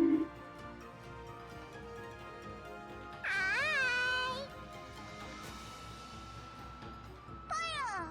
Hi! Fire!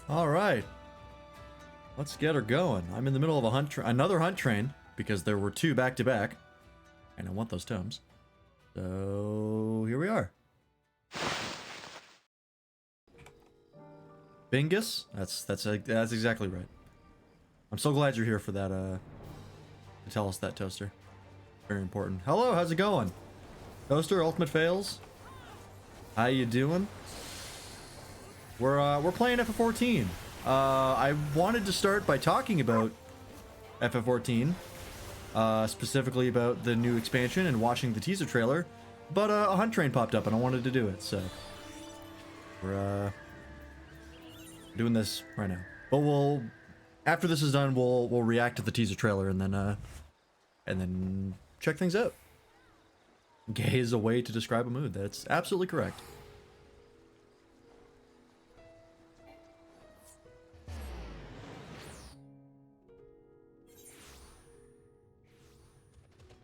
All right. Let's get her going. I'm in the middle of a another hunt train, because there were 2 back to back, and I want those tomes. So here we are. Bingus? That's exactly right. I'm so glad you're here for that, to tell us that, Toaster. Very important. Hello, how's it going? Toaster, Ultimate Fails. How you doing? We're playing FF14. I wanted to start by talking about FF14, specifically about the new expansion and watching the teaser trailer, but a hunt train popped up and I wanted to do it, so we're doing this right now. But after this is done, we'll react to the teaser trailer and then check things out. Gay is a way to describe a mood. That's absolutely correct.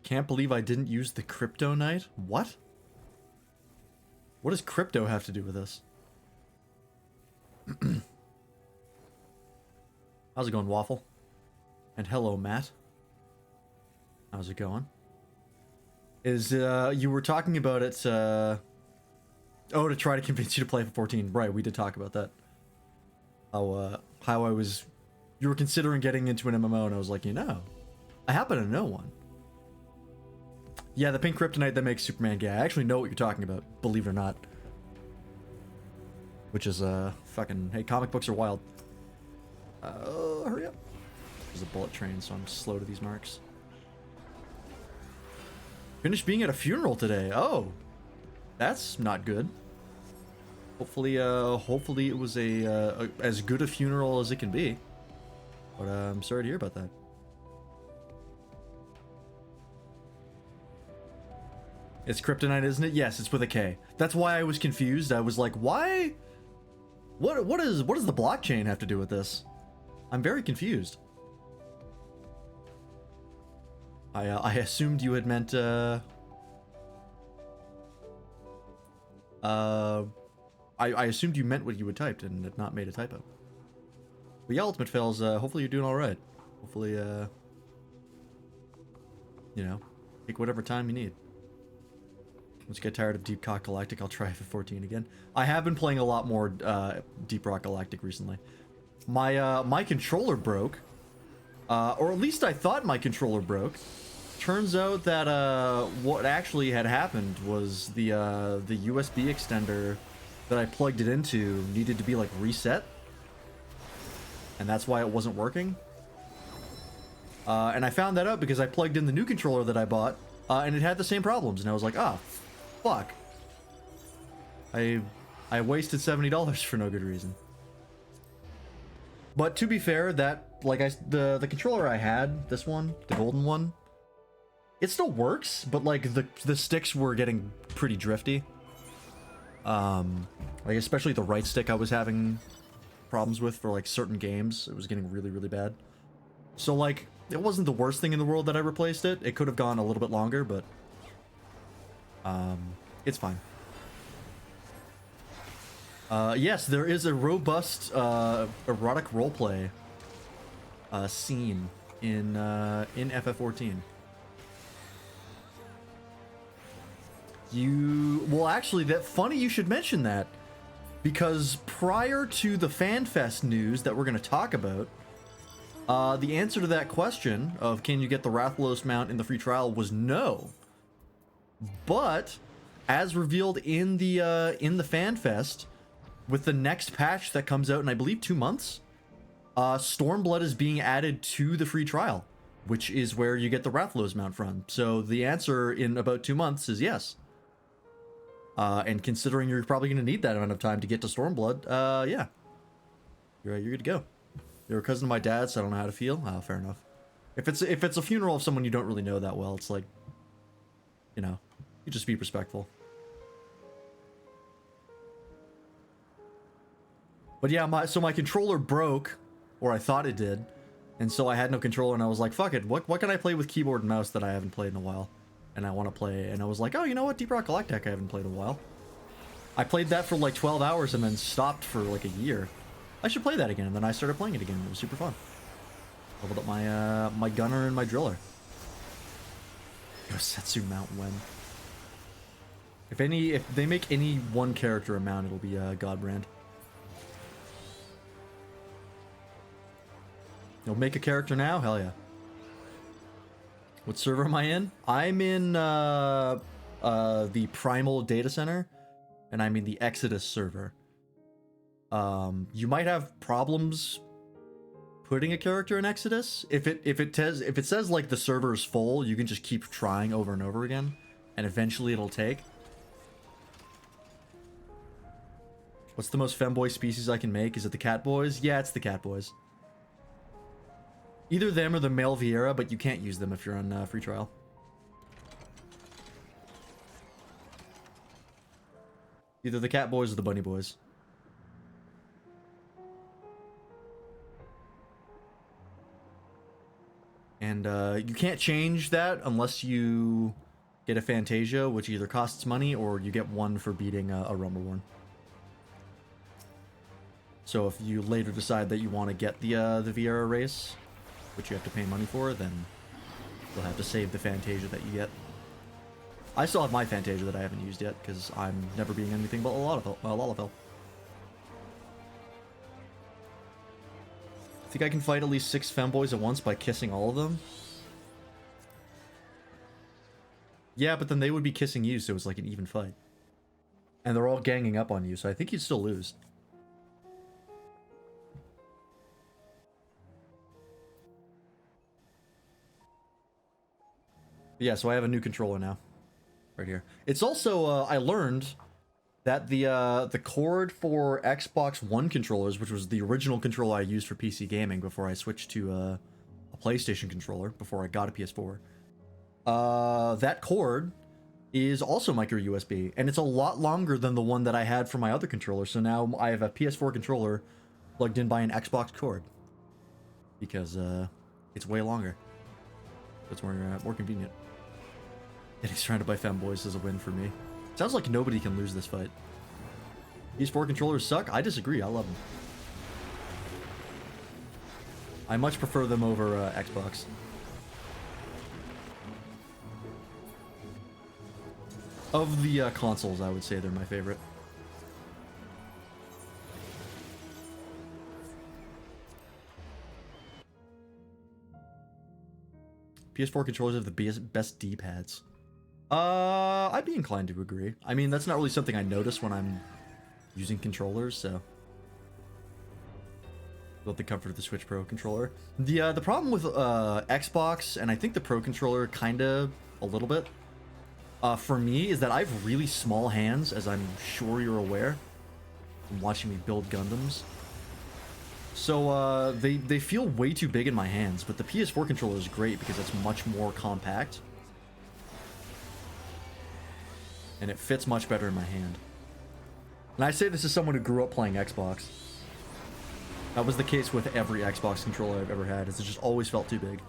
Can't believe I didn't use the crypto night. What? What does crypto have to do with this? How's it going, Waffle? And hello, Matt. How's it going? You were talking about it, oh, to try to convince you to play for 14. Right, we did talk about that. How you were considering getting into an MMO, and I was like, I happen to know one. Yeah, the pink kryptonite that makes Superman gay. I actually know what you're talking about, believe it or not. Which is, fucking, hey, comic books are wild. Hurry up. There's a bullet train, so I'm slow to these marks. Finished being at a funeral today. Oh, that's not good. Hopefully it was as good a funeral as it can be. But I'm sorry to hear about that. It's kryptonite, isn't it? Yes, it's with a K. That's why I was confused. I was like, why? What does the blockchain have to do with this? I'm very confused. I assumed you had meant I assumed you meant what you had typed and had not made a typo. But yeah, Ultimate Fails, hopefully you're doing alright. Hopefully take whatever time you need. Once you get tired of Deep Rock Galactic, I'll try FF14 again. I have been playing a lot more Deep Rock Galactic recently. My controller broke, or at least I thought my controller broke. Turns out that what actually had happened was the USB extender that I plugged it into needed to be like reset, and that's why it wasn't working. And I found that out because I plugged in the new controller that I bought, and it had the same problems, and I was like, oh, fuck. I wasted $70 for no good reason. But to be fair, that the controller I had, this one, the golden one, it still works, but like the sticks were getting pretty drifty. Like especially the right stick I was having problems with for like certain games. It was getting really, really bad. So like it wasn't the worst thing in the world that I replaced it. It could have gone a little bit longer, but it's fine. Yes, there is a robust erotic roleplay scene in FF14. Well, actually, that funny you should mention that, because prior to the FanFest news that we're going to talk about, the answer to that question of can you get the Rathalos mount in the free trial was no. But as revealed in the FanFest, with the next patch that comes out in I believe 2 months, Stormblood is being added to the free trial, which is where you get the Rathalos mount from. So the answer in about 2 months is yes. And considering you're probably going to need that amount of time to get to Stormblood, yeah, you're good to go. You're a cousin of my dad's, so I don't know how to feel. Fair enough. If it's a funeral of someone you don't really know that well, it's like, you just be respectful. But yeah, my controller broke, or I thought it did, and so I had no controller, and I was like, fuck it, what can I play with keyboard and mouse that I haven't played in a while? And I want to play, and I was like, oh, you know what, Deep Rock Galactic I haven't played in a while. I played that for like 12 hours and then stopped for like a year. I should play that again, and then I started playing it again. It was super fun. Leveled up my my gunner and my driller. Go Setsu Mount when. If they make any one character a mount, it'll be Godbrand. You'll make a character now? Hell yeah. What server am I in? I'm in the Primal Data Center, and I'm in the Exodus server. You might have problems putting a character in Exodus. If it says like the server is full, you can just keep trying over and over again, and eventually it'll take. What's the most femboy species I can make? Is it the cat boys? Yeah, it's the cat boys. Either them or the male Vieira, but you can't use them if you're on free trial. Either the cat boys or the bunny boys. And you can't change that unless you get a Fantasia, which either costs money or you get one for beating a Rumbleworn. So if you later decide that you want to get the Vieira race, which you have to pay money for, then you'll have to save the Fantasia that you get. I still have my Fantasia that I haven't used yet, because I'm never being anything but a Lalafell. I think I can fight at least 6 femboys at once by kissing all of them. Yeah, but then they would be kissing you, so it's like an even fight. And they're all ganging up on you, so I think you'd still lose. Yeah, so I have a new controller now. Right here. It's also, I learned that the cord for Xbox One controllers, which was the original controller I used for PC gaming before I switched to a PlayStation controller, before I got a PS4, that cord is also micro USB, and it's a lot longer than the one that I had for my other controller, so now I have a PS4 controller plugged in by an Xbox cord. Because, it's way longer. It's more convenient. Getting surrounded by femboys is a win for me. Sounds like nobody can lose this fight. These 4 controllers suck? I disagree, I love them. I much prefer them over Xbox. Of the consoles, I would say they're my favorite. PS4 controllers have the best D-pads. I'd be inclined to agree. I mean, that's not really something I notice when I'm using controllers, so. Without the comfort of the Switch Pro controller. The problem with Xbox, and I think the Pro controller kinda a little bit, for me, is that I have really small hands, as I'm sure you're aware from watching me build Gundams. So, they feel way too big in my hands, but the PS4 controller is great because it's much more compact. And it fits much better in my hand. And I say this as someone who grew up playing Xbox. That was the case with every Xbox controller I've ever had, is it just always felt too big.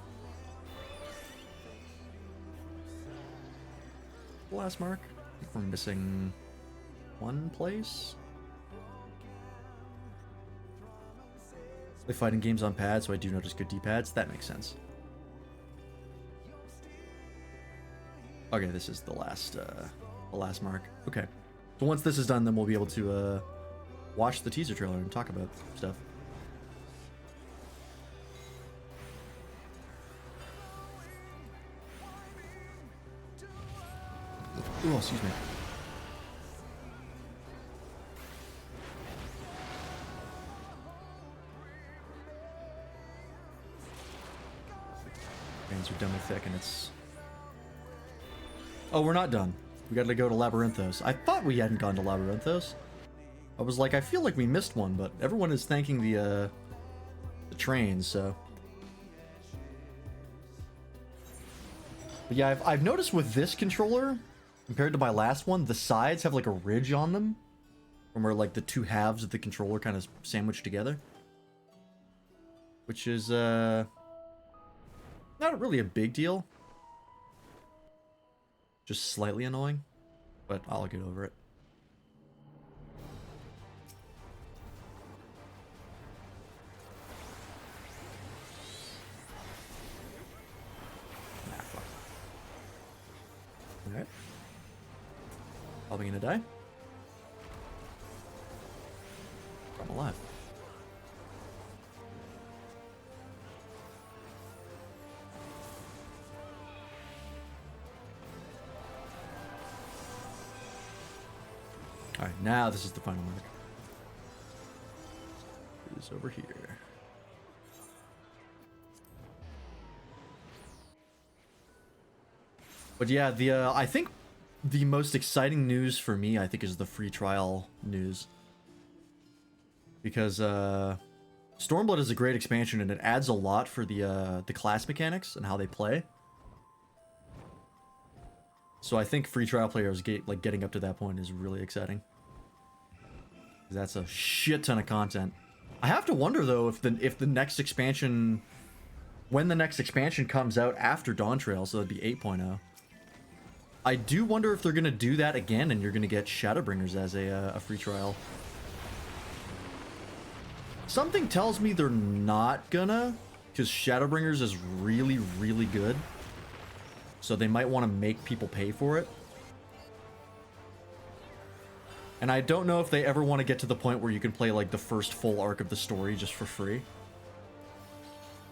Last mark? I think we're missing one place. They fighting games on pads, so I do notice good D-pads. That makes sense. Okay, this is the last mark. Okay. So once this is done, then we'll be able to watch the teaser trailer and talk about stuff. Ooh, excuse me. Veins are dummy thick and it's... Oh, we're not done. We gotta go to Labyrinthos. I thought we hadn't gone to Labyrinthos. I was like, I feel like we missed one, but everyone is thanking the trains, so... But yeah, I've noticed with this controller, compared to my last one, the sides have like a ridge on them. From where like the two halves of the controller kind of sandwiched together. Which is, not really a big deal. Just slightly annoying, but I'll get over it. Probably gonna die. I'm alive. Alright, now this is the final mark. It is over here. But yeah, I think the most exciting news for me, I think, is the free trial news. Because Stormblood is a great expansion and it adds a lot for the class mechanics and how they play. So I think free trial players getting up to that point is really exciting. That's a shit ton of content. I have to wonder though if the next expansion, when the next expansion comes out after Dawntrail, so it'd be 8.0. I do wonder if they're gonna do that again and you're gonna get Shadowbringers as a free trial. Something tells me they're not gonna, because Shadowbringers is really, really good. So they might want to make people pay for it. And I don't know if they ever want to get to the point where you can play like the first full arc of the story just for free.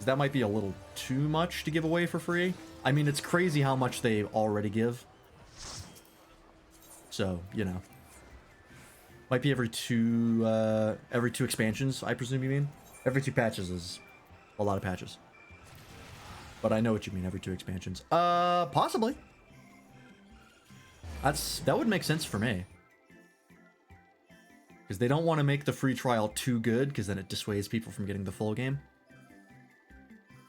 That might be a little too much to give away for free. I mean, it's crazy how much they already give. So, you know. Might be every two expansions, I presume you mean? Every 2 patches is a lot of patches. But I know what you mean, every 2 expansions. Possibly. That would make sense for me. Because they don't want to make the free trial too good, because then it dissuades people from getting the full game.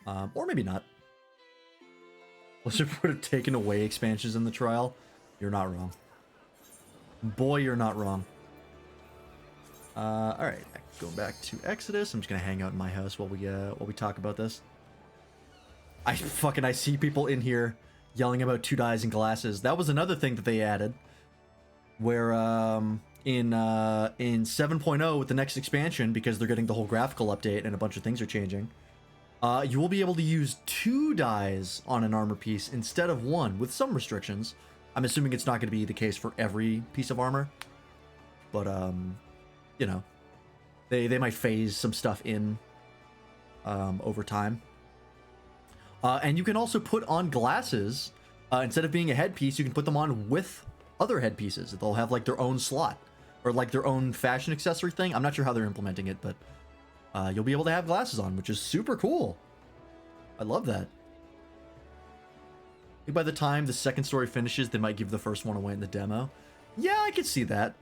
Or maybe not. Unless you put taken away expansions in the trial, you're not wrong. Boy, you're not wrong. Alright, going back to Exodus. I'm just gonna hang out in my house while we talk about this. I see people in here yelling about 2 dyes and glasses. That was another thing that they added. Where in 7.0 with the next expansion, because they're getting the whole graphical update and a bunch of things are changing, you will be able to use 2 dyes on an armor piece instead of 1, with some restrictions. I'm assuming it's not going to be the case for every piece of armor, but you know, they might phase some stuff in over time. And you can also put on glasses. Instead of being a headpiece, you can put them on with other headpieces. They'll have like their own slot, or like their own fashion accessory thing. I'm not sure how they're implementing it, but you'll be able to have glasses on, which is super cool. I love that. I think by the time the second story finishes, they might give the first one away in the demo. Yeah, I could see that.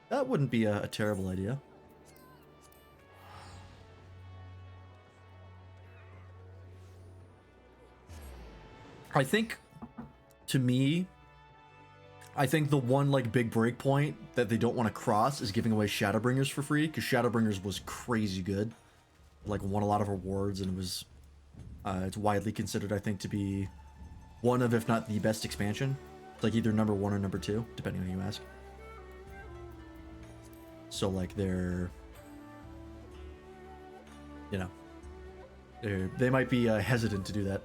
That wouldn't be a terrible idea. I think, to me, I think the one like big break point that they don't want to cross is giving away Shadowbringers for free, because Shadowbringers was crazy good. Like, won a lot of awards, and it was it's widely considered, I think, to be one of, if not the best expansion. It's like either number 1 or number 2, depending on who you ask. So like they're, you know, they might be hesitant to do that.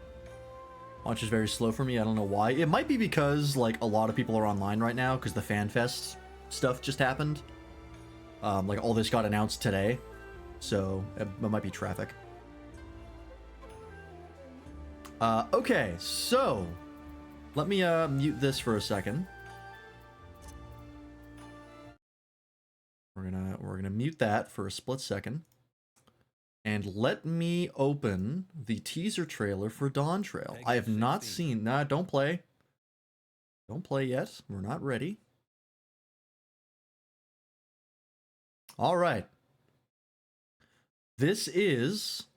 Launch is very slow for me. I don't know why. It might be because like a lot of people are online right now because the FanFest stuff just happened. Like all this got announced today, so it might be traffic. Okay, so let me mute this for a second. We're gonna mute that for a split second. And let me open the teaser trailer for Dawntrail. I have not seen... Nah, don't play. Don't play yet. We're not ready. All right. This is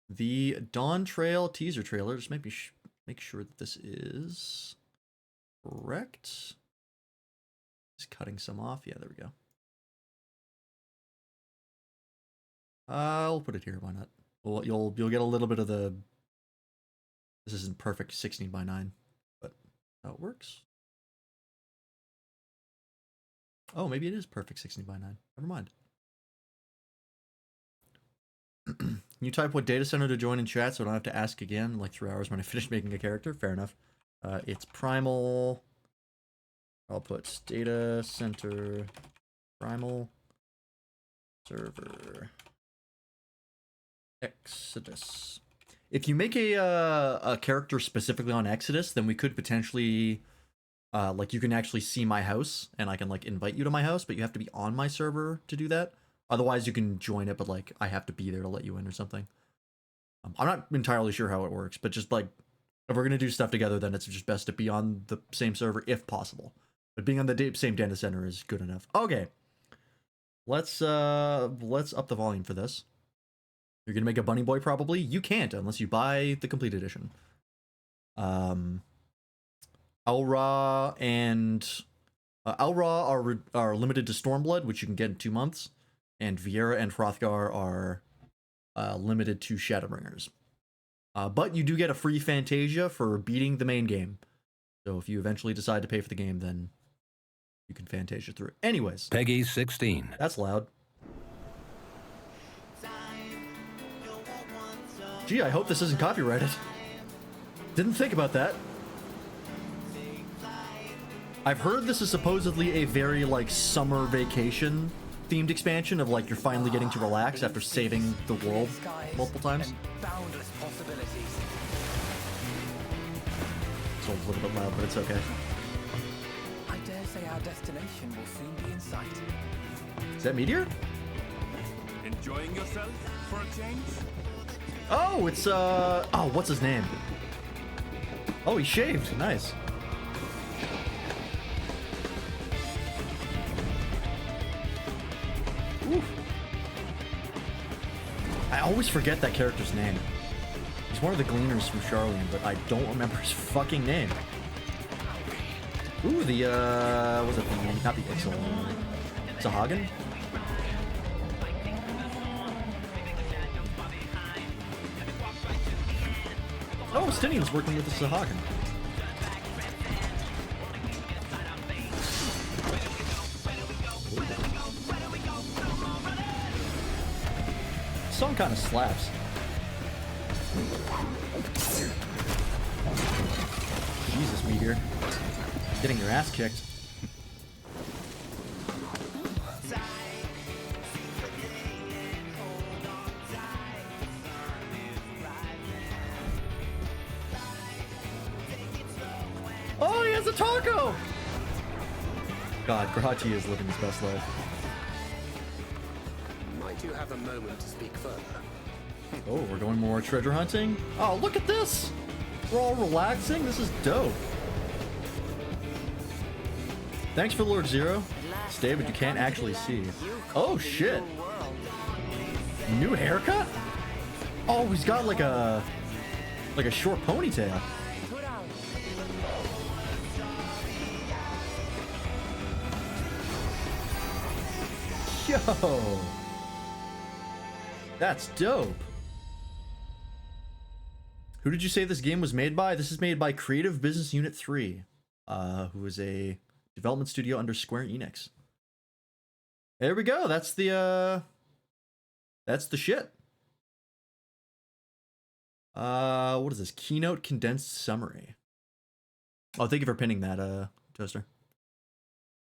the Dawntrail teaser trailer. Just make sure that this is correct. Just cutting some off. Yeah, there we go. I'll put it here. Why not? Well, you'll get a little bit of the. This isn't perfect 16:9, but how it works. Oh, maybe it is perfect 16:9. Never mind. Can you type what data center to join in chat so I don't have to ask again in like 3 hours when I finish making a character? Fair enough. It's Primal I'll put data center primal server Exodus. If you make a character specifically on Exodus, then we could potentially like you can actually see my house and I can like invite you to my house, but you have to be on my server to do that. Otherwise you can join it, but like I have to be there to let you in or something. I'm not entirely sure how it works, but just like if we're gonna do stuff together, then it's just best to be on the same server if possible. But being on the same data center is good enough. Okay, let's up the volume for this. You're gonna make a bunny boy probably. You can't unless you buy the complete edition. Elra and Elra are limited to Stormblood, which you can get in 2 months, and Viera and Hrothgar are limited to Shadowbringers. But you do get a free Fantasia for beating the main game. So if you eventually decide to pay for the game, then you can Fantasia through it. Anyways. Peggy 16. That's loud. Gee, I hope this isn't copyrighted. Didn't think about that. I've heard this is supposedly a very, like, summer vacation themed expansion of, like, you're finally getting to relax after saving the world multiple times. It's a little bit loud, but it's okay. I dare say our destination will soon be in sight. Is that Meteor? Enjoying yourself for a change? Oh, it's, oh, what's his name? Oh, he shaved. Nice. Oof. I always forget that character's name. He's one of the gleaners from Charlian, but I don't remember his fucking name. Ooh, the, was it the, not the Ixal, Sahagin? Oh, Stinian's working with the Sahagin. Song kind of slaps. Jesus, Meteor. Getting your ass kicked. Oh, he has a taco! God, Grachi is living his best life. Might you have a moment to speak further? Oh, we're going more treasure hunting? Oh, look at this! We're all relaxing? This is dope. Thanks for Lord Zero. Stay, but you can't actually see. Oh, shit! New haircut? Oh, he's got like a short ponytail. Yo! That's dope. Who did you say this game was made by? This is made by Creative Business Unit 3, who is a development studio under Square Enix. There we go. That's the shit. What is this? Keynote condensed summary. Oh, thank you for pinning that, Toaster.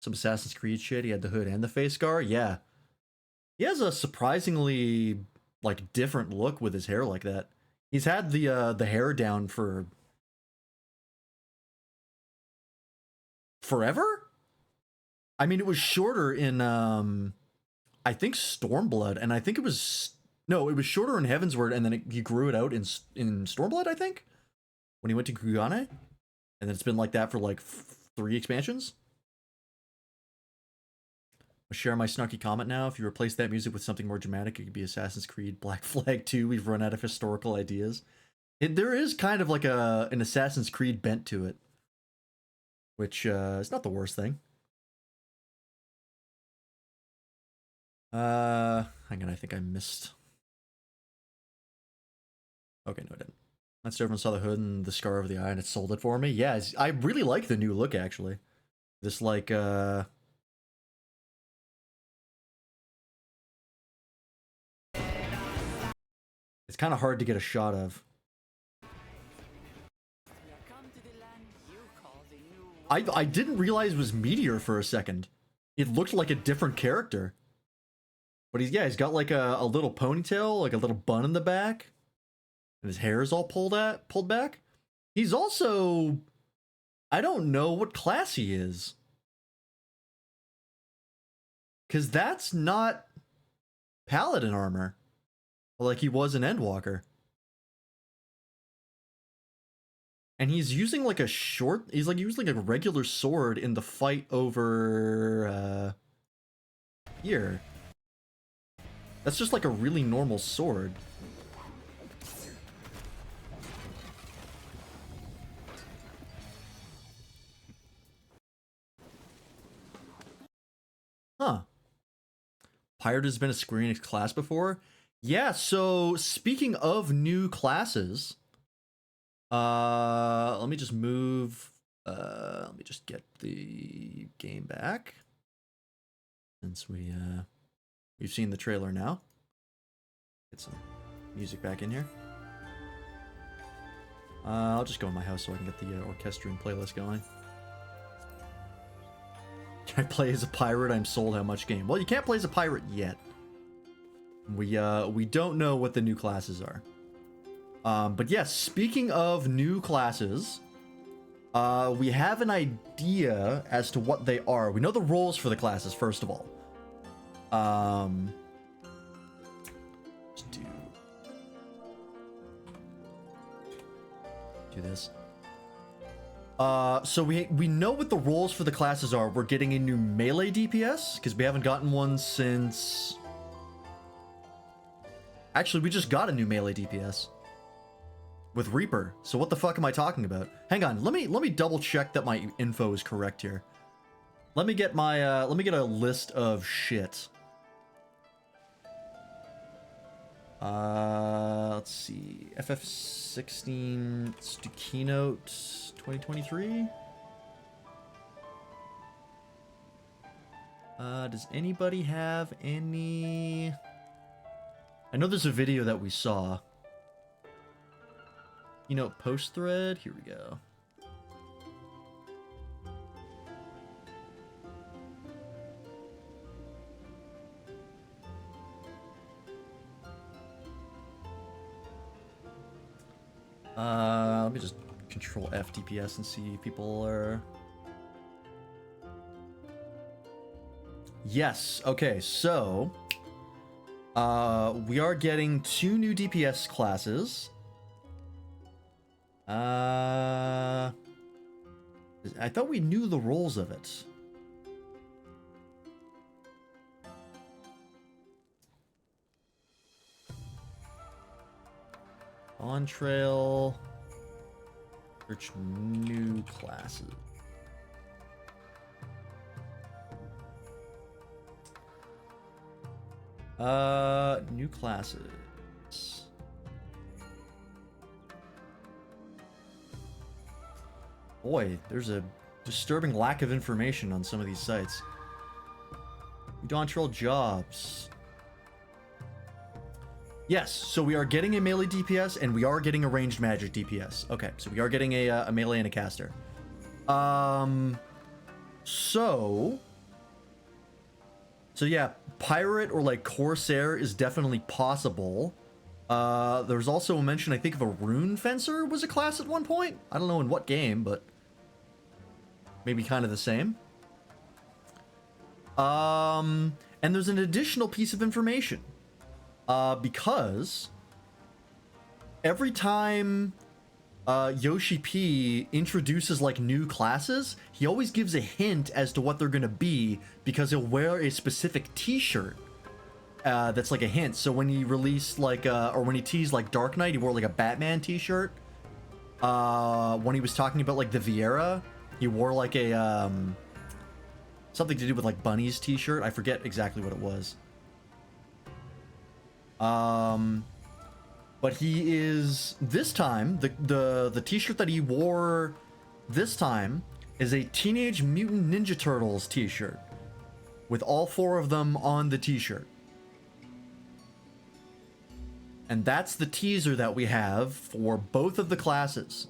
Some Assassin's Creed shit. He had the hood and the face scar. Yeah. He has a surprisingly, like, different look with his hair like that. He's had the hair down for forever? I mean, it was shorter in, I think Stormblood, and I think it was, no, it was shorter in Heavensward, and then he grew it out in Stormblood, I think? When he went to Kugane? And then it's been like that for, like, 3 expansions? I'll share my snarky comment now. If you replace that music with something more dramatic, it could be Assassin's Creed Black Flag 2. We've run out of historical ideas. There is kind of like an Assassin's Creed bent to it, which is not the worst thing. Hang on, I think I missed. Okay, no, I didn't. Once everyone saw the hood and the scar over the eye and it sold it for me. Yeah, I really like the new look, actually. This, like, it's kind of hard to get a shot of. I didn't realize it was Meteor for a second. It looked like a different character. But he's got like a little ponytail, like a little bun in the back. And his hair is all pulled back. He's also, I don't know what class he is. Cause that's not Paladin armor. Like he was an Endwalker. And he's using like he's like using like a regular sword in the fight over here. That's just like a really normal sword. Huh. Pirate has been a Square Enix class before? Yeah, so speaking of new classes, let me just move, let me just get the game back. Since we've seen the trailer now. Get some music back in here. I'll just go in my house so I can get the orchestrion playlist going. Can I play as a pirate? I'm sold. How much game? Well, you can't play as a pirate yet. We don't know what the new classes are. But yes, speaking of new classes, we have an idea as to what they are. We know the roles for the classes, first of all. Let's do this. So we know what the roles for the classes are. We're getting a new melee DPS, because we haven't gotten one since... Actually, we just got a new melee DPS. With Reaper. So what the fuck am I talking about? Hang on, let me double check that my info is correct here. Let me get my, let me get a list of shit. Let's see. FF16 Keynote 2023. Does anybody have any... I know there's a video that we saw. Keynote post thread. Here we go. Let me just control F DPS and see if people are... Yes, okay, so... we are getting 2 new DPS classes. I thought we knew the roles of it. Dawntrail. Search new classes. New classes. Boy, there's a disturbing lack of information on some of these sites. Dawntrail jobs. Yes, so we are getting a melee DPS and we are getting a ranged magic DPS. Okay, so we are getting a melee and a caster. So yeah, pirate or like corsair is definitely possible. There's also a mention, I think, of a rune fencer was a class at one point. I don't know in what game, but maybe kind of the same. And there's an additional piece of information. Because every time Yoshi P introduces like new classes, he always gives a hint as to what they're gonna be because he'll wear a specific t-shirt that's like a hint. So when he released like or when he teased like Dark Knight, he wore like a Batman t-shirt. When he was talking about like the Viera, he wore like a something to do with like Bunny's t-shirt. I forget exactly what it was. But he is, this time, the t-shirt that he wore this time is a Teenage Mutant Ninja Turtles t-shirt with all 4 of them on the t-shirt. And that's the teaser that we have for both of the classes.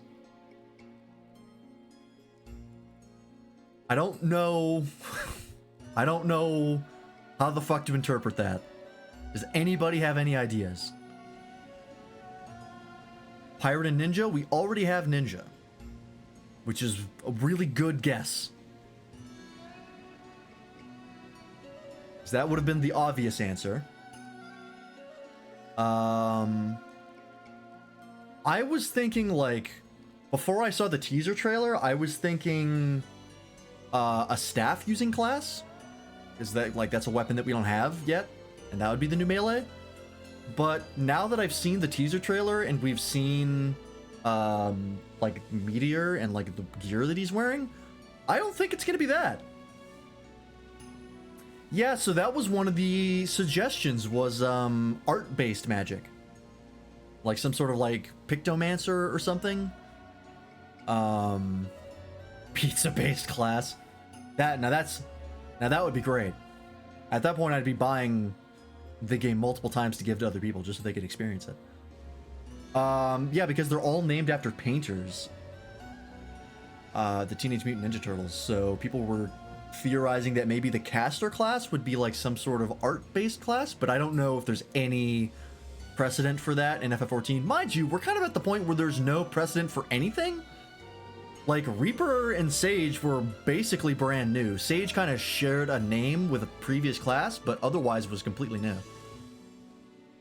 I don't know. I don't know how the fuck to interpret that. Does anybody have any ideas? Pirate and Ninja? We already have Ninja, which is a really good guess. So that would have been the obvious answer. I was thinking, like, before I saw the teaser trailer, I was thinking a staff using class. Is that, like, that's a weapon that we don't have yet, and that would be the new melee. But now that I've seen the teaser trailer and we've seen like Meteor and like the gear that he's wearing, I don't think it's gonna be that. Yeah, so that was one of the suggestions, was art-based magic, like some sort of like Pictomancer or something. Pizza-based class. Now that would be great. At that point, I'd be buying the game multiple times to give to other people just so they could experience it. Yeah, because they're all named after painters. The Teenage Mutant Ninja Turtles. So people were theorizing that maybe the caster class would be like some sort of art-based class, but I don't know if there's any precedent for that in FF14. Mind you, we're kind of at the point where there's no precedent for anything. Like, Reaper and Sage were basically brand new. Sage kind of shared a name with a previous class, but otherwise was completely new.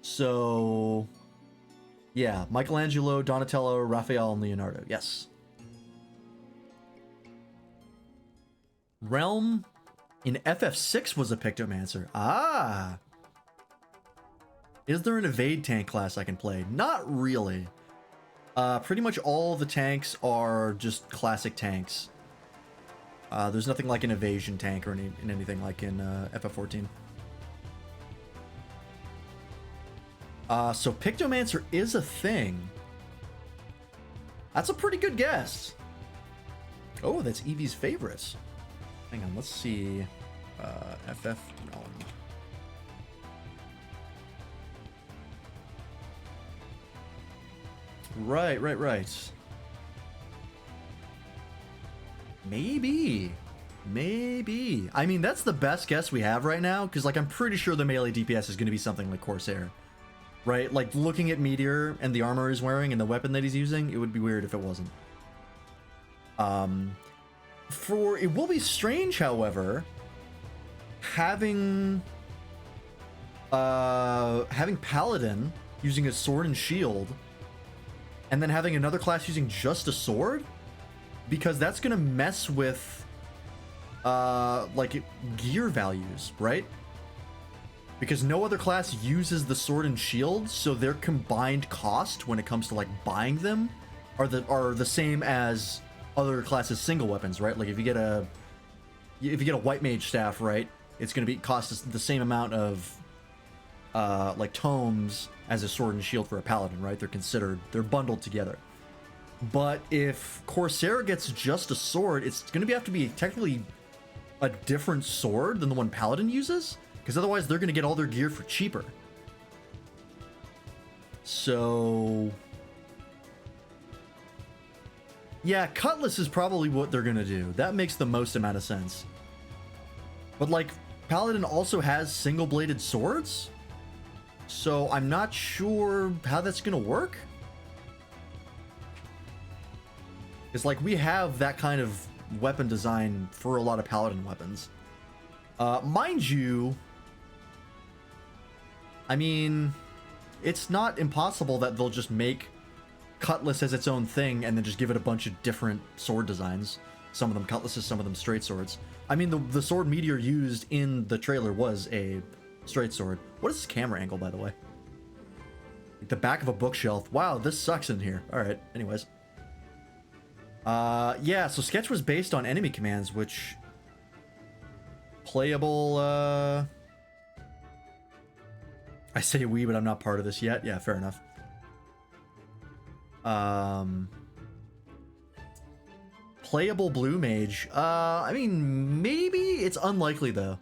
So, yeah, Michelangelo, Donatello, Raphael, and Leonardo. Yes. Realm in FF6 was a Pictomancer. Ah! Is there an evade tank class I can play? Not really. Pretty much all the tanks are just classic tanks. There's nothing like an evasion tank or anything like in FF14. So Pictomancer is a thing. That's a pretty good guess. Oh, that's Evie's favorites. Hang on, let's see. FF Realm. Right. Maybe. I mean, that's the best guess we have right now, because, like, I'm pretty sure the melee DPS is going to be something like Corsair. Right? Like, looking at Meteor and the armor he's wearing and the weapon that he's using, it would be weird if it wasn't. It will be strange, however, having Paladin using a sword and shield, and then having another class using just a sword, because that's gonna mess with like gear values, right? Because no other class uses the sword and shield, so their combined cost when it comes to like buying them are the same as other classes' single weapons, right? Like if you get a white mage staff, right, it's gonna cost the same amount of like tomes as a sword and shield for a paladin, right? They're bundled together. But if Corsair gets just a sword, it's going to have to be technically a different sword than the one Paladin uses, because otherwise they're going to get all their gear for cheaper. So, yeah, Cutlass is probably what they're going to do. That makes the most amount of sense. But, like, Paladin also has single-bladed swords, so I'm not sure how that's going to work. It's like we have that kind of weapon design for a lot of Paladin weapons. Mind you, I mean, it's not impossible that they'll just make Cutlass as its own thing and then just give it a bunch of different sword designs. Some of them cutlasses, some of them straight swords. I mean, the sword Meteor used in the trailer was a straight sword. What is this camera angle, by the way? Like the back of a bookshelf. Wow, this sucks in here. All right, anyways. Yeah, so Sketch was based on enemy commands, which... Playable, I say we, but I'm not part of this yet. Yeah, fair enough. Playable blue mage. I mean, maybe. It's unlikely, though.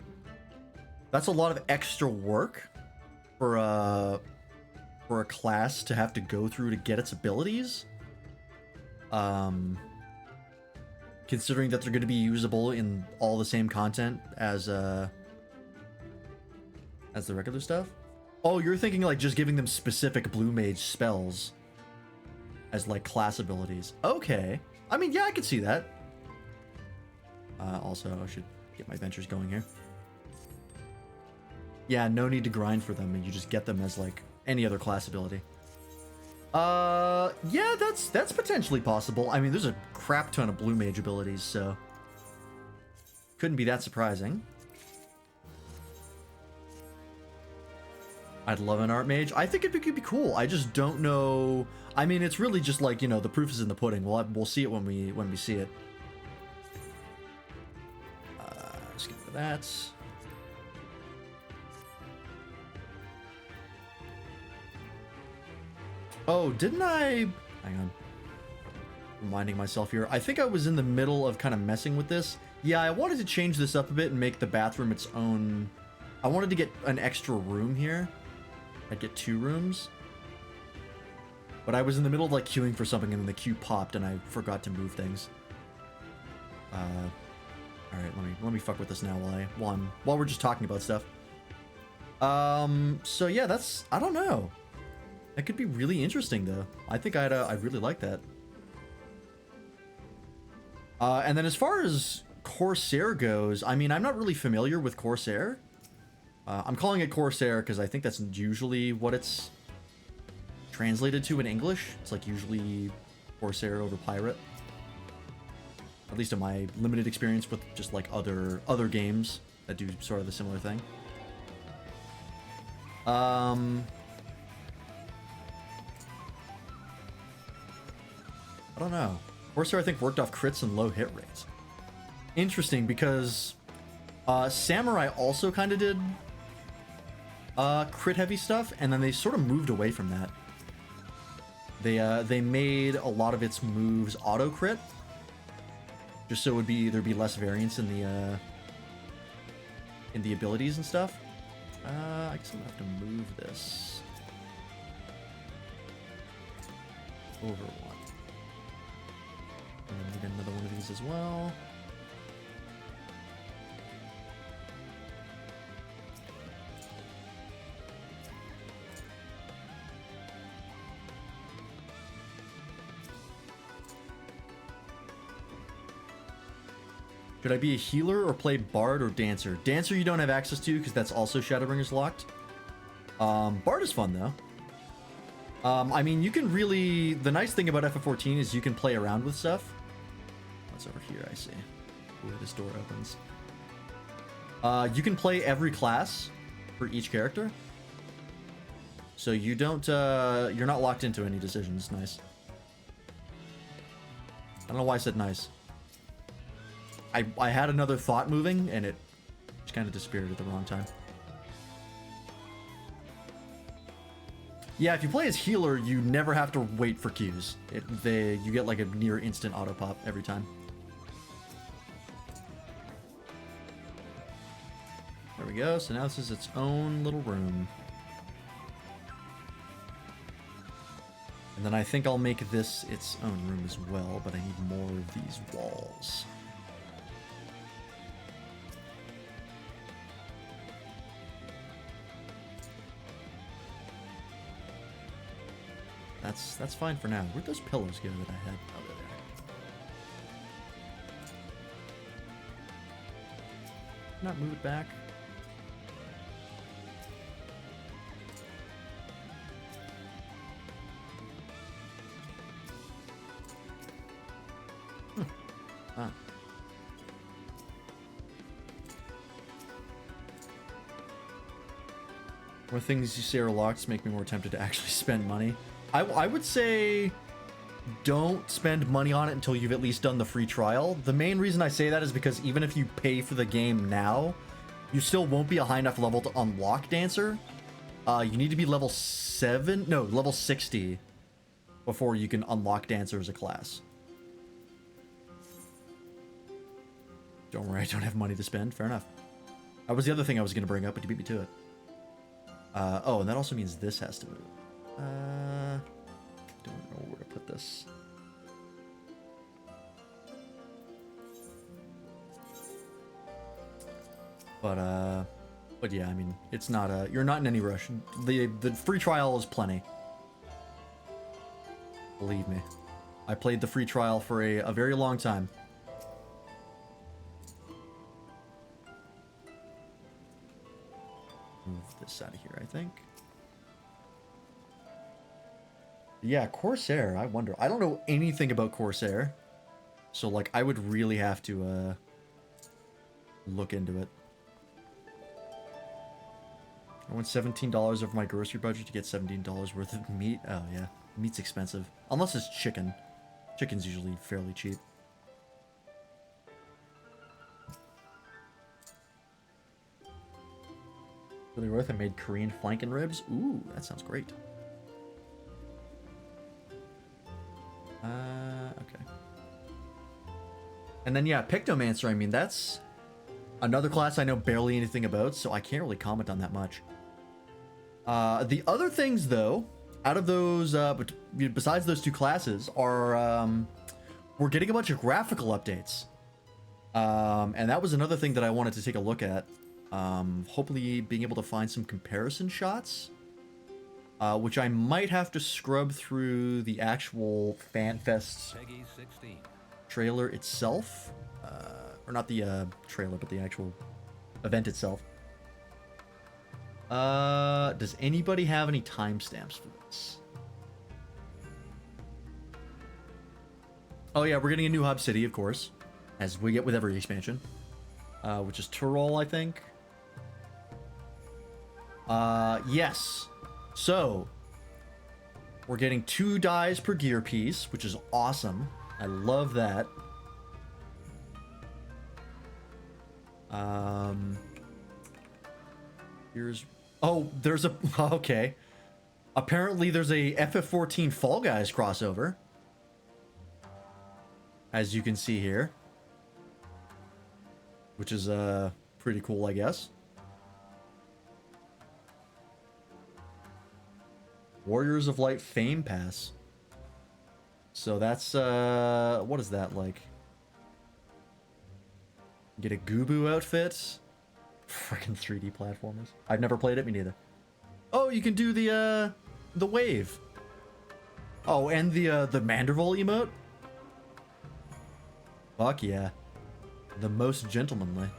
That's a lot of extra work for a class to have to go through to get its abilities. considering that they're going to be usable in all the same content as the regular stuff. Oh, you're thinking like just giving them specific blue mage spells as like class abilities. Okay. I mean, yeah, I could see that. Also, I should get my ventures going here. Yeah, no need to grind for them, and you just get them as like any other class ability. Yeah, that's potentially possible. I mean, there's a crap ton of blue mage abilities, so couldn't be that surprising. I'd love an art mage. I think it could be cool. I just don't know. I mean, it's really just like, you know, the proof is in the pudding. We'll see it when we see it. Skip for that. Oh, didn't I? Hang on. Reminding myself here. I think I was in the middle of kind of messing with this. Yeah, I wanted to change this up a bit and make the bathroom its own. I wanted to get an extra room here. I'd get 2 rooms. But I was in the middle of like queuing for something and then the queue popped and I forgot to move things. All right, let me fuck with this now while we're just talking about stuff. So yeah, that's, I don't know. That could be really interesting though. I think I'd really like that. And then as far as Corsair goes, I mean, I'm not really familiar with Corsair. I'm calling it Corsair because I think that's usually what it's translated to in English. It's like usually Corsair over pirate. At least in my limited experience with just like other games that do sort of the similar thing. I don't know. Corsair, I think, worked off crits and low hit rates. Interesting, because Samurai also kind of did crit heavy stuff, and then they sort of moved away from that. They made a lot of its moves auto crit, just so it would be there'd be less variance in the abilities and stuff. I guess I'm gonna have to move this over one. And then we get another one of these as well. Should I be a healer or play Bard or Dancer? Dancer you don't have access to because that's also Shadowbringers locked. Bard is fun though. I mean, you can really... The nice thing about FF14 is you can play around with stuff. What's over here? I see. Ooh, this door opens. You can play every class for each character. So you don't... you're not locked into any decisions. Nice. I don't know why I said nice. I had another thought moving, and it just kind of disappeared at the wrong time. Yeah, if you play as healer, you never have to wait for queues. You get like a near instant auto pop every time. There we go. So now this is its own little room. And then I think I'll make this its own room as well, but I need more of these walls. That's fine for now. Where'd those pillows go that I had? Oh, there they are. Not move it back. Ah. More things you say are locked make me more tempted to actually spend money. I would say don't spend money on it until you've at least done the free trial. The main reason I say that is because even if you pay for the game now, you still won't be a high enough level to unlock Dancer. You need to be level 60 before you can unlock Dancer as a class. Don't worry, I don't have money to spend. Fair enough. That was the other thing I was going to bring up, but you beat me to it. Oh, and that also means this has to move. Don't know where to put this. But yeah, I mean, it's not a, you're not in any rush. The free trial is plenty. Believe me. I played the free trial for a very long time. Move this out of here, I think. Yeah, Corsair, I wonder. I don't know anything about Corsair. So, like, I would really have to, look into it. I went $17 over my grocery budget to get $17 worth of meat. Oh, yeah. Meat's expensive. Unless it's chicken. Chicken's usually fairly cheap. Really worth. I made Korean flanken ribs. Ooh, that sounds great. Okay. And then, yeah, Pictomancer, I mean, that's another class I know barely anything about, so I can't really comment on that much. The other things, though, out of those, besides those two classes, are, we're getting a bunch of graphical updates. And that was another thing that I wanted to take a look at. Hopefully being able to find some comparison shots. Which I might have to scrub through the actual FanFest trailer itself. Or not the trailer, but the actual event itself. Does anybody have any timestamps for this? Oh yeah, we're getting a new hub city, of course, as we get with every expansion. Which is Tyrol, I think. Yes. So, we're getting 2 dies per gear piece, which is awesome. I love that. Here's... Oh, there's a... Okay. Apparently there's a FF14 Fall Guys crossover. As you can see here. Which is, pretty cool, I guess. Warriors of Light Fame Pass. So that's, what is that like? Get a Gubu outfit? Freaking 3D platformers. I've never played it, me neither. Oh, you can do the wave. Oh, and the Manderville emote? Fuck yeah. The most gentlemanly.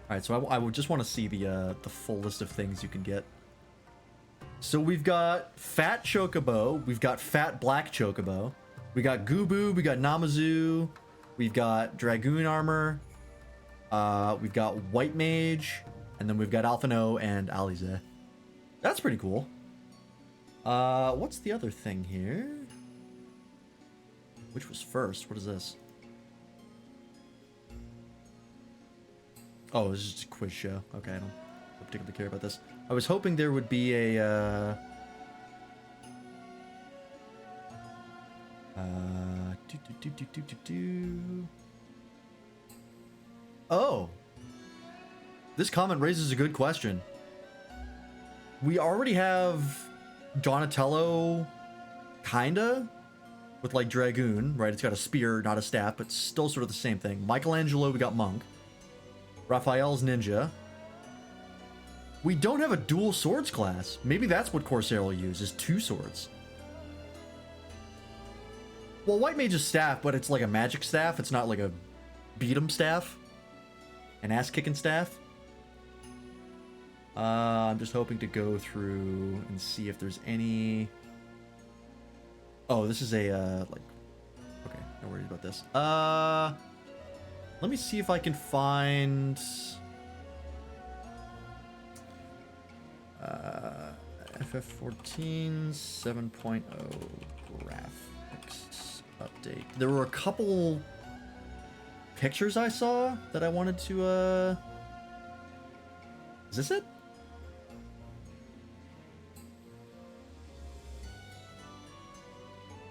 Alright, so I would just want to see the full list of things you can get. So we've got Fat Chocobo, we've got Fat Black Chocobo, we got Gubu, we got Namazu, we've got Dragoon Armor, we've got White Mage, and then we've got Alphino and Alize. That's pretty cool. What's the other thing here? Which was first? What is this? Oh, this is just a quiz show. Okay, I don't particularly care about this. I was hoping there would be a, Oh! This comment raises a good question. We already have Donatello, kinda, with like Dragoon, right? It's got a spear, not a staff, but still sort of the same thing. Michelangelo, we got Monk. Raphael's Ninja. We don't have a dual swords class. Maybe that's what Corsair will use, is 2 swords. Well, White Mage is staff, but it's like a magic staff. It's not like a beat 'em staff. An ass-kicking staff. I'm just hoping to go through and see if there's any... Oh, this is a, like... Okay, no worries about this. Let me see if I can find... FF14 7.0 graphics update. There were a couple pictures I saw that I wanted to, Is this it?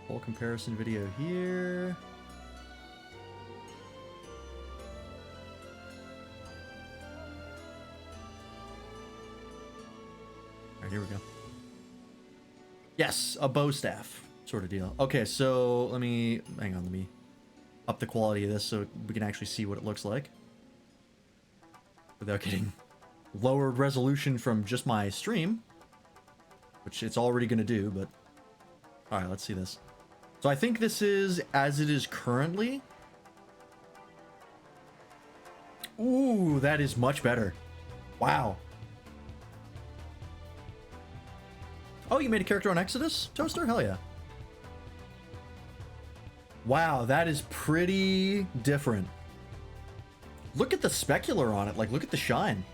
Full comparison video here. Alright, here we go. Yes, a bow staff sort of deal. Okay, so let me hang on, let me up the quality of this so we can actually see what it looks like without getting lowered resolution from just my stream, which it's already going to do, but all right, let's see this. So I think this is as it is currently. Ooh, that is much better. Wow. Oh, you made a character on Exodus, Toaster? Hell yeah. Wow, that is pretty different. Look at the specular on it. Like, look at the shine.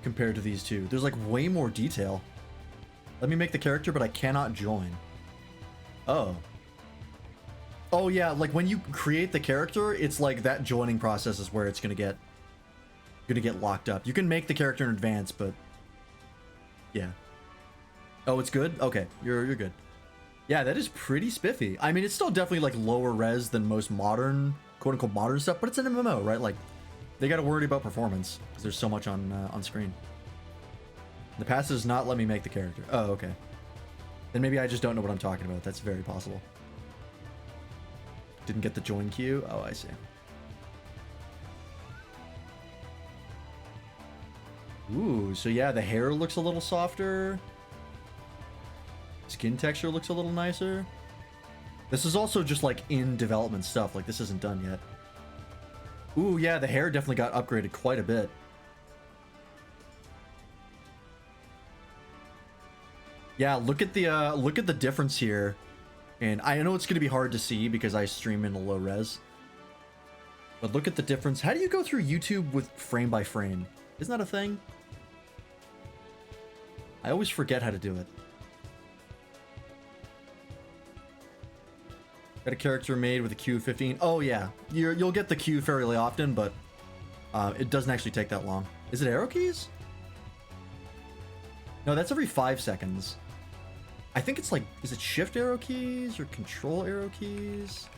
Compared to these two. There's like way more detail. Let me make the character, but I cannot join. Oh. Oh yeah, like when you create the character, it's like that joining process is where it's gonna get locked up. You can make the character in advance, but yeah. Oh, it's good? Okay, you're good. Yeah, that is pretty spiffy. I mean, it's still definitely like lower res than most modern, quote unquote modern stuff, but it's an MMO, right? Like they gotta worry about performance because there's so much on screen. The pass does not let me make the character. Oh, okay. Then maybe I just don't know what I'm talking about. That's very possible. Didn't get the join queue. Oh, I see. Ooh, so yeah, the hair looks a little softer. Skin texture looks a little nicer. This is also just like in development stuff. Like this isn't done yet. Ooh, yeah, the hair definitely got upgraded quite a bit. Yeah, look at the difference here. And I know it's going to be hard to see because I stream in a low res. But look at the difference. How do you go through YouTube with frame by frame? Isn't that a thing? I always forget how to do it. Got a character made with a Q of 15. Oh yeah, you'll get the Q fairly often, but it doesn't actually take that long. Is it arrow keys? No, that's every 5 seconds. I think it's like, is it shift arrow keys or control arrow keys?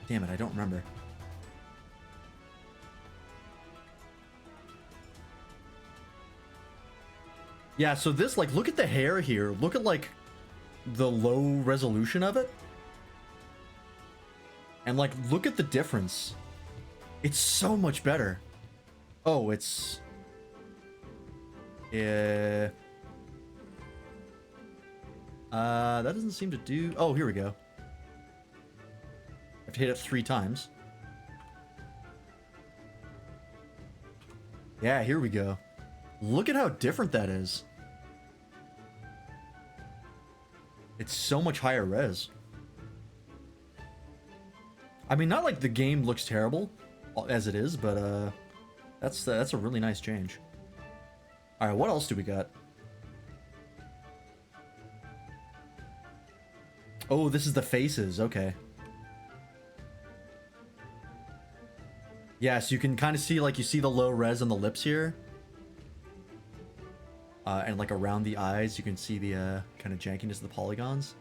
Damn it, I don't remember. Yeah, so this, like, look at the hair here. Look at, like, the low resolution of it. And, like, look at the difference. It's so much better. Oh, it's... Yeah... that doesn't seem to do... Oh, here we go. I have to hit it 3 times. Yeah, here we go. Look at how different that is. It's so much higher res. I mean, not like the game looks terrible as it is, but that's a really nice change. All right, what else do we got? Oh, this is the faces. Okay. Yeah, so you can kind of see, like, you see the low res on the lips here. And, like, around the eyes, you can see the kind of jankiness of the polygons.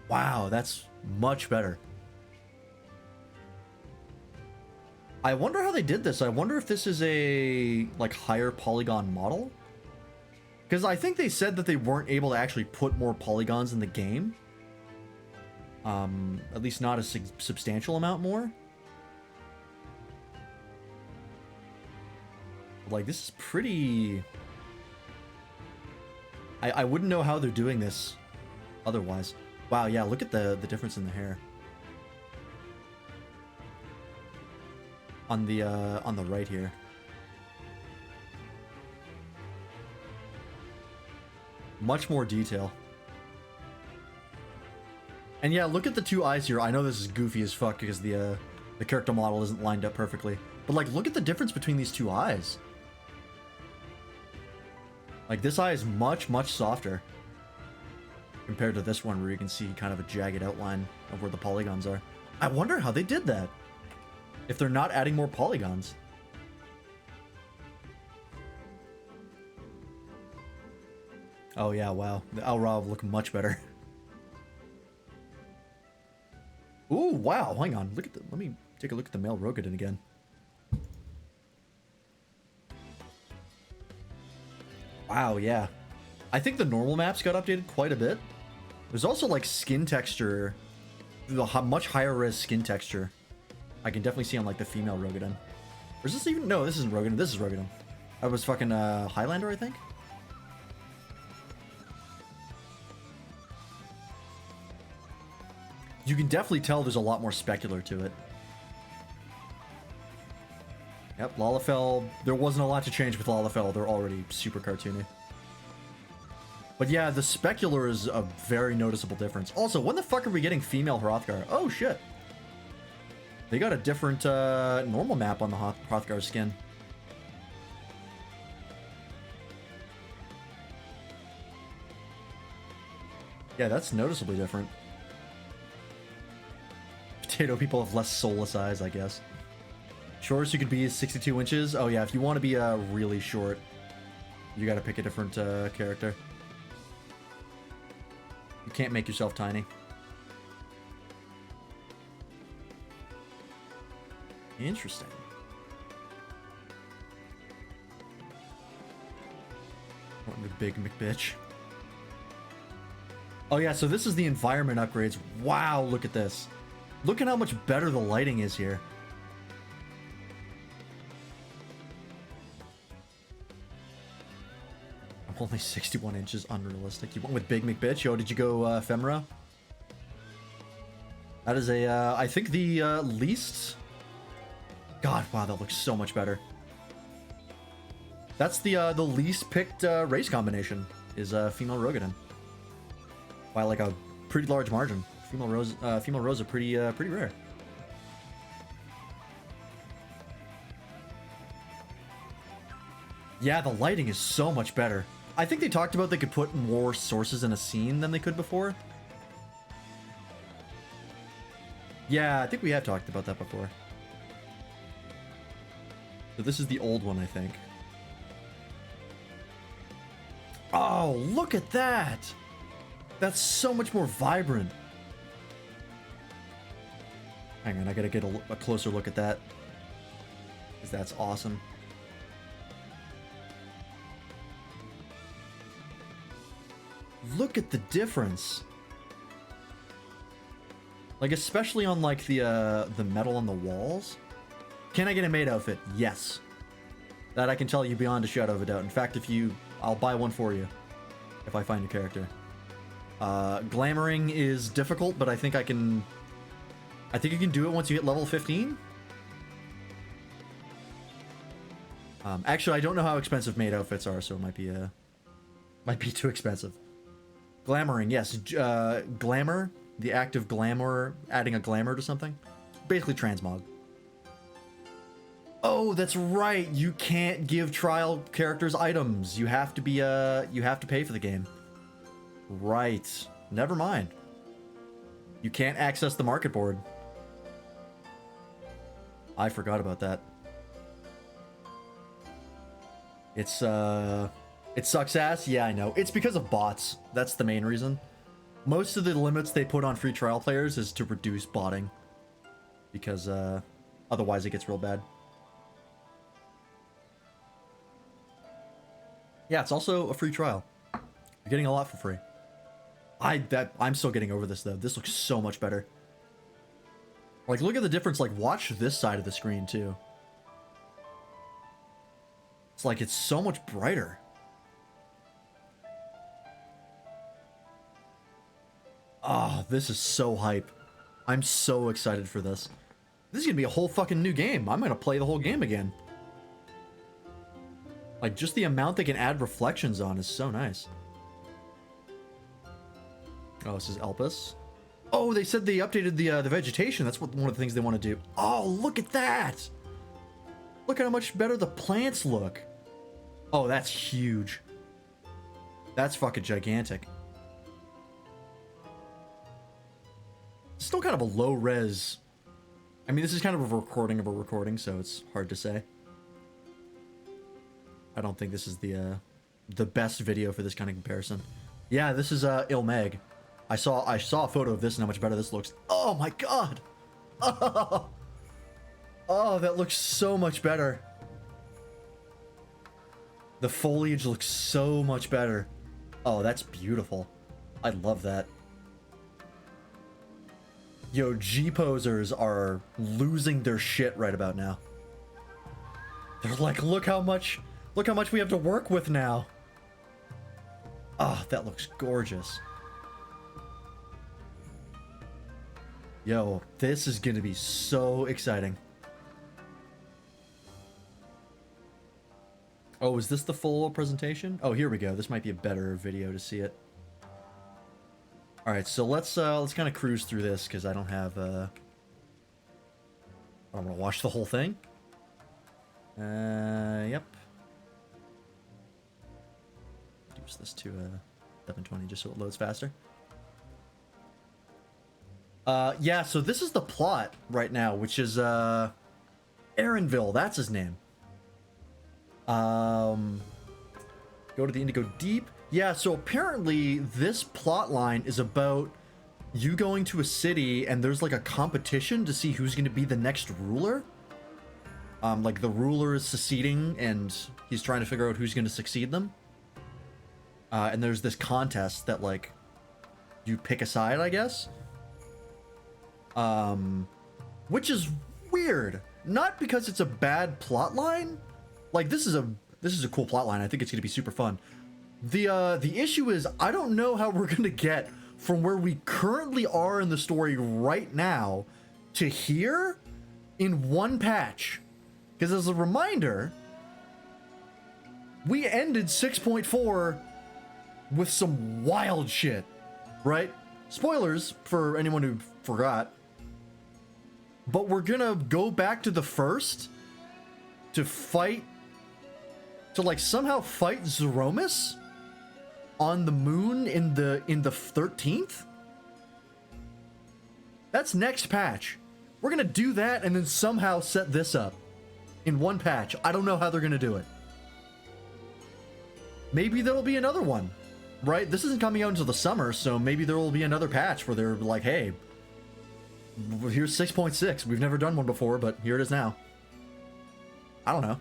Wow, that's much better. I wonder how they did this. I wonder if this is a, like, higher polygon model. Because I think they said that they weren't able to actually put more polygons in the game. At least not a substantial amount more. Like, this is pretty... I wouldn't know how they're doing this otherwise. Wow, yeah, look at the difference in the hair. On the right here. Much more detail. And yeah, look at the 2 eyes here. I know this is goofy as fuck because the character model isn't lined up perfectly. But like, look at the difference between these 2 eyes. Like, this eye is much, much softer. Compared to this one where you can see kind of a jagged outline of where the polygons are. I wonder how they did that. If they're not adding more polygons. Oh yeah, wow. The Alrav look much better. Ooh, wow, hang on. Look at the, let me take a look at the male Rogadin again. Wow, yeah. I think the normal maps got updated quite a bit. There's also like skin texture, much higher res skin texture. I can definitely see on like the female Rogadin. Or is this even? No, this isn't Rogadin. This is Rogadin. That was fucking Highlander, I think. You can definitely tell there's a lot more specular to it. Yep, Lalafell. There wasn't a lot to change with Lalafell. They're already super cartoony. But yeah, the specular is a very noticeable difference. Also, when the fuck are we getting female Hrothgar? Oh shit. They got a different normal map on the Hrothgar skin. Yeah, that's noticeably different. Potato people have less soulless eyes, I guess. Shortest you could be is 62 inches. Oh yeah, if you want to be really short, you gotta pick a different character. You can't make yourself tiny. Interesting. What the big McBitch. Oh yeah, so this is the environment upgrades. Wow, look at this. Look at how much better the lighting is here. I'm only 61 inches, unrealistic. You went with Big McBitch. Yo, did you go Femra? That is a, I think the least... God, wow, that looks so much better. That's the least picked race combination, is female Rogadin. By like a pretty large margin. Female Rose are pretty rare. Yeah, the lighting is so much better. I think they talked about they could put more sources in a scene than they could before. Yeah, I think we have talked about that before. So this is the old one, I think. Oh, look at that! That's so much more vibrant. Hang on, I gotta get a closer look at that. Because that's awesome. Look at the difference. Like, especially on like the metal on the walls. Can I get a maid outfit? Yes. That I can tell you beyond a shadow of a doubt. In fact, I'll buy one for you. If I find your character. Glamoring is difficult, but I think you can do it once you hit level 15. Actually, I don't know how expensive maid outfits are, so it might be too expensive. Glamoring, yes. Glamour, the act of glamour, adding a glamour to something. Basically transmog. Oh, that's right. You can't give trial characters items. You have to be you have to pay for the game. Right. Never mind. You can't access the market board. I forgot about that. It sucks ass. Yeah, I know. It's because of bots. That's the main reason. Most of the limits they put on free trial players is to reduce botting. Because otherwise it gets real bad. Yeah, it's also a free trial. You're getting a lot for free. I'm still getting over this though. This looks so much better. Like, look at the difference. Like, watch this side of the screen too. It's like it's so much brighter. Oh, this is so hype. I'm so excited for this. This is gonna be a whole fucking new game. I'm gonna play the whole game again. Like, just the amount they can add reflections on is so nice. Oh, this is Elpis. Oh, they said they updated the vegetation. That's one of the things they want to do. Oh, look at that! Look at how much better the plants look. Oh, that's huge. That's fucking gigantic. It's still kind of a low res. I mean, this is kind of a recording of a recording, so it's hard to say. I don't think this is the best video for this kind of comparison. Yeah, this is Ilmeg. I saw a photo of this and how much better this looks. Oh my god! Oh, oh, that looks so much better. The foliage looks so much better. Oh, that's beautiful. I love that. Yo, G-posers are losing their shit right about now. They're like, look how much we have to work with now. Oh, that looks gorgeous. Yo, this is gonna be so exciting. Oh, is this the full presentation? Oh, here we go. This might be a better video to see it. All right, so let's kind of cruise through this because I don't have I don't want to watch the whole thing. Yep. Use this to 720 just so it loads faster. Yeah, so this is the plot right now, which is Aaronville, that's his name. Go to the Indigo Deep. Yeah, so apparently this plot line is about you going to a city and there's like a competition to see who's going to be the next ruler. Like the ruler is seceding and he's trying to figure out who's going to succeed them. And there's this contest that like you pick a side, I guess. Which is weird. Not because it's a bad plot line. Like this is a cool plot line. I think it's going to be super fun. The issue is I don't know how we're going to get from where we currently are in the story right now to here in one patch. Because as a reminder, we ended 6.4 with some wild shit, right? Spoilers for anyone who forgot. But we're gonna go back to the first to fight, to like somehow fight Zeromus on the moon in the 13th. That's next patch. We're gonna do that and then somehow set this up in one patch. I don't know how they're gonna do it. Maybe there'll be another one, right? This isn't coming out until the summer, so maybe there will be another patch where they're like, hey, here's 6.6. We've never done one before, but here it is now. I don't know.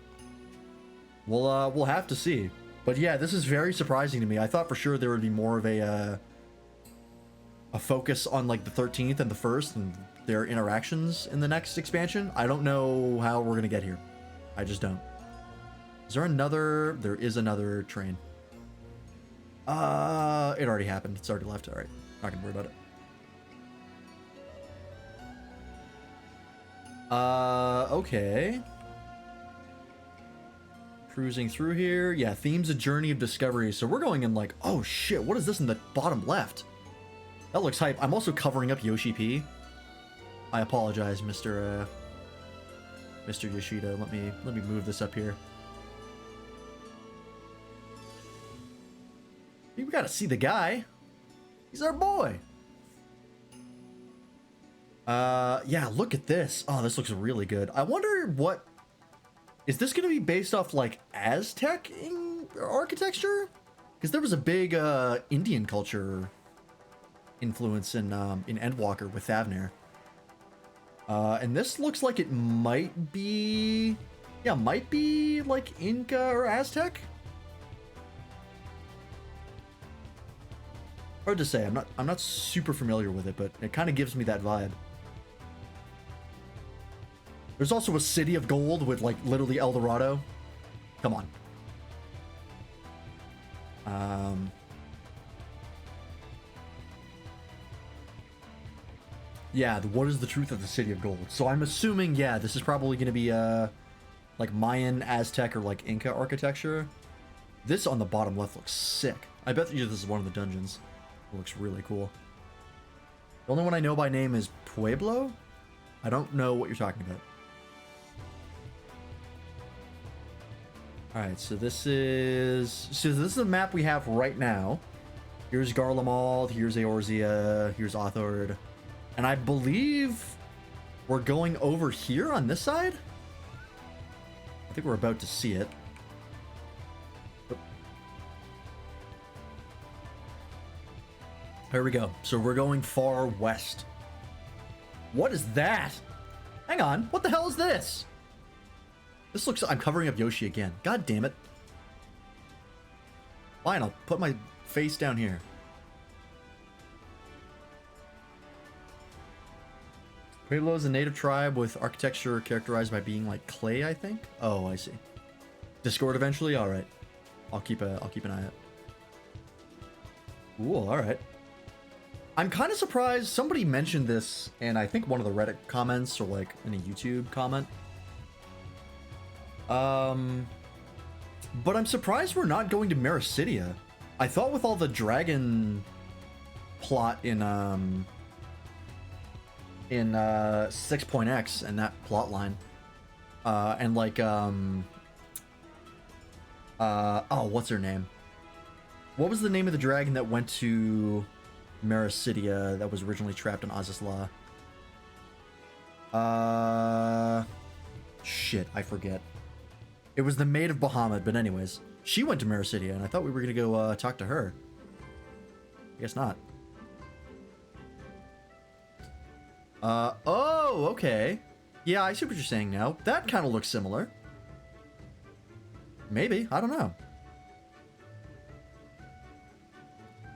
We'll have to see. But yeah, this is very surprising to me. I thought for sure there would be more of a focus on like the 13th and the 1st and their interactions in the next expansion. I don't know how we're gonna get here. I just don't. Is there another? There is another train. It already happened. It's already left. All right, not gonna worry about it. Okay. Cruising through here. Yeah, themes a journey of discovery. So we're going in like, oh shit, what is this in the bottom left? That looks hype. I'm also covering up Yoshi P. I apologize, Mr. Yoshida. Let me move this up here. We gotta see the guy. He's our boy. Yeah, look at this. Oh, this looks really good. I wonder what... Is this going to be based off, like, Aztec architecture? Because there was a big Indian culture influence in Endwalker with Thavnir. And this looks like it might be... Yeah, might be, like, Inca or Aztec? Hard to say. I'm not super familiar with it, but it kind of gives me that vibe. There's also a city of gold with like literally El Dorado. Come on. Yeah, what is the truth of the city of gold? So I'm assuming, yeah, this is probably going to be like Mayan, Aztec, or like Inca architecture. This on the bottom left looks sick. I bet you this is one of the dungeons. It looks really cool. The only one I know by name is Pueblo. I don't know what you're talking about. Alright, so this is the map we have right now. Here's Garlemald, here's Eorzea, here's Othord. And I believe we're going over here on this side? I think we're about to see it. Here we go. So we're going far west. What is that? Hang on, what the hell is this? This looks... I'm covering up Yoshi again. God damn it. Fine, I'll put my face down here. Pueblo is a native tribe with architecture characterized by being like clay, I think. Oh, I see. Discord eventually? Alright. I'll keep an eye out. Cool, alright. I'm kind of surprised somebody mentioned this in I think one of the Reddit comments or like in a YouTube comment. But I'm surprised we're not going to Mericidia. I thought with all the dragon plot in 6.x and that plot line, and like oh, what's her name? What was the name of the dragon that went to Mericidia that was originally trapped in Azizla? Shit, I forget. It was the Maid of Bahamut, but anyways, she went to Mericidia, and I thought we were gonna go talk to her. I guess not. Oh, okay. Yeah, I see what you're saying now. That kind of looks similar. Maybe, I don't know.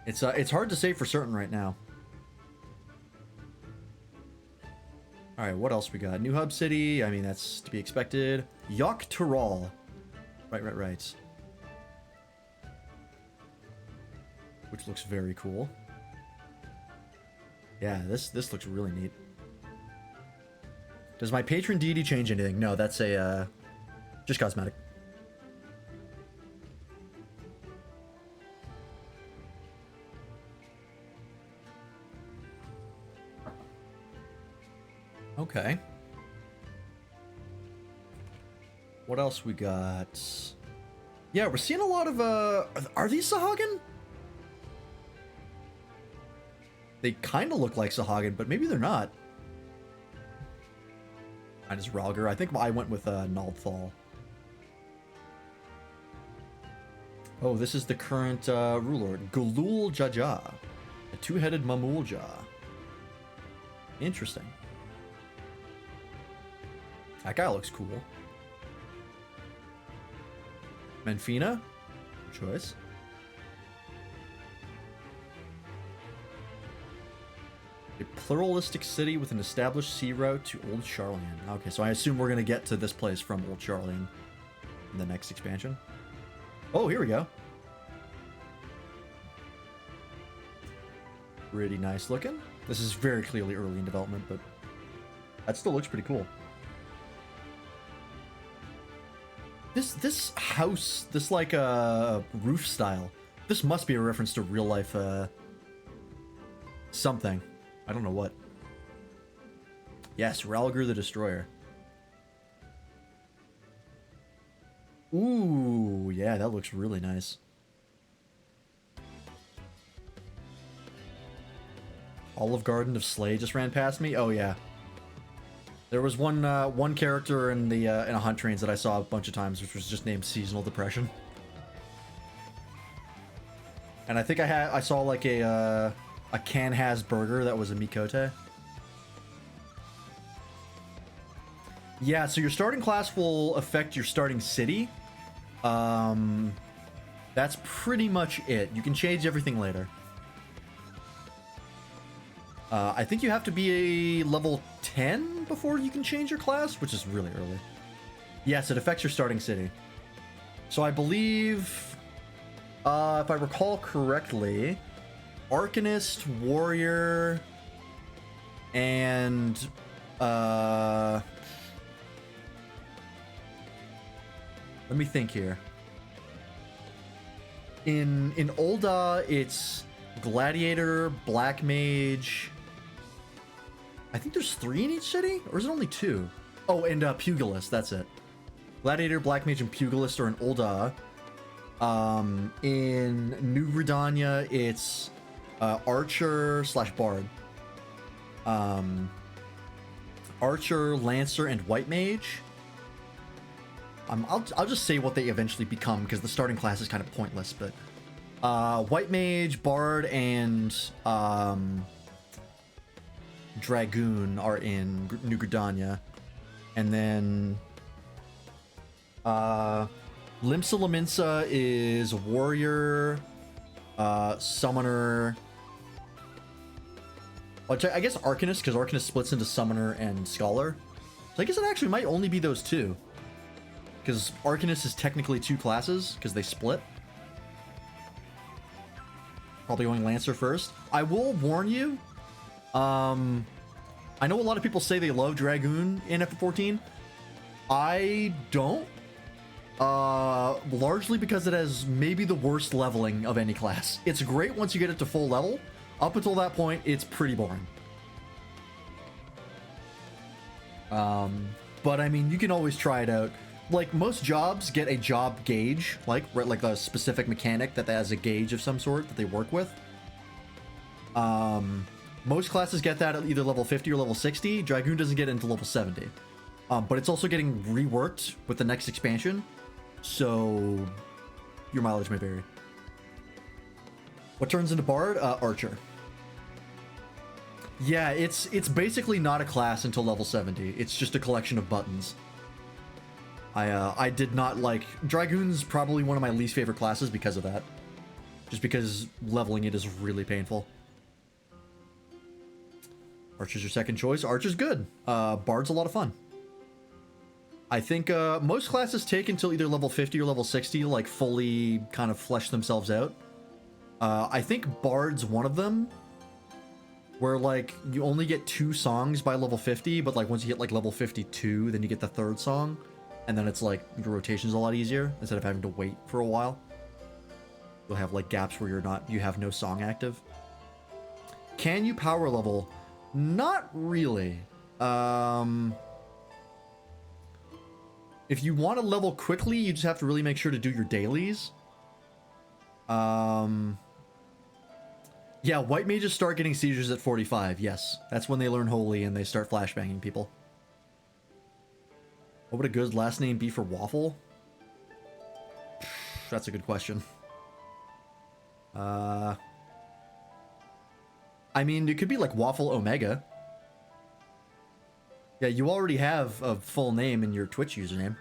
It's hard to say for certain right now. All right, what else we got? New Hub City. I mean, that's to be expected. Yok Tural. Right. Which looks very cool. Yeah, this looks really neat. Does my patron deity change anything? No, that's a just cosmetic. Okay. What else we got? Yeah, we're seeing a lot of are these Sahagin? They kind of look like Sahagin, but maybe they're not. Mine is Ralgar. I think I went with Naldthal. Oh, this is the current ruler, Gulul Jaja, a two-headed Mamulja. Interesting. That guy looks cool. Menfina? Choice. A pluralistic city with an established sea route to Old Charlian. Okay, so I assume we're going to get to this place from Old Charlian in the next expansion. Oh, here we go. Pretty nice looking. This is very clearly early in development, but that still looks pretty cool. This house, this like roof style, this must be a reference to real life something. I don't know what. Yes, Ralgar the Destroyer. Ooh, yeah, that looks really nice. Olive Garden of Slay just ran past me. Oh yeah. There was one character in the in a Hunt Trains that I saw a bunch of times, which was just named Seasonal Depression. And I think I saw like a Can-Has burger that was a Mikote. Yeah, so your starting class will affect your starting city. That's pretty much it. You can change everything later. I think you have to be a level 10 before you can change your class, which is really early. Yes, it affects your starting city. So I believe, if I recall correctly, Arcanist, Warrior, and let me think here. In Ul'dah, it's Gladiator, Black Mage. I think there's 3 in each city, or is it only 2? Oh, and Pugilist, that's it. Gladiator, Black Mage, and Pugilist are in Ul'dah. In New Gridania, it's Archer / Bard. Archer, Lancer, and White Mage. I'll just say what they eventually become, because the starting class is kind of pointless, but White Mage, Bard, and Dragoon are in New Gridania. And then Limsa Lominsa is Warrior, Summoner. Well, I guess Arcanist, because Arcanist splits into Summoner and Scholar. So I guess it actually might only be those two. Because Arcanist is technically two classes, because they split. Probably going Lancer first. I will warn you. I know a lot of people say they love Dragoon in FF14. I don't. Largely because it has maybe the worst leveling of any class. It's great once you get it to full level. Up until that point, it's pretty boring. But I mean, you can always try it out. Like, most jobs get a job gauge, like a specific mechanic that has a gauge of some sort that they work with. Most classes get that at either level 50 or level 60. Dragoon doesn't get it until level 70. But it's also getting reworked with the next expansion, so your mileage may vary. What turns into Bard? Archer. Yeah, it's basically not a class until level 70. It's just a collection of buttons. I did not like... Dragoon's probably one of my least favorite classes because of that. Just because leveling it is really painful. Archer's your second choice. Archer's good. Bard's a lot of fun. I think most classes take until either level 50 or level 60 to like fully kind of flesh themselves out. I think Bard's one of them, where like you only get 2 songs by level 50, but like once you hit like level 52, then you get the 3rd song, and then it's like your rotation's a lot easier instead of having to wait for a while. You'll have like gaps where you have no song active. Can you power level? Not really. If you want to level quickly, you just have to really make sure to do your dailies. Yeah, white mages start getting seizures at 45. Yes, that's when they learn Holy and they start flashbanging people. What would a good last name be for Waffle? That's a good question. I mean, it could be like Waffle Omega. Yeah, you already have a full name in your Twitch username.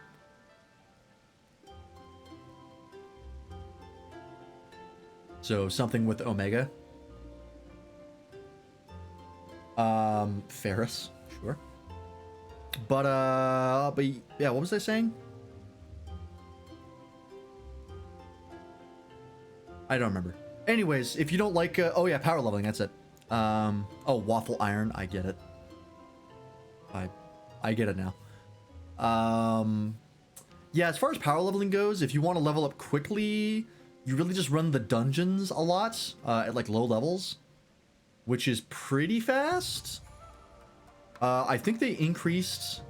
So something with Omega. Ferris, sure. But yeah, what was I saying? I don't remember. Anyways, if you don't like, oh yeah, power leveling, that's it. Oh, Waffle Iron, I get it. I get it now. Yeah, as far as power leveling goes, if you want to level up quickly, you really just run the dungeons a lot at like low levels, which is pretty fast. I think they increased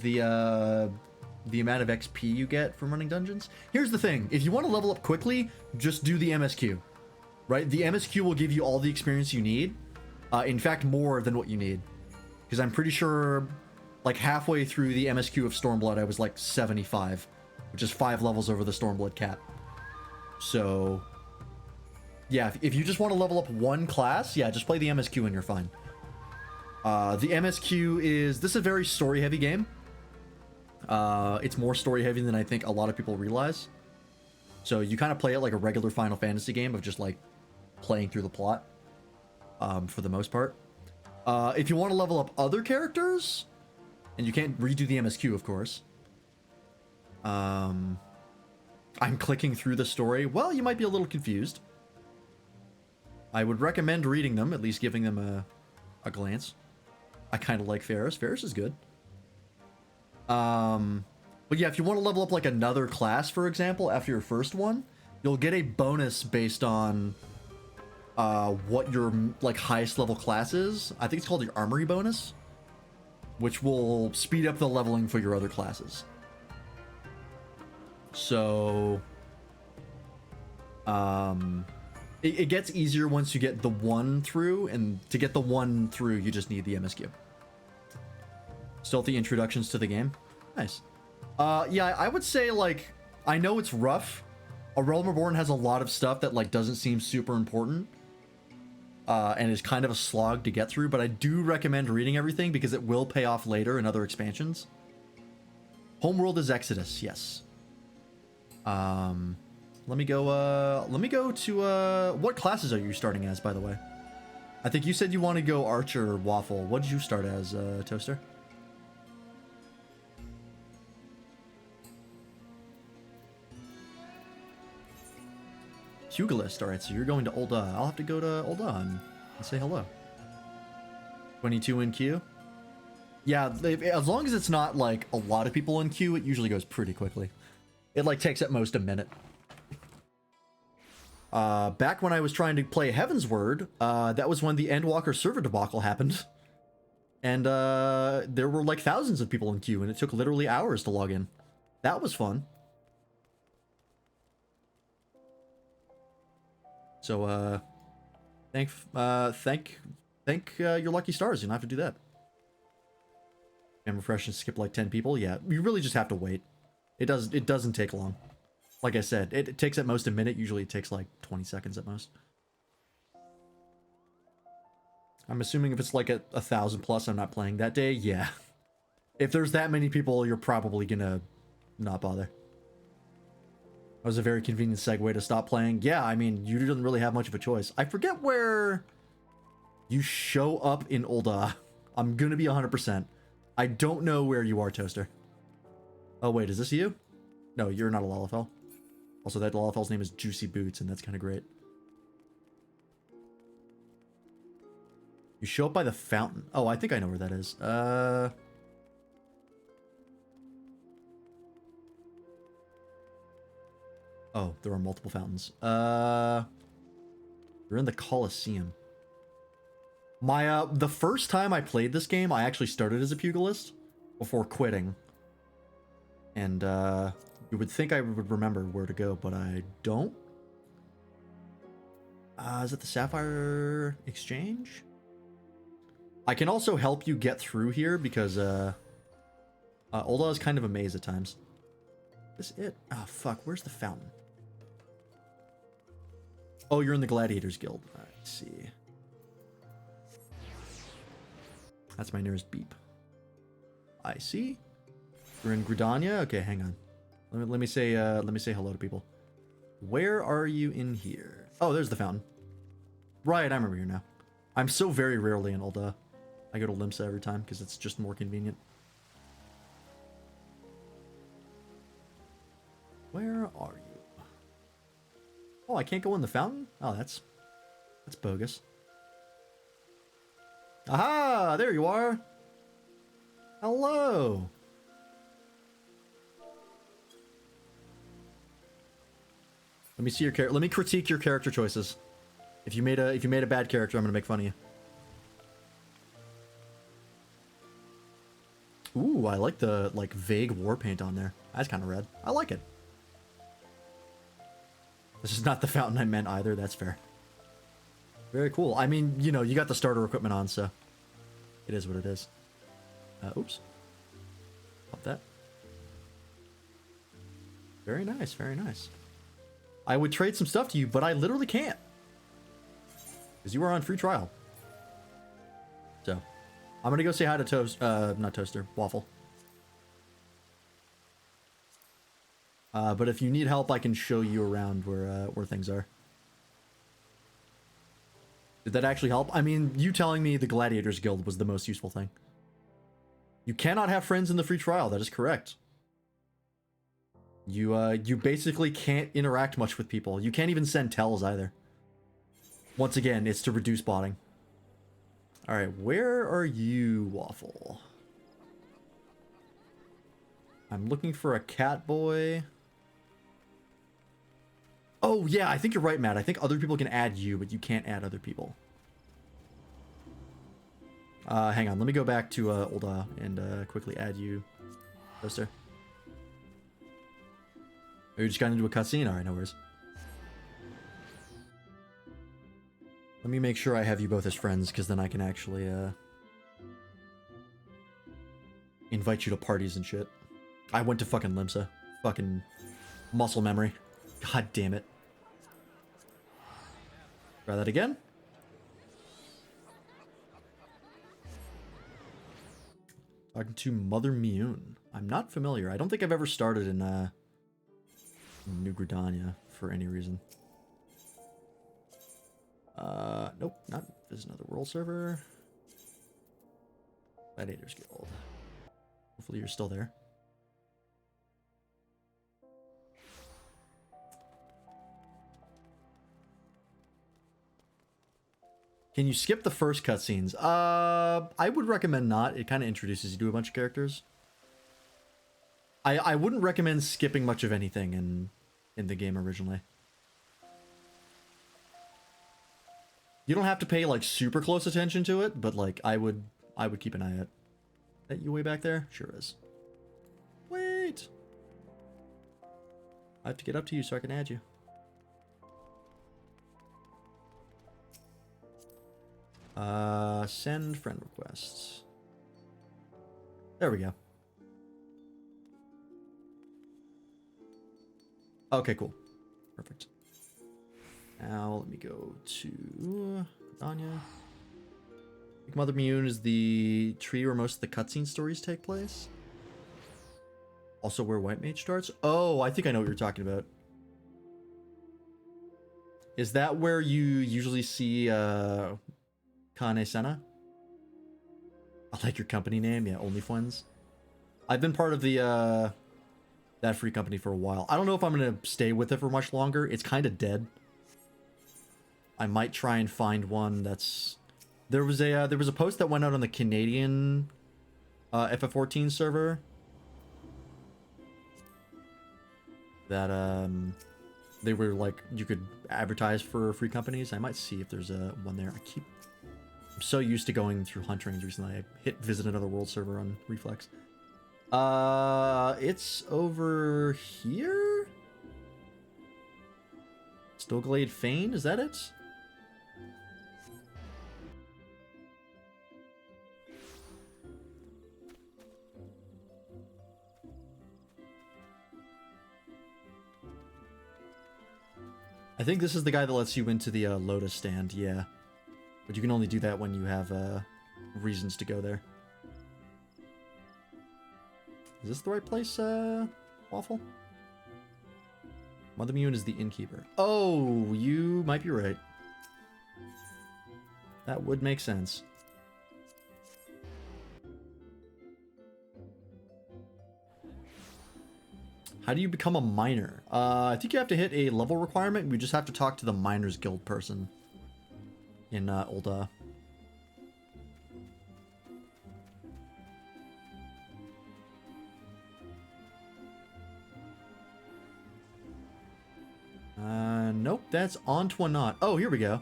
the amount of XP you get from running dungeons. Here's the thing: if you want to level up quickly, just do the MSQ. Right? The MSQ will give you all the experience you need. In fact, more than what you need. Because I'm pretty sure, like, halfway through the MSQ of Stormblood, I was, like, 75. Which is 5 levels over the Stormblood cap. So, yeah, if you just want to level up one class, yeah, just play the MSQ and you're fine. The MSQ is... This is a very story-heavy game. It's more story-heavy than I think a lot of people realize. So you kind of play it like a regular Final Fantasy game of just, like, playing through the plot. For the most part. If you want to level up other characters, and you can't redo the MSQ, of course. I'm clicking through the story. Well, you might be a little confused. I would recommend reading them, at least giving them a glance. I kind of like Ferris. Ferris is good. But yeah, if you want to level up like another class, for example, after your first one, you'll get a bonus based on what your like highest level class is. I think it's called your armory bonus, which will speed up the leveling for your other classes. So it gets easier once you get the 1 through, and to get the 1 through you just need the MSQ. Stealthy introductions to the game. Nice. Yeah, I would say, like, I know it's rough. A Realm Reborn has a lot of stuff that like doesn't seem super important. And is kind of a slog to get through, but I do recommend reading everything because it will pay off later in other expansions. Homeworld is Exodus, yes. Let me go to, what classes are you starting as, by the way? I think you said you want to go Archer or Waffle. What did you start as, Toaster? Pugilist. Alright, so you're going to Ul'dah. I'll have to go to Ul'dah and say hello. 22 in queue? Yeah, as long as it's not, like, a lot of people in queue, it usually goes pretty quickly. It, like, takes at most a minute. Back when I was trying to play Heaven's Word, that was when the Endwalker server debacle happened. And, there were, like, thousands of people in queue, and it took literally hours to log in. That was fun. So, thank your lucky stars. You don't have to do that. And refresh and skip like 10 people. Yeah, you really just have to wait. It doesn't take long. Like I said, it takes at most a minute. Usually it takes like 20 seconds at most. I'm assuming if it's like a 1,000 plus, I'm not playing that day. Yeah. If there's that many people, you're probably gonna not bother. That was a very convenient segue to stop playing. Yeah, I mean, you didn't really have much of a choice. I forget where you show up in Ul'dah. I'm gonna be 100%. I don't know where you are, Toaster. Oh, wait, is this you? No, you're not a Lalafell. Also, that Lalafell's name is Juicy Boots, and that's kind of great. You show up by the fountain. Oh, I think I know where that is. Oh, there are multiple fountains. You're in the Colosseum. The first time I played this game, I actually started as a pugilist before quitting. And, you would think I would remember where to go, but I don't. Is it the Sapphire Exchange? I can also help you get through here because, Ul'dah is kind of a maze at times. Is this it? Oh, fuck. Where's the fountain? Oh, you're in the Gladiators Guild. Alright, let's see. That's my nearest beep. I see. You're in Gridania? Okay, hang on. Let me say hello to people. Where are you in here? Oh, there's the fountain. Right, I remember here now. I'm so very rarely in Ul'dah. I go to Limsa every time because it's just more convenient. Where are you? Oh, I can't go in the fountain? Oh, that's bogus. Aha! There you are! Hello! Let me see your character. Let me critique your character choices. If you made a bad character, I'm gonna make fun of you. Ooh, I like the vague war paint on there. That's kind of red. I like it. This is not the fountain I meant either. That's fair. Very cool. I mean, you know, you got the starter equipment on, so it is what it is. Oops. Pop that. Very nice. Very nice. I would trade some stuff to you, but I literally can't. Because you are on free trial. So, I'm going to go say hi to not Toaster, Waffle. But if you need help, I can show you around where things are. Did that actually help? I mean, you telling me the Gladiators Guild was the most useful thing. You cannot have friends in the free trial. That is correct. You basically can't interact much with people. You can't even send tells either. Once again, it's to reduce botting. Alright, where are you, Waffle? I'm looking for a cat boy. Oh, yeah, I think you're right, Matt. I think other people can add you, but you can't add other people. Hang on. Let me go back to Ul'dah and quickly add you. Toaster. Oh, you just got into a cutscene? Alright, no worries. Let me make sure I have you both as friends, because then I can actually invite you to parties and shit. I went to fucking Limsa. Fucking muscle memory. God damn it. Try that again. Talking to Mother Mune. I'm not familiar. I don't think I've ever started in New Gridania for any reason. Nope, not there's another world server. Gladiators Guild. Hopefully you're still there. Can you skip the first cutscenes? I would recommend not. It kind of introduces you to a bunch of characters. I wouldn't recommend skipping much of anything in the game originally. You don't have to pay like super close attention to it, but like I would keep an eye out. That you way back there? Sure is. Wait. I have to get up to you so I can add you. Send friend requests. There we go. Okay, cool. Perfect. Now let me go to Anya. Mother Mune is the tree where most of the cutscene stories take place. Also where White Mage starts. Oh, I think I know what you're talking about. Is that where you usually see Kane Senna? I like your company name. Yeah, OnlyFans. I've been part of the that free company for a while. I don't know if I'm gonna stay with it for much longer. It's kind of dead. I might try and find one that's... There was a post that went out on the Canadian FF14 server that they were like you could advertise for free companies. I might see if there's one there. I'm so used to going through hunt rings recently. I hit visit another world server on Reflex. It's over here. Stillglade Fane, is that it? I think this is the guy that lets you into the Lotus stand, yeah. But you can only do that when you have reasons to go there. Is this the right place, Waffle? Mother Mune is the innkeeper. Oh, you might be right. That would make sense. How do you become a miner? I think you have to hit a level requirement. We just have to talk to the Miners Guild person in Ul'dah. Nope, that's Antoinette. Oh, here we go.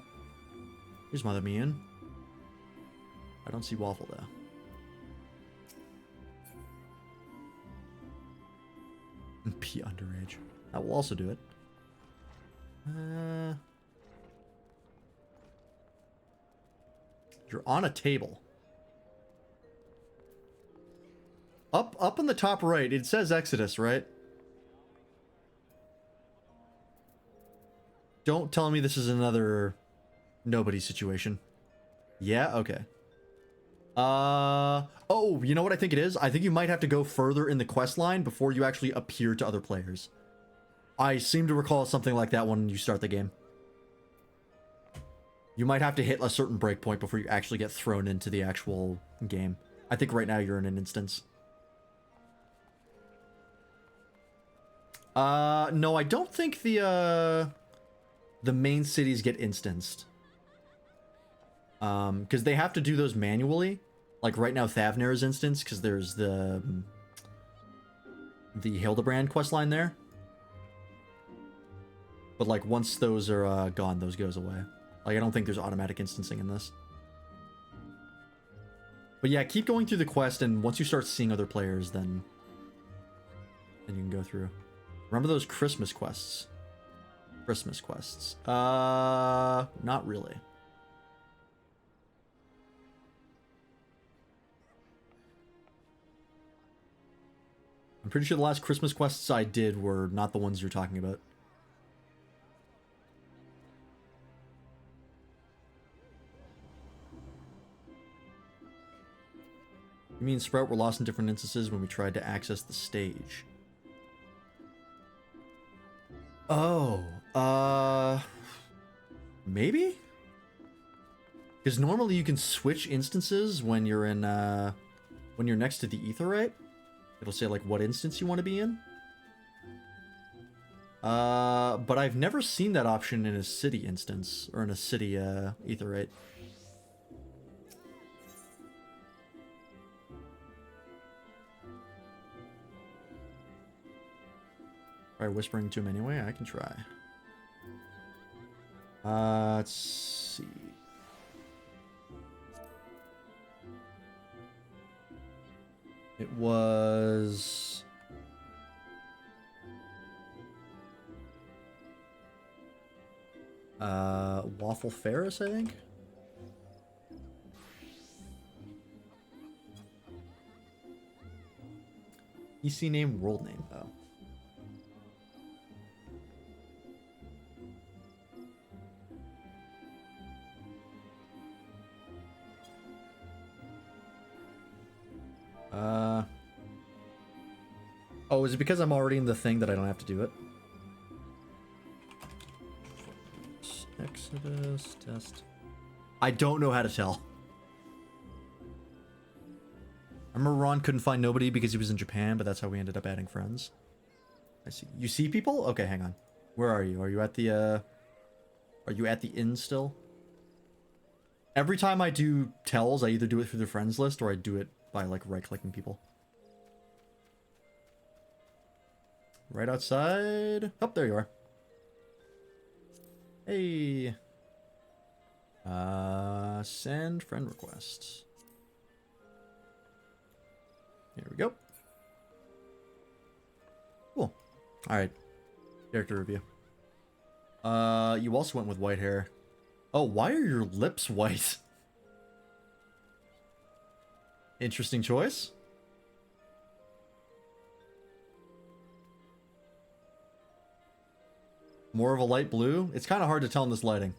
Here's Mother Mune. I don't see Waffle though. Be underage. That will also do it. You're on a table. Up on the top right, it says Exodus, right? Don't tell me this is another nobody situation. Yeah, okay. Oh, you know what I think it is? I think you might have to go further in the quest line before you actually appear to other players. I seem to recall something like that when you start the game. You might have to hit a certain breakpoint before you actually get thrown into the actual game. I think right now you're in an instance. No, I don't think the main cities get instanced. Because they have to do those manually. Like right now, Thavner is instanced because there's the Hildebrand questline there. But like once those are gone, those goes away. Like I don't think there's automatic instancing in this. But yeah, keep going through the quest, and once you start seeing other players, then you can go through. Remember those Christmas quests? Christmas quests. Not really. I'm pretty sure the last Christmas quests I did were not the ones you're talking about. You mean Sprout were lost in different instances when we tried to access the stage? Oh, maybe? Because normally you can switch instances when you're in, when you're next to the Aetheryte. It'll say, like, what instance you want to be in. But I've never seen that option in a city instance, or in a city, Aetheryte. Try whispering to him anyway? I can try. Let's see. It was... Waffle Ferris, I think? EC name, world name, oh. Oh, is it because I'm already in the thing that I don't have to do it? Exodus test. I don't know how to tell. I remember Ron couldn't find nobody because he was in Japan, but that's how we ended up adding friends. I see. You see people? Okay, hang on. Where are you? Are you at the, are you at the inn still? Every time I do tells, I either do it through the friends list or I do it by, like, right-clicking people. Right outside. Oh, there you are. Hey. Send friend request. Here we go. Cool. Alright. Character review. You also went with white hair. Oh, why are your lips white? Interesting choice. More of a light blue? It's kind of hard to tell in this lighting.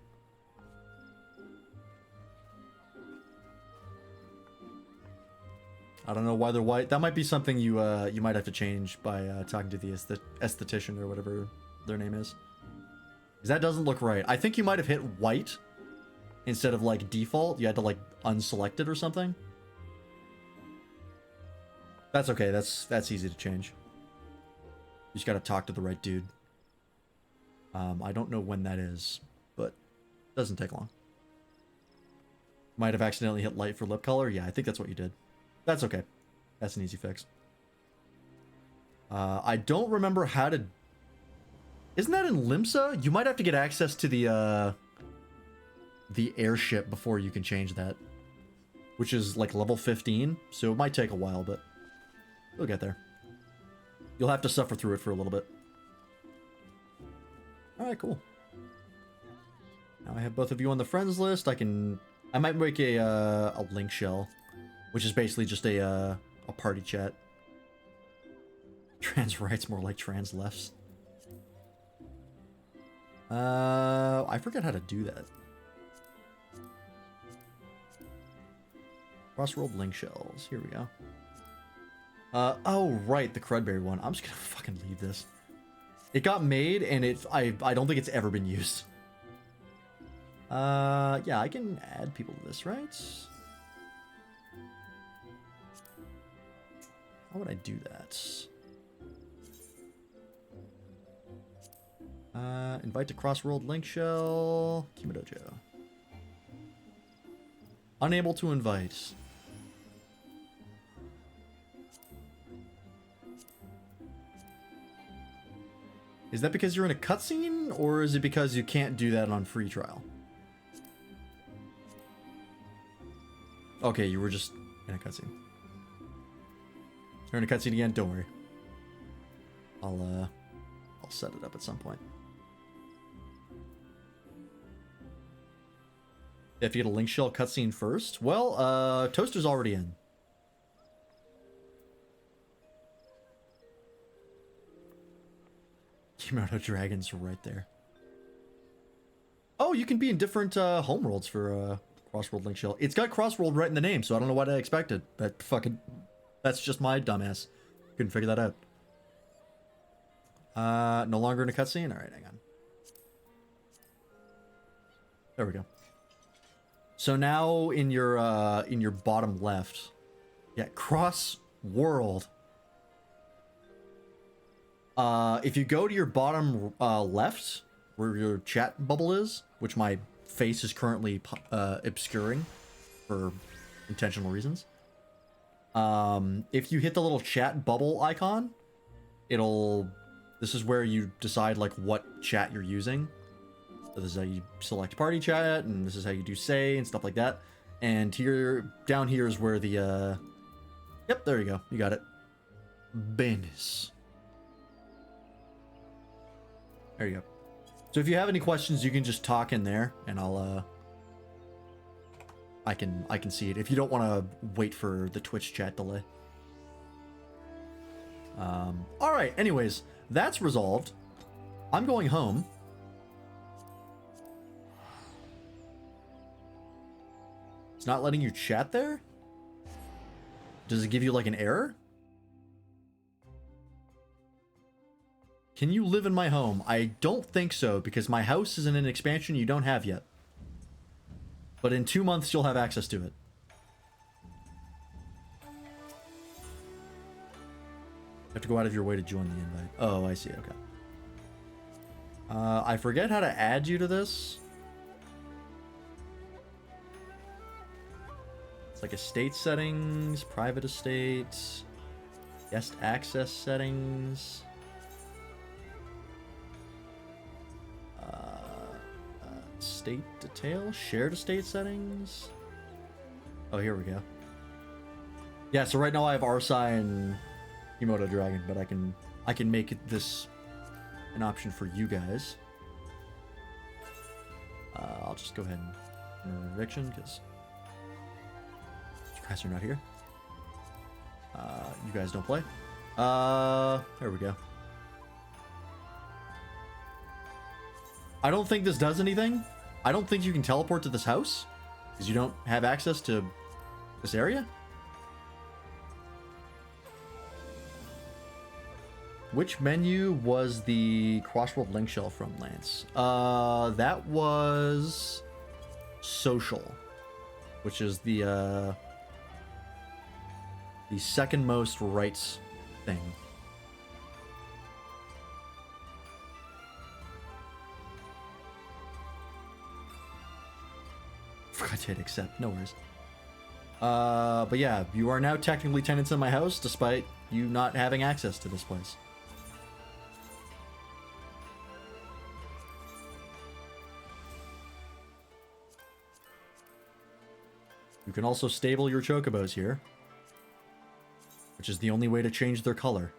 I don't know why they're white. That might be something you you might have to change by talking to the esthetician or whatever their name is. Because that doesn't look right. I think you might have hit white instead of, like, default. You had to, like, unselect it or something. That's okay. That's easy to change. You just gotta talk to the right dude. I don't know when that is, but it doesn't take long. Might have accidentally hit light for lip color. Yeah, I think that's what you did. That's okay. That's an easy fix. I don't remember how to... Isn't that in Limsa? You might have to get access to the airship before you can change that. Which is like level 15, so it might take a while, but you'll get there. You'll have to suffer through it for a little bit. Alright, cool. Now I have both of you on the friends list. I might make a link shell, which is basically just a party chat. Trans rights, more like trans lefts. I forget how to do that. Crossroad link shells. Here we go. Oh, right, the Crudberry one. I'm just gonna fucking leave this. It got made, and I don't think it's ever been used. Yeah, I can add people to this, right? How would I do that? Invite to Crossworld link shell. Kimadojo. Unable to invite. Is that because you're in a cutscene, or is it because you can't do that on free trial? Okay, you were just in a cutscene. You're in a cutscene again? Don't worry. I'll set it up at some point. You have to get a link shell cutscene first? Well, Toaster's already in. Kimono Dragon's right there. Oh, you can be in different homeworlds for Crossworld link shell. It's got Crossworld right in the name, so I don't know what I expected. That's just my dumbass. Couldn't figure that out. No longer in a cutscene? Alright, hang on. There we go. So now in your bottom left, yeah, cross world. If you go to your bottom left, where your chat bubble is, which my face is currently obscuring for intentional reasons. If you hit the little chat bubble icon, this is where you decide like what chat you're using. So this is how you select party chat, and this is how you do say and stuff like that. And here, down here is where the, yep, there you go. You got it. Business. There you go. So if you have any questions, you can just talk in there, and I can see it if you don't want to wait for the Twitch chat delay. All right. Anyways, that's resolved. I'm going home. It's not letting you chat there? Does it give you like an error? Can you live in my home? I don't think so, because my house is in an expansion you don't have yet. But in 2 months, you'll have access to it. You have to go out of your way to join the invite. Oh, I see. Okay. I forget how to add you to this. It's like estate settings, private estates, guest access settings. State detail, shared estate settings. Oh, here we go. Yeah, so right now I have Arsai and Emoto Dragon, but I can make this an option for you guys. I'll just go ahead and eviction because you guys are not here. You guys don't play. There we go. I don't think this does anything. I don't think you can teleport to this house because you don't have access to this area. Which menu was the Crossworld Link Shell from, Lance? That was social, which is the second most rights thing. Forgot to hit accept. No worries. But yeah, you are now technically tenants in my house, despite you not having access to this place. You can also stable your chocobos here, which is the only way to change their color.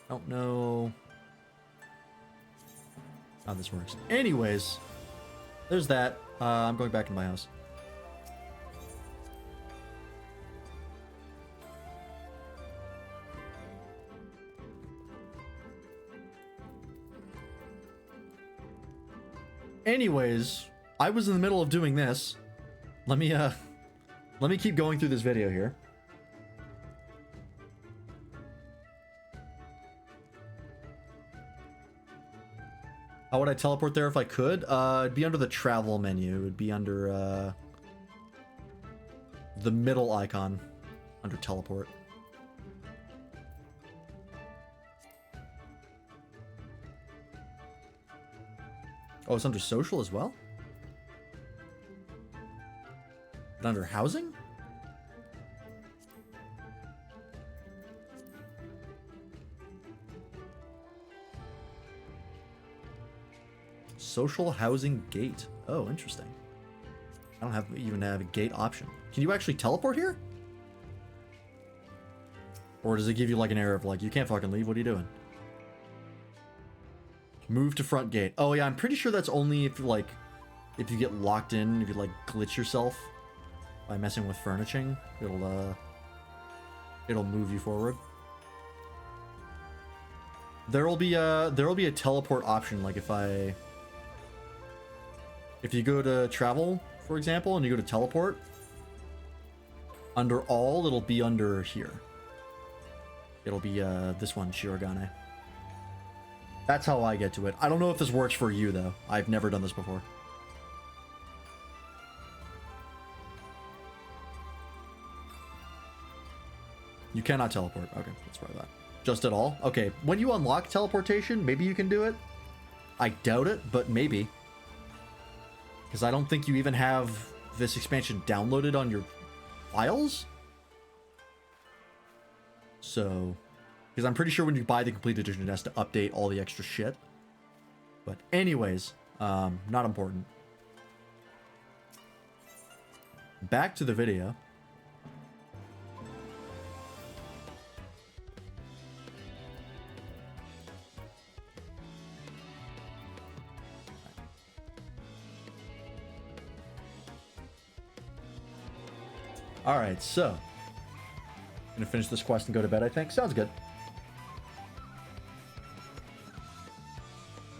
Don't know how this works. Anyways, there's that. I'm going back to my house. Anyways, I was in the middle of doing this. Let me keep going through this video here. How would I teleport there if I could? It'd be under the travel menu. It would be under the middle icon under teleport. Oh, it's under social as well? But under housing? Social housing gate. Oh, interesting. I don't even have a gate option. Can you actually teleport here? Or does it give you like an error of like, you can't fucking leave, what are you doing? Move to front gate. Oh yeah, I'm pretty sure that's only if you if you get locked in, if you like glitch yourself by messing with furnishing, it'll move you forward. There'll be a teleport option, like if you go to travel, for example, and you go to teleport, under all, it'll be under here. it'll be this one, Shirogane. That's how I get to it. I don't know if this works for you, though. I've never done this before. You cannot teleport. Okay, that's probably that. Just at all? Okay, when you unlock teleportation, maybe you can do it. I doubt it, but maybe. Because I don't think you even have this expansion downloaded on your files. So, because I'm pretty sure when you buy the complete edition, it has to update all the extra shit. But anyways, not important. Back to the video. Alright, so gonna finish this quest and go to bed, I think. Sounds good.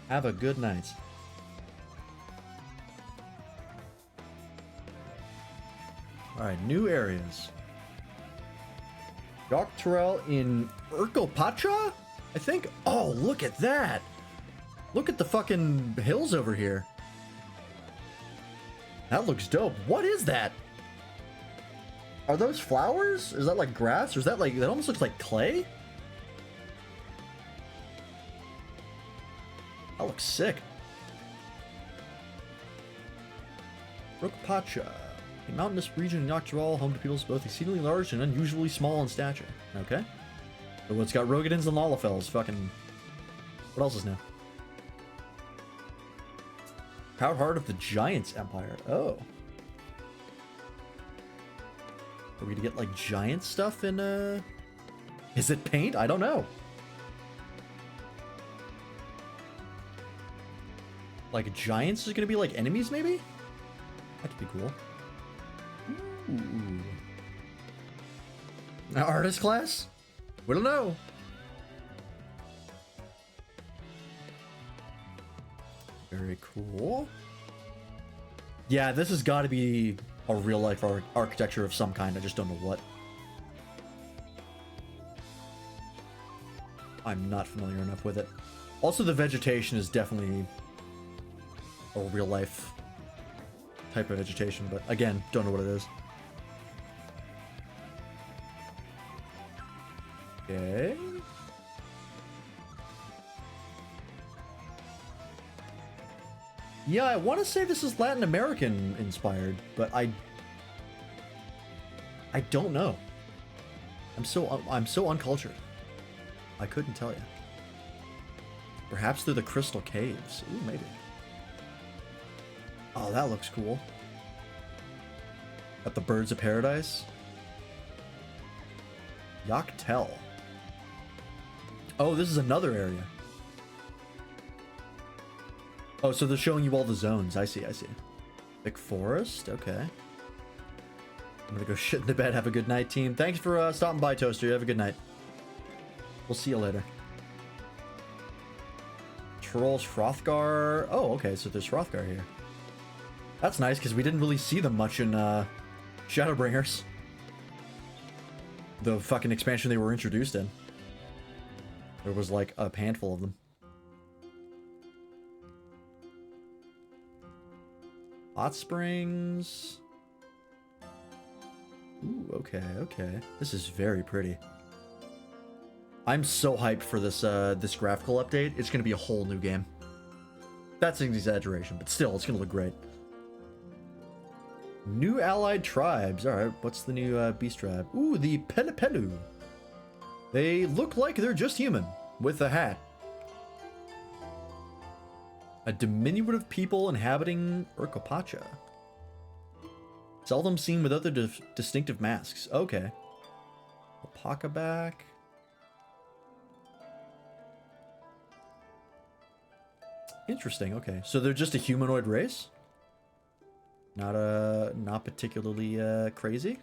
Have a good night. Alright, new areas. Dawntrail in Urkopacha? I think. Oh, look at that! Look at the fucking hills over here. That looks dope. What is that? Are those flowers? Is that like grass? Or is that like, that almost looks like clay? That looks sick. Urkopacha, a mountainous region in Dawntrail, home to peoples both exceedingly large and unusually small in stature. Okay. So it's got Rogadins and Lalafels. Fucking. What else is new? Proud heart of the Giants Empire. Oh. Are we gonna get like giant stuff in Is it paint? I don't know. Like giants is gonna be like enemies maybe? That could be cool. Ooh. An artist class? We don't know. Very cool. Yeah, this has got to be a real life architecture of some kind. I just don't know what. I'm not familiar enough with it. Also, the vegetation is definitely a real life type of vegetation, but again, don't know what it is. Okay. Yeah, I want to say this is Latin American inspired, but I don't know. I'm so uncultured. I couldn't tell you. Perhaps they're the Crystal Caves. Ooh, maybe. Oh, that looks cool. Got the Birds of Paradise. Yaktel. Oh, this is another area. Oh, so they're showing you all the zones. I see, I see. Big Forest, okay. I'm gonna go shit in the bed. Have a good night, team. Thanks for stopping by, Toaster. Have a good night. We'll see you later. Trolls Hrothgar. Oh, okay, so there's Hrothgar here. That's nice, because we didn't really see them much in Shadowbringers. The fucking expansion they were introduced in. There was like a handful of them. Hot Springs. Ooh, okay, okay. This is very pretty. I'm so hyped for this this graphical update. It's gonna be a whole new game. That's an exaggeration, but still, it's gonna look great. New allied tribes. Alright, what's the new beast tribe? Ooh, the Penapenu. They look like they're just human, with a hat. A diminutive people inhabiting Urkopacha. Seldom seen without their distinctive masks. Okay. Alpaca back. Interesting, okay. So they're just a humanoid race? Not particularly crazy.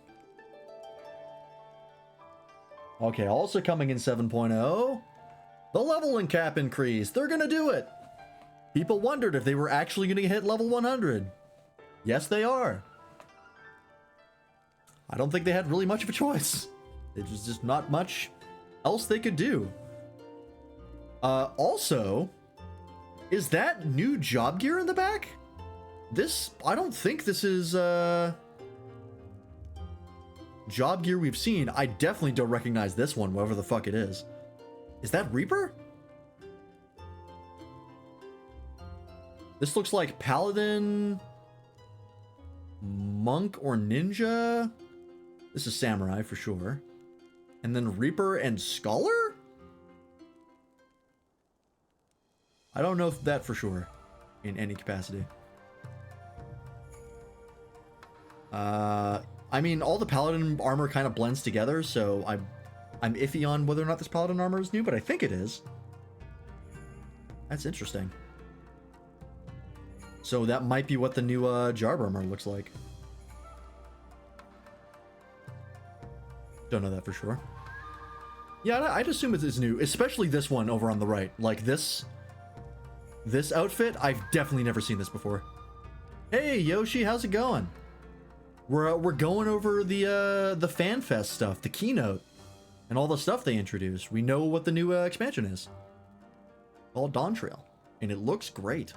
Okay, also coming in 7.0, the leveling cap increase. They're gonna do it. People wondered if they were actually gonna hit level 100. Yes, they are. I don't think they had really much of a choice. There's just not much else they could do. Also, is that new job gear in the back? This, I don't think this is job gear we've seen. I definitely don't recognize this one, whatever the fuck it is. Is that Reaper? This looks like Paladin, Monk, or Ninja. This is Samurai for sure. And then Reaper and Scholar? I don't know if that for sure in any capacity. I mean, all the Paladin armor kind of blends together, so I'm iffy on whether or not this Paladin armor is new, but I think it is. That's interesting. So that might be what the new Jarb armor looks like. Don't know that for sure. Yeah, I'd assume it's new, especially this one over on the right. Like this outfit, I've definitely never seen this before. Hey Yoshi, how's it going? We're going over the FanFest stuff, the keynote, and all the stuff they introduced. We know what the new expansion is. Called Dawntrail, and it looks great.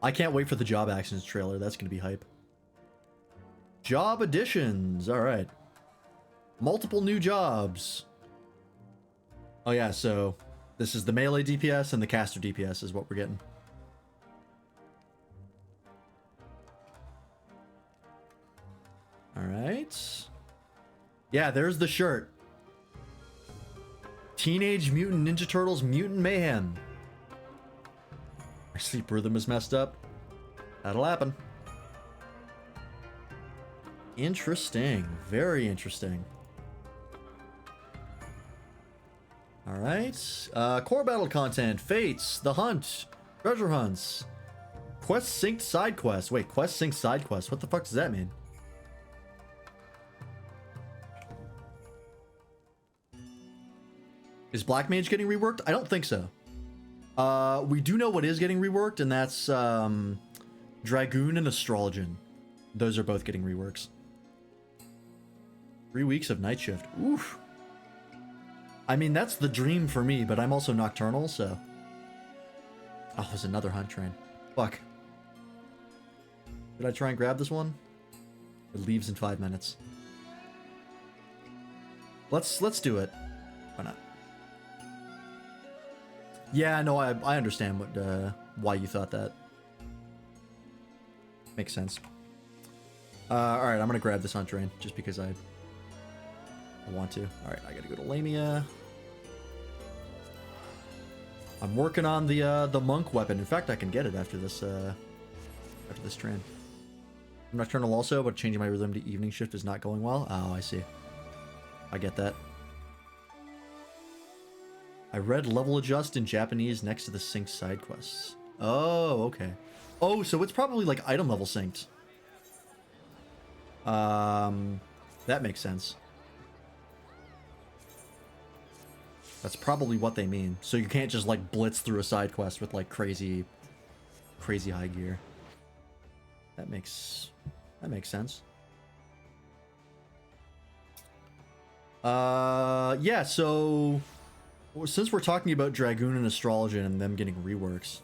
I can't wait for the job actions trailer. That's gonna be hype. Job additions. All right. Multiple new jobs. Oh yeah, so this is the melee DPS and the caster DPS is what we're getting. All right. Yeah, there's the shirt. Teenage Mutant Ninja Turtles Mutant Mayhem. My sleep rhythm is messed up. That'll happen. Interesting. Very interesting. All right. Core battle content. Fates. The Hunt. Treasure hunts. Quest synced side quests. Wait, quest synced side quests. What the fuck does that mean? Is Black Mage getting reworked? I don't think so. We do know what is getting reworked, and that's Dragoon and Astrologian. Those are both getting reworks. 3 weeks of night shift. Oof. I mean, that's the dream for me, but I'm also nocturnal, so... Oh, there's another hunt train. Fuck. Did I try and grab this one? It leaves in 5 minutes. Let's do it. Why not? Yeah, no, I understand what why you thought that. Makes sense. Alright, I'm gonna grab this hunt train, just because I want to. Alright, I gotta go to Lamia. I'm working on the monk weapon. In fact, I can get it after this train. I'm nocturnal also, but changing my rhythm to evening shift is not going well. Oh, I see. I get that. I read level adjust in Japanese next to the synced side quests. Oh, okay. Oh, so it's probably like item level synced. That makes sense. That's probably what they mean. So you can't just like blitz through a side quest with like crazy high gear. That makes sense. Yeah, so since we're talking about Dragoon and Astrologian and them getting reworks,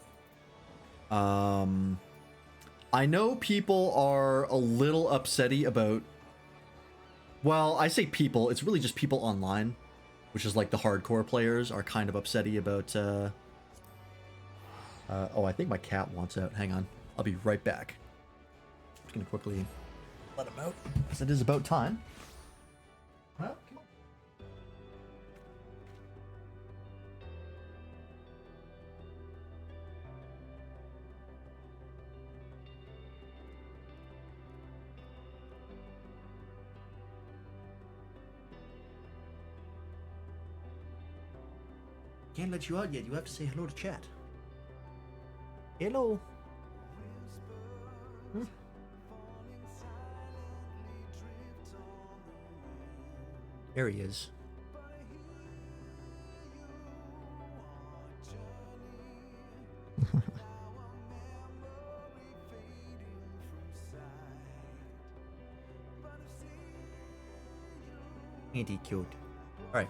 I know people are a little upsetty about, well, I say people, it's really just people online, which is like the hardcore players are kind of upsetty about, oh, I think my cat wants out. Hang on. I'll be right back. Just gonna quickly let him out, because it is about time. Well, come on. Can't let you out yet. You have to say hello to chat. Hello. Hmm? There he is. Ain't he cute? Alright.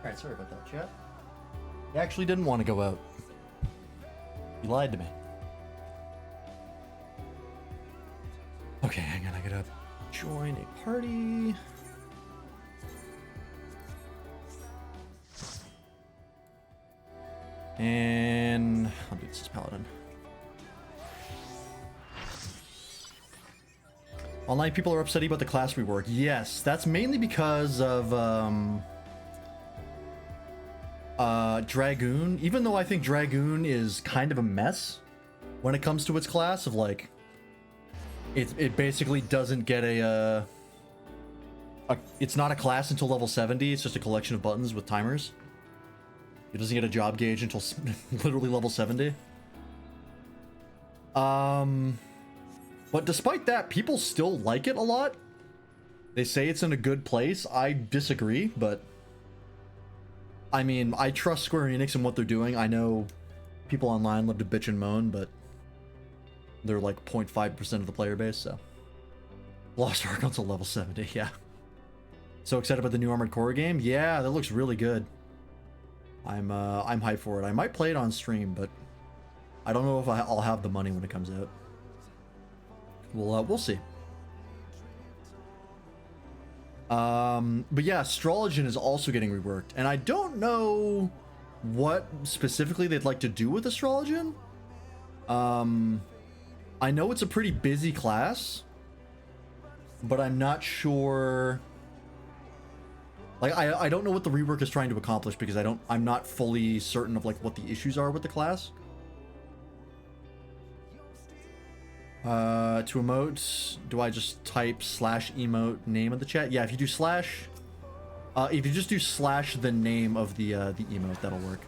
Alright, sorry about that, chat. He actually didn't want to go out. He lied to me. Okay, hang on, I gotta join a party. And I'll do this as Paladin. Online people are upset about the class rework. Yes, that's mainly because of Dragoon. Even though I think Dragoon is kind of a mess when it comes to its class of like it basically doesn't get it's not a class until level 70. It's just a collection of buttons with timers. It doesn't get a job gauge until literally level 70. But despite that, people still like it a lot. They say it's in a good place. I disagree, but I mean, I trust Square Enix and what they're doing. I know people online love to bitch and moan, but they're like 0.5% of the player base, so. Lost Ark until level 70, yeah. So excited about the new Armored Core game? Yeah, that looks really good. I'm hyped for it. I might play it on stream, but I don't know if I'll have the money when it comes out. We'll see. But yeah, Astrologian is also getting reworked, and I don't know what specifically they'd like to do with Astrologian. I know it's a pretty busy class, but I'm not sure. Like, I don't know what the rework is trying to accomplish because I'm not fully certain of like what the issues are with the class. To emote, do I just type /emote name of the chat? Yeah, if you do slash, if you just do slash the name of the emote, that'll work.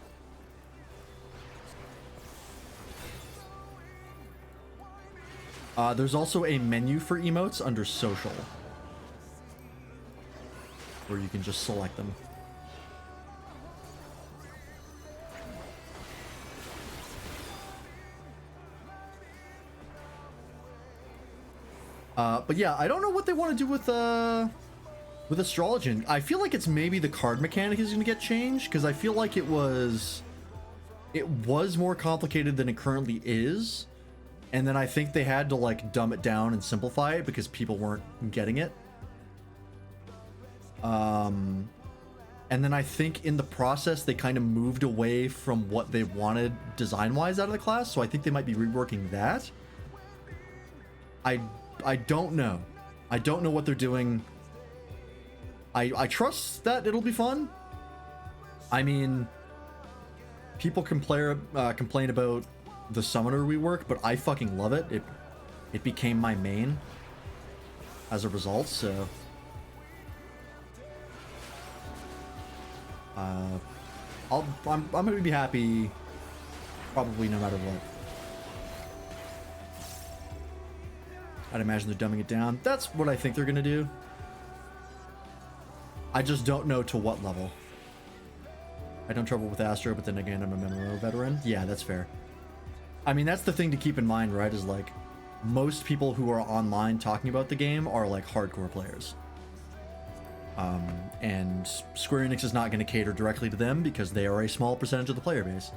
There's also a menu for emotes under social, where you can just select them. But yeah, I don't know what they want to do with Astrologian. I feel like it's maybe the card mechanic is going to get changed, because I feel like it was more complicated than it currently is, and then I think they had to like dumb it down and simplify it because people weren't getting it. And then I think in the process they kind of moved away from what they wanted design-wise out of the class, so I think they might be reworking that. I don't know. I don't know what they're doing. I trust that it'll be fun. I mean, people complain about the summoner rework, but I fucking love it. It became my main as a result, so I'm gonna be happy probably no matter what. I'd imagine they're dumbing it down. That's what I think they're gonna do. I just don't know to what level. I don't trouble with Astro, but then again, I'm a MMO veteran. Yeah, that's fair. I mean, that's the thing to keep in mind, right? Is like, most people who are online talking about the game are like hardcore players. And Square Enix is not going to cater directly to them because they are a small percentage of the player base.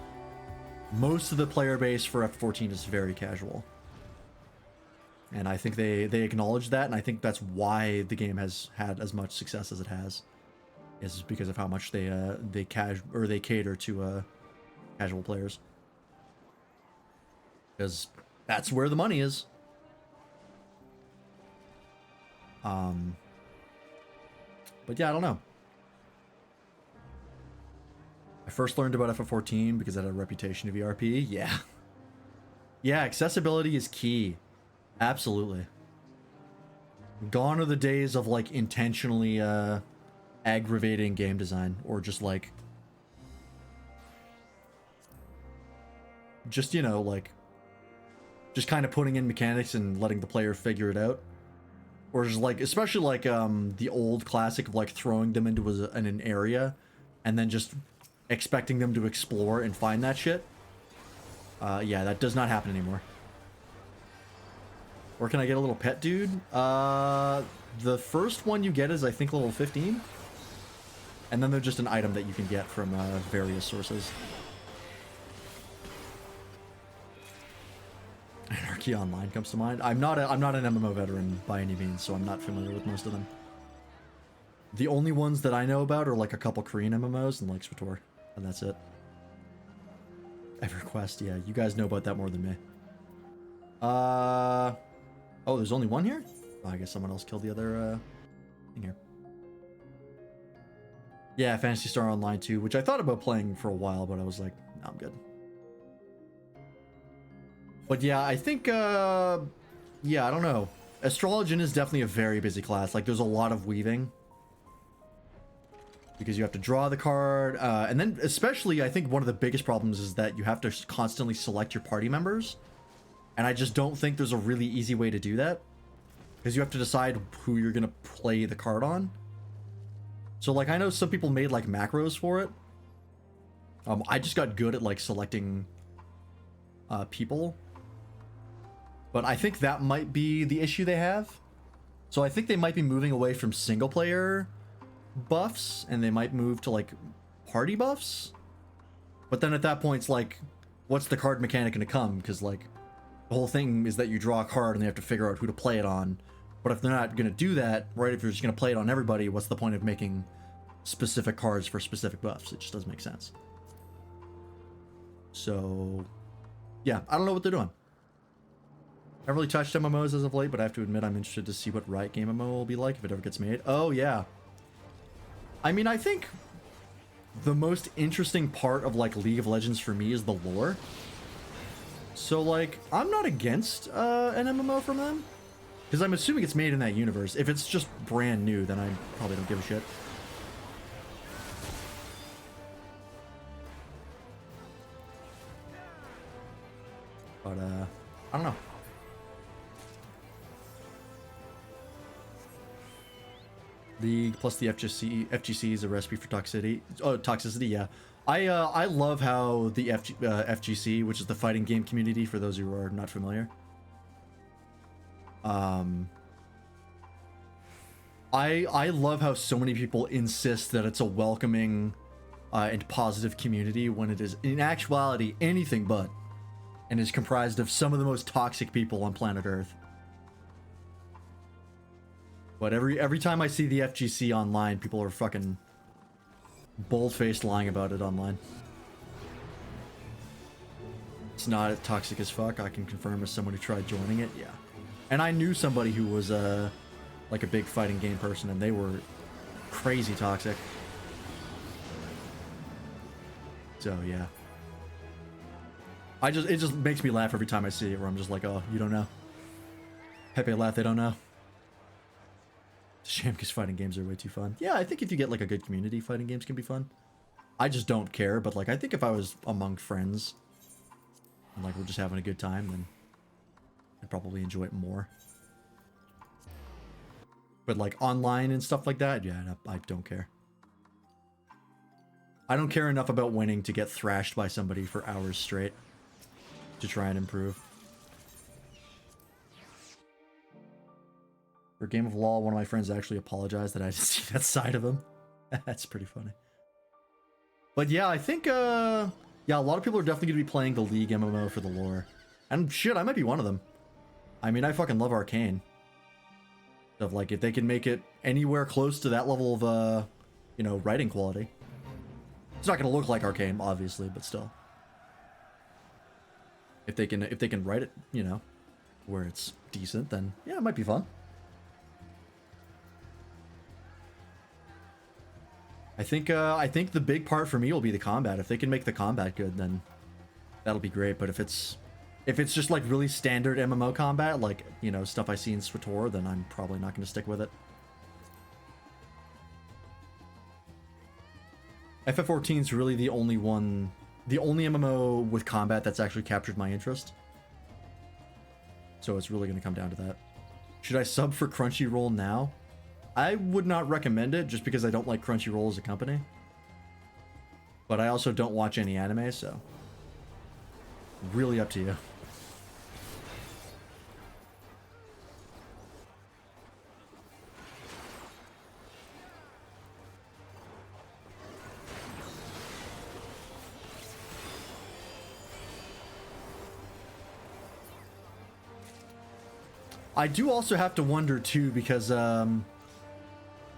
Most of the player base for F14 is very casual. And I think they acknowledge that, and I think that's why the game has had as much success as it has, is because of how much they cater to casual players. Because that's where the money is. But yeah, I don't know. I first learned about FF14 because it had a reputation of ERP. Yeah. Yeah, accessibility is key. Absolutely. Gone are the days of like intentionally aggravating game design, or just like you know, like just kind of putting in mechanics and letting the player figure it out. Or just like, especially like the old classic of like throwing them into an area and then just expecting them to explore and find that shit. Yeah, that does not happen anymore. Or can I get a little pet dude? The first one you get is, I think, level 15. And then there's just an item that you can get from various sources. Anarchy Online comes to mind. I'm not an MMO veteran by any means, so I'm not familiar with most of them. The only ones that I know about are like a couple Korean MMOs and like SWTOR, and that's it. EverQuest, yeah, you guys know about that more than me. Oh, there's only one here? Oh, I guess someone else killed the other thing here. Yeah, Phantasy Star Online 2, which I thought about playing for a while, but I was like, no, I'm good. But yeah, I think, yeah, I don't know. Astrologian is definitely a very busy class. Like, there's a lot of weaving. Because you have to draw the card. And then, especially, I think one of the biggest problems is that you have to constantly select your party members. And I just don't think there's a really easy way to do that. Because you have to decide who you're going to play the card on. So, like, I know some people made, like, macros for it. I just got good at, like, selecting people. But I think that might be the issue they have. So I think they might be moving away from single player buffs, and they might move to like party buffs. But then at that point, it's like, what's the card mechanic going to come? Because like the whole thing is that you draw a card and they have to figure out who to play it on. But if they're not going to do that, right, if you're just going to play it on everybody, what's the point of making specific cards for specific buffs? It just doesn't make sense. So yeah, I don't know what they're doing. I haven't really touched MMOs as of late, but I have to admit I'm interested to see what Riot Game MMO will be like if it ever gets made. Oh, yeah. I mean, I think the most interesting part of, like, League of Legends for me is the lore. So, like, I'm not against an MMO from them. Because I'm assuming it's made in that universe. If it's just brand new, then I probably don't give a shit. But, I don't know. League plus the FGC is a recipe for toxicity. Oh, toxicity, yeah. I love how the FGC, which is the fighting game community, for those who are not familiar. I love how so many people insist that it's a welcoming and positive community when it is in actuality anything but, and is comprised of some of the most toxic people on planet Earth. But every time I see the FGC online, people are fucking bold-faced lying about it online. It's not as toxic as fuck, I can confirm as someone who tried joining it, yeah. And I knew somebody who was like a big fighting game person, and they were crazy toxic. So yeah. It just makes me laugh every time I see it, where I'm just like, oh, you don't know. Pepe laugh, they don't know. Shame because fighting games are way too fun. Yeah, I think if you get like a good community, fighting games can be fun. I just don't care, but like I think if I was among friends and like we're just having a good time, then I'd probably enjoy it more. But like online and stuff like that, yeah, no, I don't care. I don't care enough about winning to get thrashed by somebody for hours straight to try and improve. For a game of LoL, one of my friends actually apologized that I didn't see that side of him. That's pretty funny. But yeah, I think, yeah, a lot of people are definitely going to be playing the League MMO for the lore. And shit, I might be one of them. I mean, I fucking love Arcane. Of like, if they can make it anywhere close to that level of, you know, writing quality. It's not going to look like Arcane, obviously, but still. If they can write it, you know, where it's decent, then yeah, it might be fun. I think the big part for me will be the combat. If they can make the combat good, then that'll be great. But if it's just like really standard MMO combat, like, you know, stuff I see in SWTOR, then I'm probably not going to stick with it. FF14 is really the only MMO with combat that's actually captured my interest. So it's really going to come down to that. Should I sub for Crunchyroll now? I would not recommend it just because I don't like Crunchyroll as a company. But I also don't watch any anime, so really up to you. I do also have to wonder too, because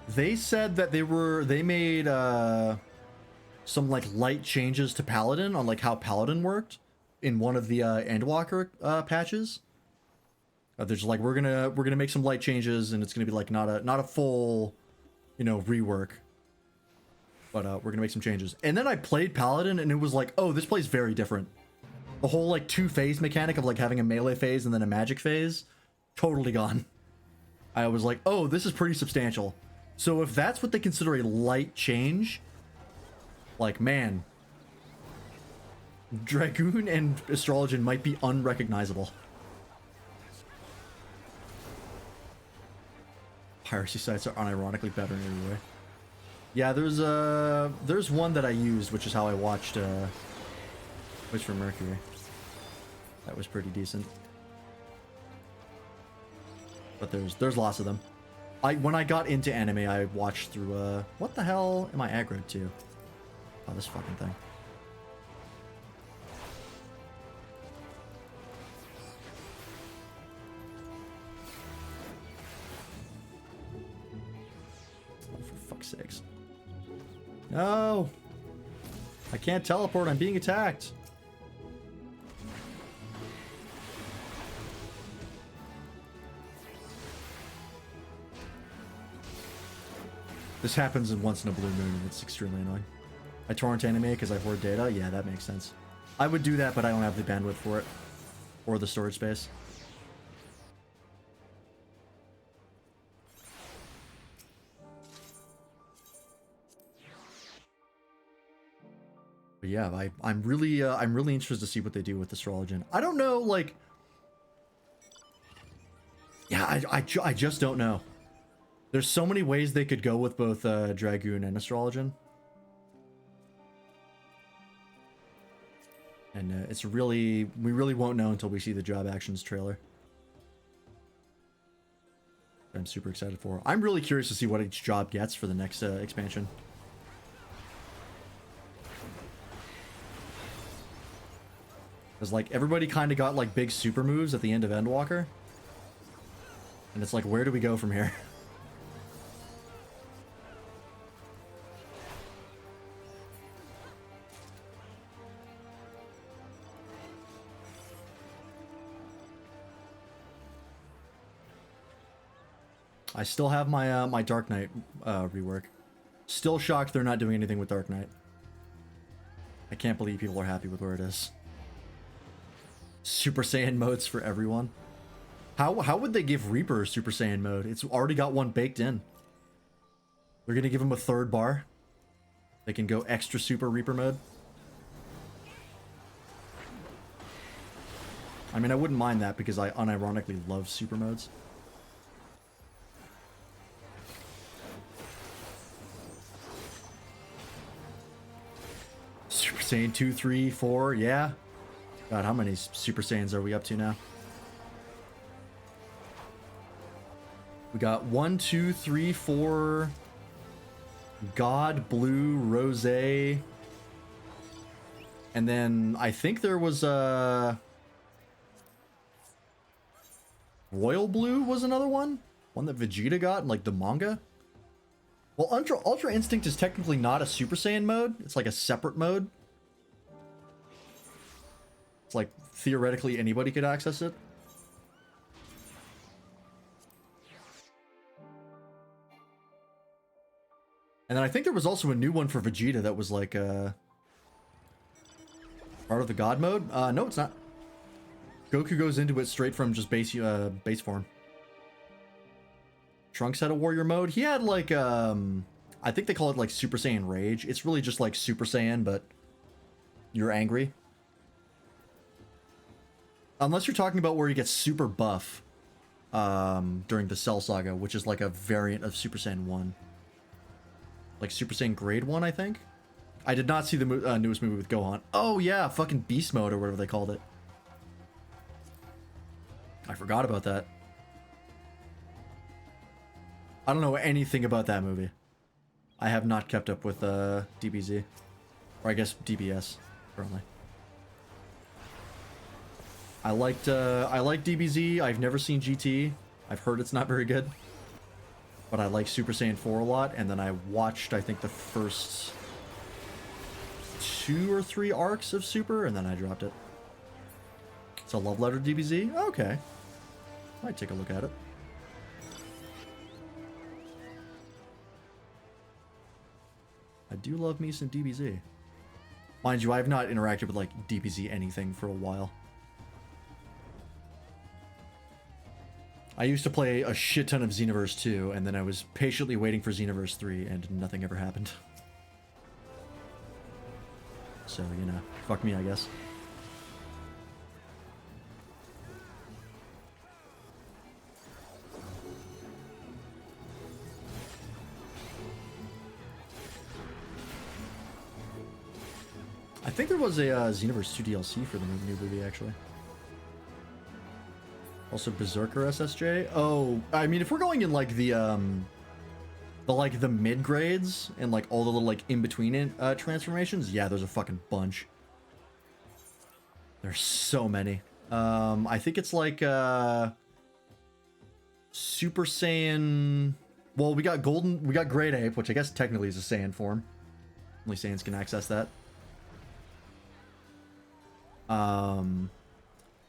they said that they made some like light changes to Paladin on like how Paladin worked in one of the Endwalker patches. There's like we're gonna make some light changes, and it's gonna be like not a full, you know, rework, but we're gonna make some changes. And then I played Paladin, and it was like, oh, this plays very different. The whole like two-phase mechanic of like having a melee phase and then a magic phase, totally gone. I was like, oh, this is pretty substantial. So if that's what they consider a light change, like, man, Dragoon and Astrologian might be unrecognizable. Piracy sites are unironically better in every way. Yeah, there's one that I used, which is how I watched Witch for Mercury. That was pretty decent. But there's lots of them. When I got into anime, I watched through what the hell am I aggroed to? Oh, this fucking thing. Oh, for fuck's sakes. No! I can't teleport, I'm being attacked! This happens once in a blue moon, and it's extremely annoying. I torrent anime because I hoard data? Yeah, that makes sense. I would do that, but I don't have the bandwidth for it. Or the storage space. But yeah, I'm really interested to see what they do with Astrologian. I don't know, like... Yeah, I just don't know. There's so many ways they could go with both Dragoon and Astrologian. And we really won't know until we see the Job Actions trailer. I'm super excited for. I'm really curious to see what each job gets for the next expansion. Because like everybody kind of got like big super moves at the end of Endwalker. And it's like, where do we go from here? I still have my my Dark Knight rework. Still shocked they're not doing anything with Dark Knight. I can't believe people are happy with where it is. Super Saiyan modes for everyone. How would they give Reaper a Super Saiyan mode? It's already got one baked in. They're gonna give him a third bar. They can go extra super Reaper mode. I mean, I wouldn't mind that because I unironically love super modes. Super Saiyan 2, 3, 4, yeah. God, how many Super Saiyans are we up to now? We got 1, 2, 3, 4. God, Blue, Rose. And then I think there was Royal Blue was another one? One that Vegeta got in like the manga? Well, Ultra Instinct is technically not a Super Saiyan mode. It's like a separate mode. It's like theoretically anybody could access it. And then I think there was also a new one for Vegeta that was like part of the God mode. No, it's not. Goku goes into it straight from just base form. Trunks had a warrior mode. He had like I think they call it like Super Saiyan Rage. It's really just like Super Saiyan, but you're angry. Unless you're talking about where he gets super buff during the Cell Saga, which is like a variant of Super Saiyan 1. Like Super Saiyan Grade 1, I think. I did not see the newest movie with Gohan. Oh yeah, fucking Beast Mode or whatever they called it. I forgot about that. I don't know anything about that movie. I have not kept up with DBZ. Or I guess DBS, currently. I like DBZ. I've never seen GT. I've heard it's not very good. But I like Super Saiyan 4 a lot, and then I watched, I think, the first 2 or 3 arcs of Super, and then I dropped it. It's a love letter to DBZ? Okay. Might take a look at it. I do love me some DBZ. Mind you, I have not interacted with, like, DBZ anything for a while. I used to play a shit ton of Xenoverse 2, and then I was patiently waiting for Xenoverse 3, and nothing ever happened. So, you know, fuck me, I guess. I think there was a Xenoverse 2 DLC for the new movie, actually. Also Berserker SSJ. Oh, I mean, if we're going in like the mid grades and like all the little like in between transformations, yeah, there's a fucking bunch. There's so many. I think it's like Super Saiyan. Well, we got Great Ape, which I guess technically is a Saiyan form. Only Saiyans can access that.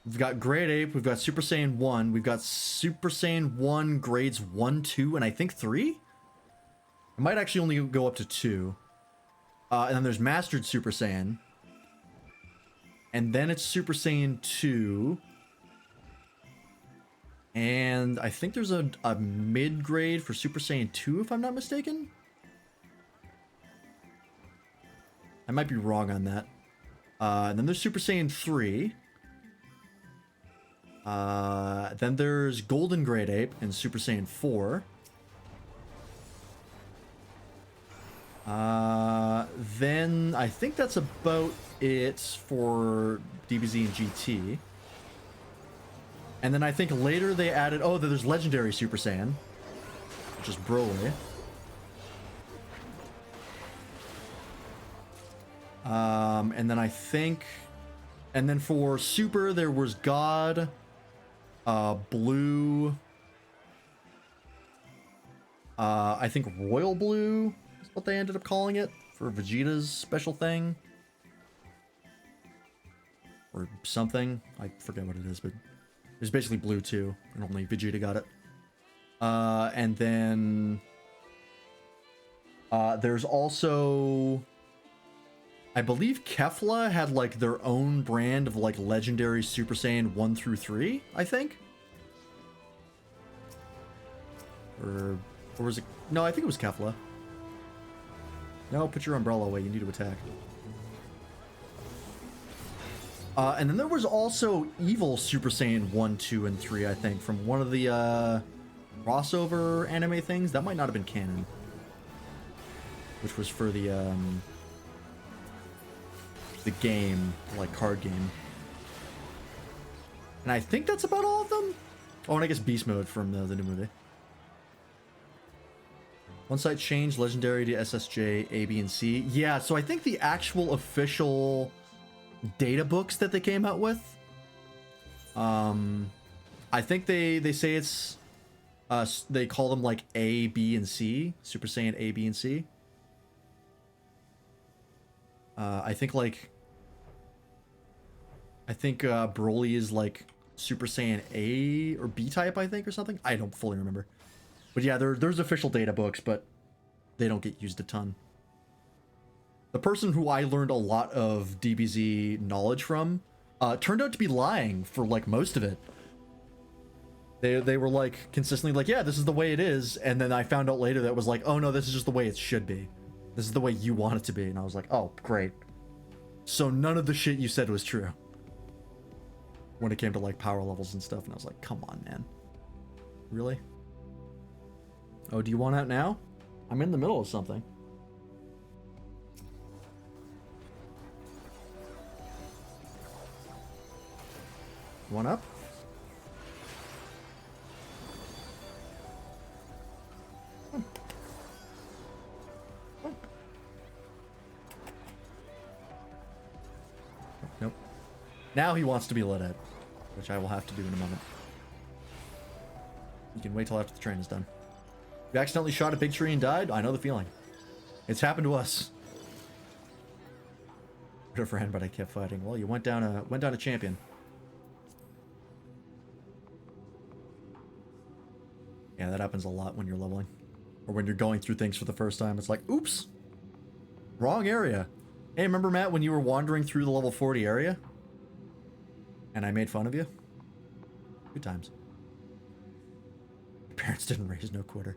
We've got Great Ape, we've got Super Saiyan 1, we've got Super Saiyan 1 grades 1, 2, and I think 3? It might actually only go up to 2. And then there's Mastered Super Saiyan. And then it's Super Saiyan 2. And I think there's a mid-grade for Super Saiyan 2, if I'm not mistaken. I might be wrong on that. And then there's Super Saiyan 3. Then there's Golden Great Ape and Super Saiyan 4. Then I think that's about it for DBZ and GT. And then I think later they added, oh, there's Legendary Super Saiyan, which is Broly. And then I think, and then for Super there was God, Blue, I think Royal Blue is what they ended up calling it for Vegeta's special thing. Or something. I forget what it is, but it was basically Blue too, and only Vegeta got it. And then there's also, I believe Kefla had like their own brand of like legendary Super Saiyan 1 through 3, I think. Or was it? No, I think it was Kefla. No, put your umbrella away. You need to attack. And then there was also Evil Super Saiyan 1, 2, and 3, I think, from one of the crossover anime things. That might not have been canon. Which was for the game, like, card game. And I think that's about all of them? Oh, and I guess Beast Mode from the new movie. One site changed Legendary to SSJ, A, B, and C. Yeah, so I think the actual official data books that they came out with, I think they say it's, they call them like A, B, and C. Super Saiyan A, B, and C. I think Broly is like Super Saiyan A or B type, I think, or something. I don't fully remember. But yeah, there's official data books, but they don't get used a ton. The person who I learned a lot of DBZ knowledge from turned out to be lying for like most of it. They were like consistently like, yeah, this is the way it is, and then I found out later that it was like, oh no, this is just the way it should be. This is the way you want it to be. And I was like, oh, great. So none of the shit you said was true. When it came to like power levels and stuff, and I was like, come on, man. Really? Oh, do you want out now? I'm in the middle of something. One up? Nope. Now he wants to be let out, which I will have to do in a moment. You can wait till after the train is done. You accidentally shot a big tree and died? I know the feeling. It's happened to us. Good a friend, but I kept fighting. Well, you went down a champion. Yeah, that happens a lot when you're leveling. Or when you're going through things for the first time. It's like, oops! Wrong area. Hey, remember, Matt, when you were wandering through the level 40 area? And I made fun of you? Good times. Your parents didn't raise no quitter.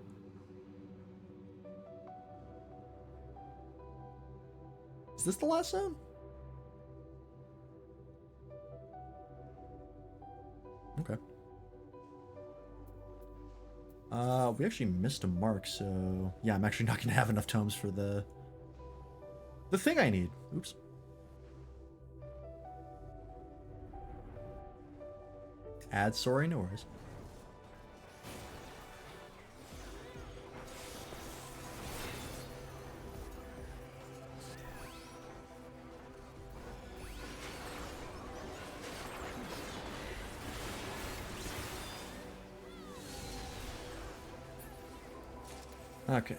Is this the last zone? Okay. We actually missed a mark, so yeah, I'm actually not gonna have enough tomes for the thing I need. Oops. Sorry, no worries. Okay.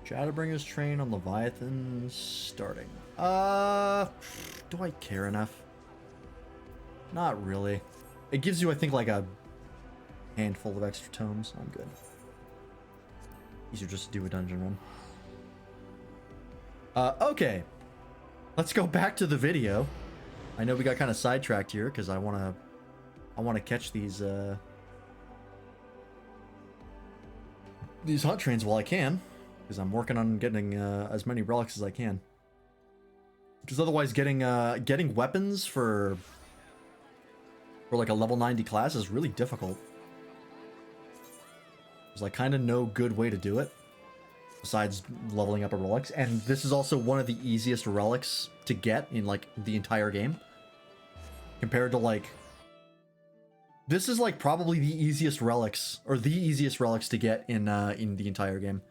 Shadowbringer's train on Leviathan starting. Do I care enough? Not really. It gives you, I think, like a handful of extra tomes. I'm good. Easier just to do a dungeon run. Okay. Let's go back to the video. I know we got kind of sidetracked here because I want to catch these hunt trains while I can, because I'm working on getting as many relics as I can. Because otherwise, getting weapons for like a level 90 class is really difficult. There's like kind of no good way to do it besides leveling up a relics, and this is also one of the easiest relics to get in like the entire game. Compared to like, this is like probably the easiest relics, or the easiest relics to get in the entire game.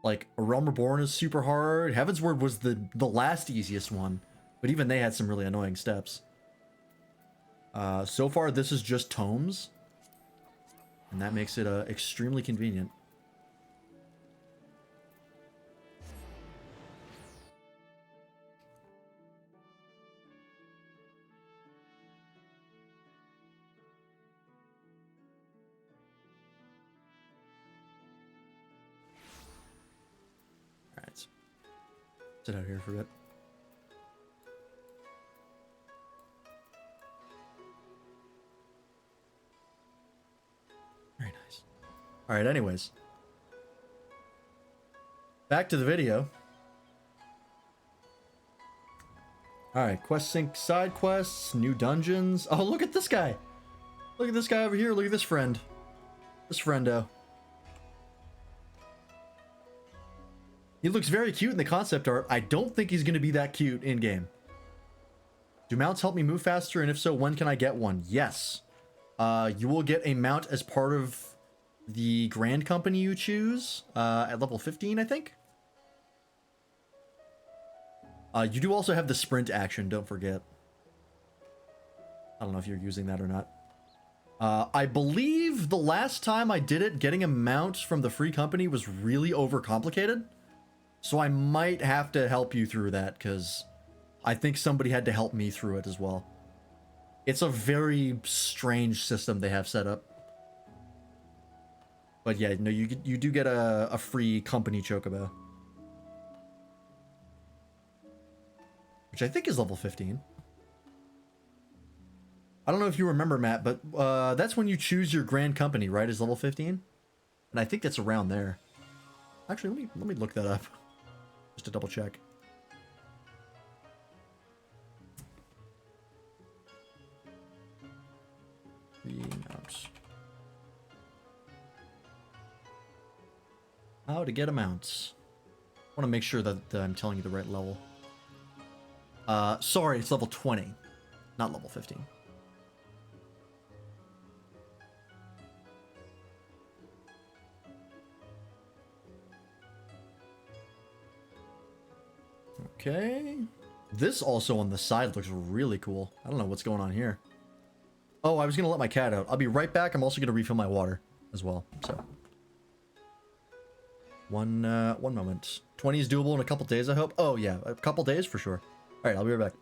Like, A Realm Reborn is super hard. Heaven's Word was the last easiest one, but even they had some really annoying steps. So far, this is just tomes, and that makes it extremely convenient. Sit out here for a bit. Alright, anyways. Back to the video. Alright, quest sync side quests, new dungeons. Oh, look at this guy. Look at this guy over here. Look at this friend. This friendo. He looks very cute in the concept art. I don't think he's going to be that cute in-game. Do mounts help me move faster? And if so, when can I get one? Yes. You will get a mount as part of the Grand Company you choose at level 15, I think. You do also have the sprint action, don't forget. I don't know if you're using that or not. I believe the last time I did it, getting a mount from the free company was really overcomplicated. So I might have to help you through that, because I think somebody had to help me through it as well. It's a very strange system they have set up. But yeah, no, you do get a free company chocobo. Which I think is level 15. I don't know if you remember, Matt, but that's when you choose your Grand Company, right? Is level 15? And I think that's around there. Actually, let me look that up. Just to double check. Mounts. How to get a mount. I want to make sure that I'm telling you the right level. Sorry, it's level 20, not level 15. Okay. This also on the side looks really cool. I don't know what's going on here. Oh, I was going to let my cat out. I'll be right back. I'm also going to refill my water as well. So, one moment. 20 is doable in a couple days, I hope. Oh, yeah. A couple days for sure. All right, I'll be right back.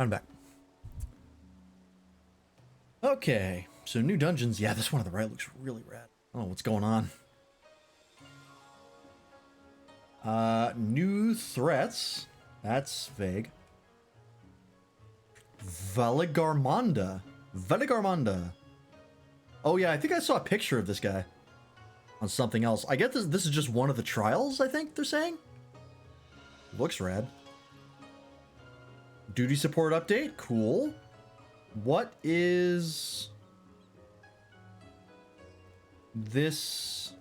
I'm back. Okay, so new dungeons. Yeah, this one on the right looks really rad. I don't know what's going on. New threats. That's vague. Veligarmonda. Veligarmonda. Oh yeah, I think I saw a picture of this guy on something else. I get this is just one of the trials, I think they're saying. Looks rad. Duty support update, cool. What is this?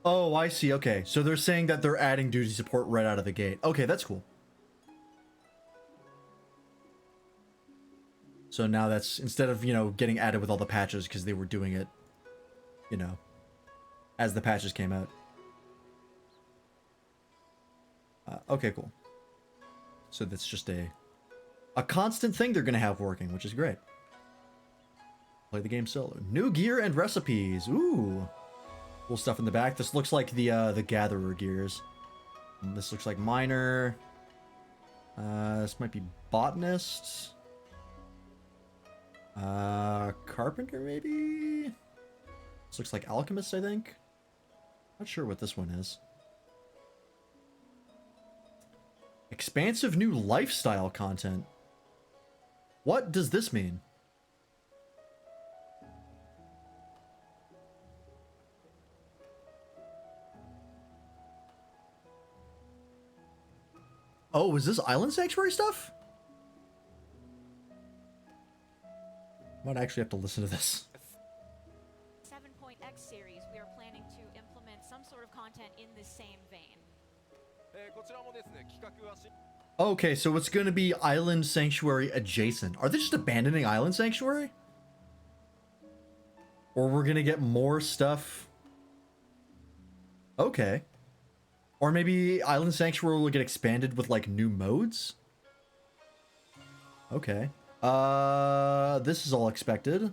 Oh, I see. Okay, so they're saying that they're adding duty support right out of the gate. Okay, that's cool. So now that's, instead of, you know, getting added with all the patches because they were doing it, you know, as the patches came out. Okay, cool. So that's just a constant thing they're going to have working, which is great. Play the game solo. New gear and recipes. Ooh. Cool stuff in the back. This looks like the Gatherer gears. And this looks like Miner. This might be Botanist. Carpenter, maybe? This looks like Alchemist, I think. Not sure what this one is. Expansive new lifestyle content. What does this mean? Oh, is this Island Sanctuary stuff? Might actually have to listen to this. 7.x series, we are planning to implement some sort of content in the same vein. Okay, so it's going to be Island Sanctuary adjacent. Are they just abandoning Island Sanctuary? Or we're going to get more stuff? Okay. Or maybe Island Sanctuary will get expanded with like new modes? Okay. This is all expected.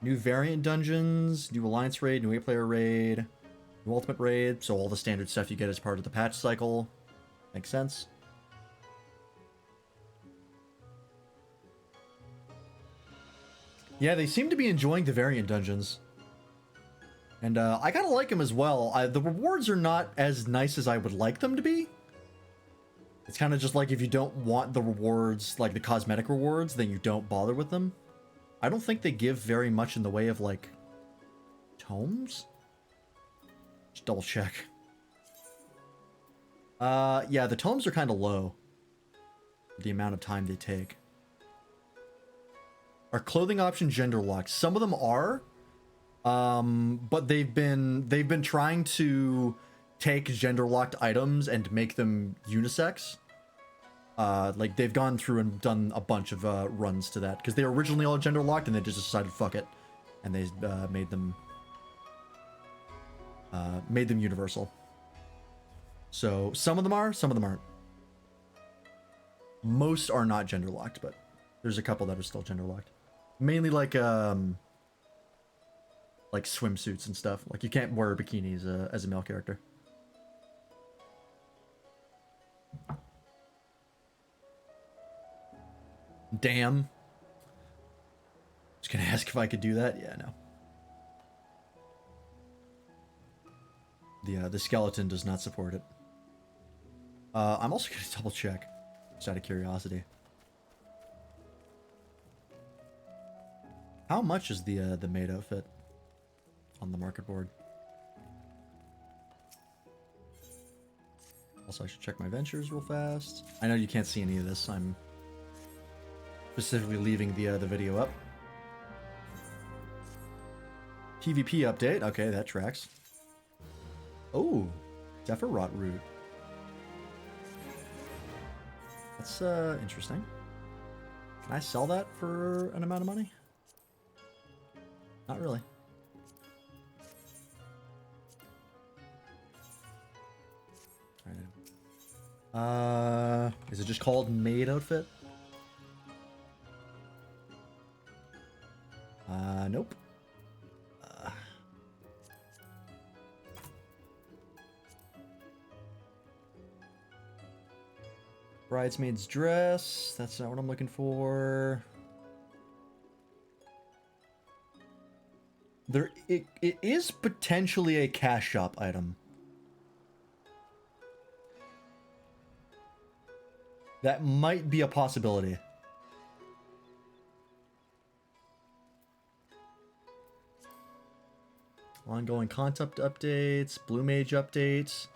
New variant dungeons, new alliance raid, new 8-player raid, new ultimate raid, so all the standard stuff you get as part of the patch cycle. Makes sense. Yeah, they seem to be enjoying the variant dungeons. And I kind of like them as well. The rewards are not as nice as I would like them to be. It's kind of just like if you don't want the rewards, like the cosmetic rewards, then you don't bother with them. I don't think they give very much in the way of like tomes. Just double check. Yeah, the tomes are kind of low. The amount of time they take. Are clothing options gender locked? Some of them are. But they've been trying to take gender locked items and make them unisex. Like they've gone through and done a bunch of runs to that because they were originally all gender locked and they just decided fuck it, and they made them universal. So some of them are, some of them aren't. Most are not gender locked, but there's a couple that are still gender locked. Mainly like swimsuits and stuff. Like you can't wear bikinis as a male character. Damn. Just gonna ask if I could do that. Yeah, no. The skeleton does not support it. I'm also gonna double check, just out of curiosity. How much is the maid outfit on the market board? Also, I should check my ventures real fast. I know you can't see any of this. I'm specifically leaving the video up. PvP update. Okay, that tracks. Oh, Sephiroth root. That's interesting. Can I sell that for an amount of money? Not really. Is it just called maid outfit? Nope. Bridesmaid's dress. That's not what I'm looking for. It is potentially a cash shop item. That might be a possibility. Ongoing concept updates, Blue Mage updates.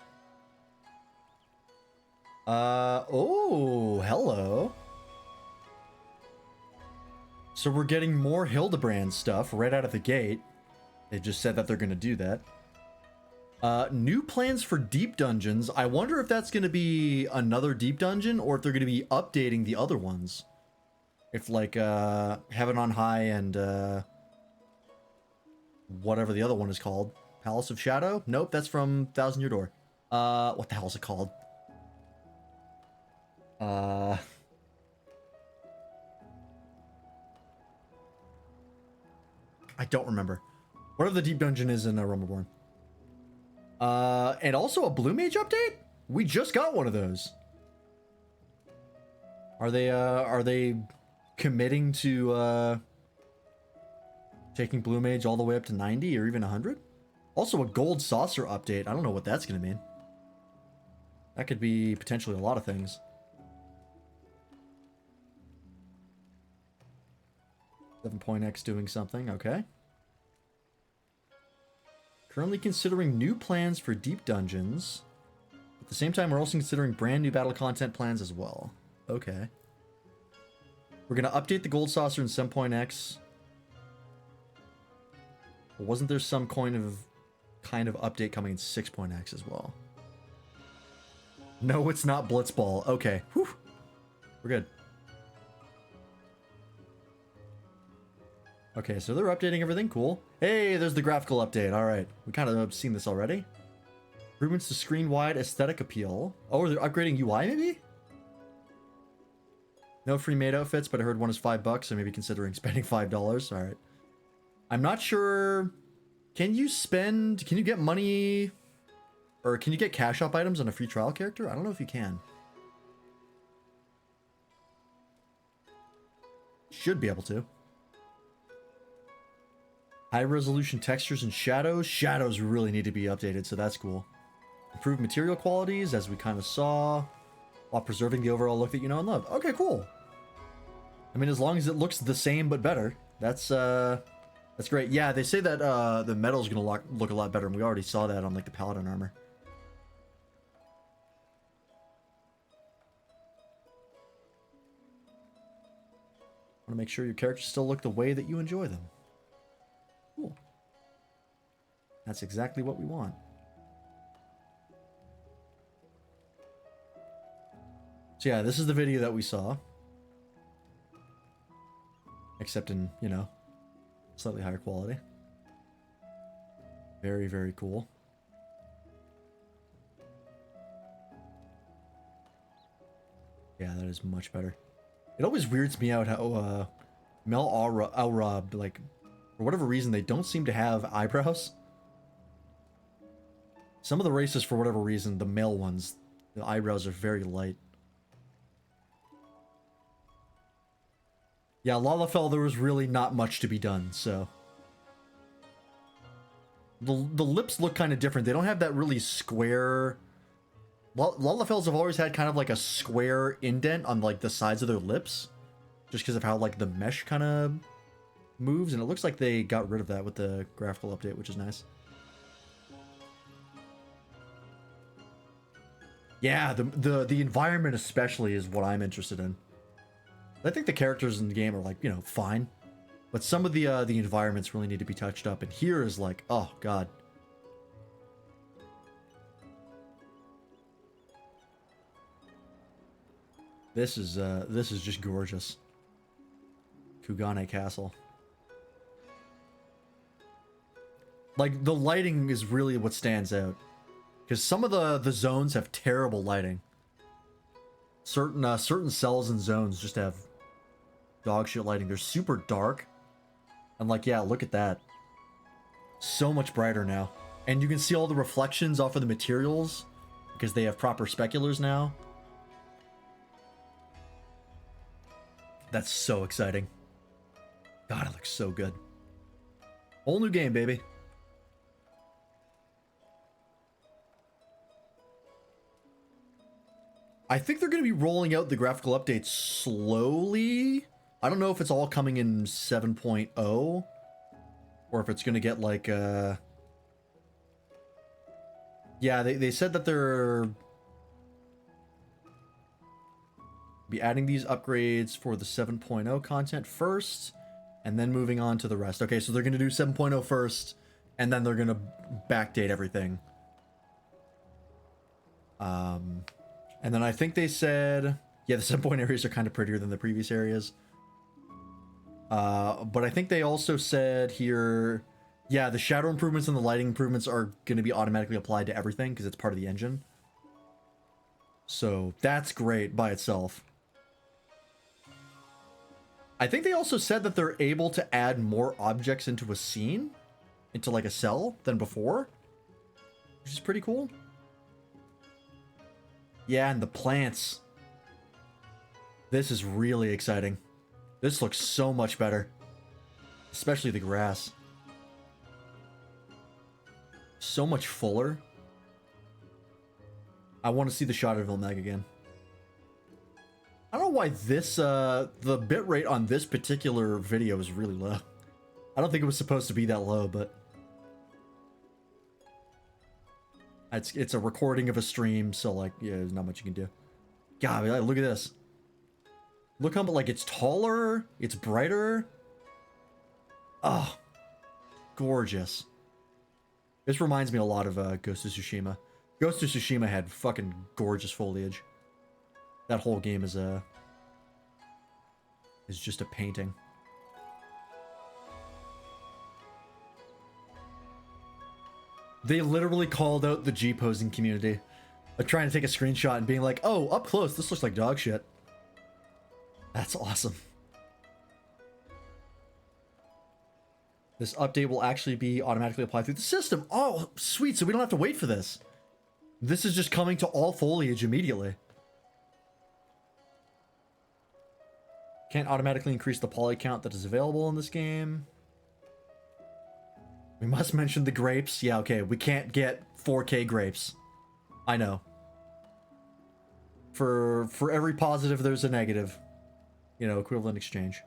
Oh, hello. So we're getting more Hildebrand stuff right out of the gate. They just said that they're going to do that. New plans for deep dungeons. I wonder if that's going to be another deep dungeon or if they're going to be updating the other ones. If like Heaven on High and whatever the other one is called. Palace of Shadow? Nope, that's from Thousand Year Door. What the hell is it called? I don't remember. Whatever the deep dungeon is in Rumbleborn. And also a Blue Mage update? We just got one of those. Are they committing to taking Blue Mage all the way up to 90 or even 100? Also a gold saucer update. I don't know what that's gonna mean. That could be potentially a lot of things. 7.x doing something, okay. Currently considering new plans for deep dungeons. At the same time, we're also considering brand new battle content plans as well. Okay. We're going to update the Gold Saucer in 7.x. Wasn't there some kind of update coming in 6.x as well? No, it's not Blitzball. Okay. Whew. We're good. Okay, so they're updating everything. Cool. Hey, there's the graphical update. All right. We kind of have seen this already. Improvements to screen-wide aesthetic appeal. Oh, they're upgrading UI, maybe? No free maid outfits, but I heard one is $5, so maybe considering spending $5. All right. I'm not sure. Can you get money, or can you get cash shop items on a free trial character? I don't know if you can. Should be able to. High resolution textures and shadows. Shadows really need to be updated, so that's cool. Improved material qualities, as we kind of saw, while preserving the overall look that you know and love. Okay, cool. I mean, as long as it looks the same but better, that's great. Yeah, they say that the metal's gonna look a lot better, and we already saw that on like the paladin armor. Want to make sure your characters still look the way that you enjoy them. Cool. That's exactly what we want. So yeah, this is the video that we saw. Except in, you know, slightly higher quality. Very, very cool. Yeah, that is much better. It always weirds me out how Mel Aura, like, for whatever reason, they don't seem to have eyebrows. Some of the races, for whatever reason, the male ones, the eyebrows are very light. Yeah, Lalafell, there was really not much to be done, so. The lips look kind of different. They don't have that really square... Lalafells have always had kind of like a square indent on like the sides of their lips. Just because of how like the mesh kind of moves. And it looks like they got rid of that with the graphical update, which is nice. Yeah, the environment especially is what I'm interested in. I think the characters in the game are like, you know, fine. But some of the environments really need to be touched up. And here is like, oh god. This is just gorgeous. Kugane Castle. Like, the lighting is really what stands out. Because some of the zones have terrible lighting. Certain cells and zones just have dog shit lighting. They're super dark. And like, yeah, look at that. So much brighter now. And you can see all the reflections off of the materials. Because they have proper speculars now. That's so exciting. God, it looks so good. Whole new game, baby. I think they're going to be rolling out the graphical updates slowly. I don't know if it's all coming in 7.0 or if it's going to get like yeah, they said that they're be adding these upgrades for the 7.0 content first and then moving on to the rest. Okay, so they're going to do 7.0 first and then they're going to backdate everything. And then I think they said, yeah, the 7.0 areas are kind of prettier than the previous areas. But I think they also said here, yeah, the shadow improvements and the lighting improvements are going to be automatically applied to everything because it's part of the engine. So that's great by itself. I think they also said that they're able to add more objects into a scene, into like a cell than before, which is pretty cool. Yeah, and the plants. This is really exciting. This looks so much better. Especially the grass. So much fuller. I want to see the shot of Vilmeg again. I don't know why this, the bitrate on this particular video is really low. I don't think it was supposed to be that low, but... It's a recording of a stream, so like, yeah, there's not much you can do. God, look at this. Look how, like, it's taller, it's brighter. Oh, gorgeous. This reminds me a lot of Ghost of Tsushima. Ghost of Tsushima had fucking gorgeous foliage. That whole game is just a painting. They literally called out the G-posing community. Like trying to take a screenshot and being like, oh, up close, this looks like dog shit. That's awesome. This update will actually be automatically applied through the system. Oh, sweet, so we don't have to wait for this. This is just coming to all foliage immediately. Can't automatically increase the poly count that is available in this game. We must mention the grapes. Yeah, okay, we can't get 4K grapes. I know. For every positive, there's a negative. You know, equivalent exchange.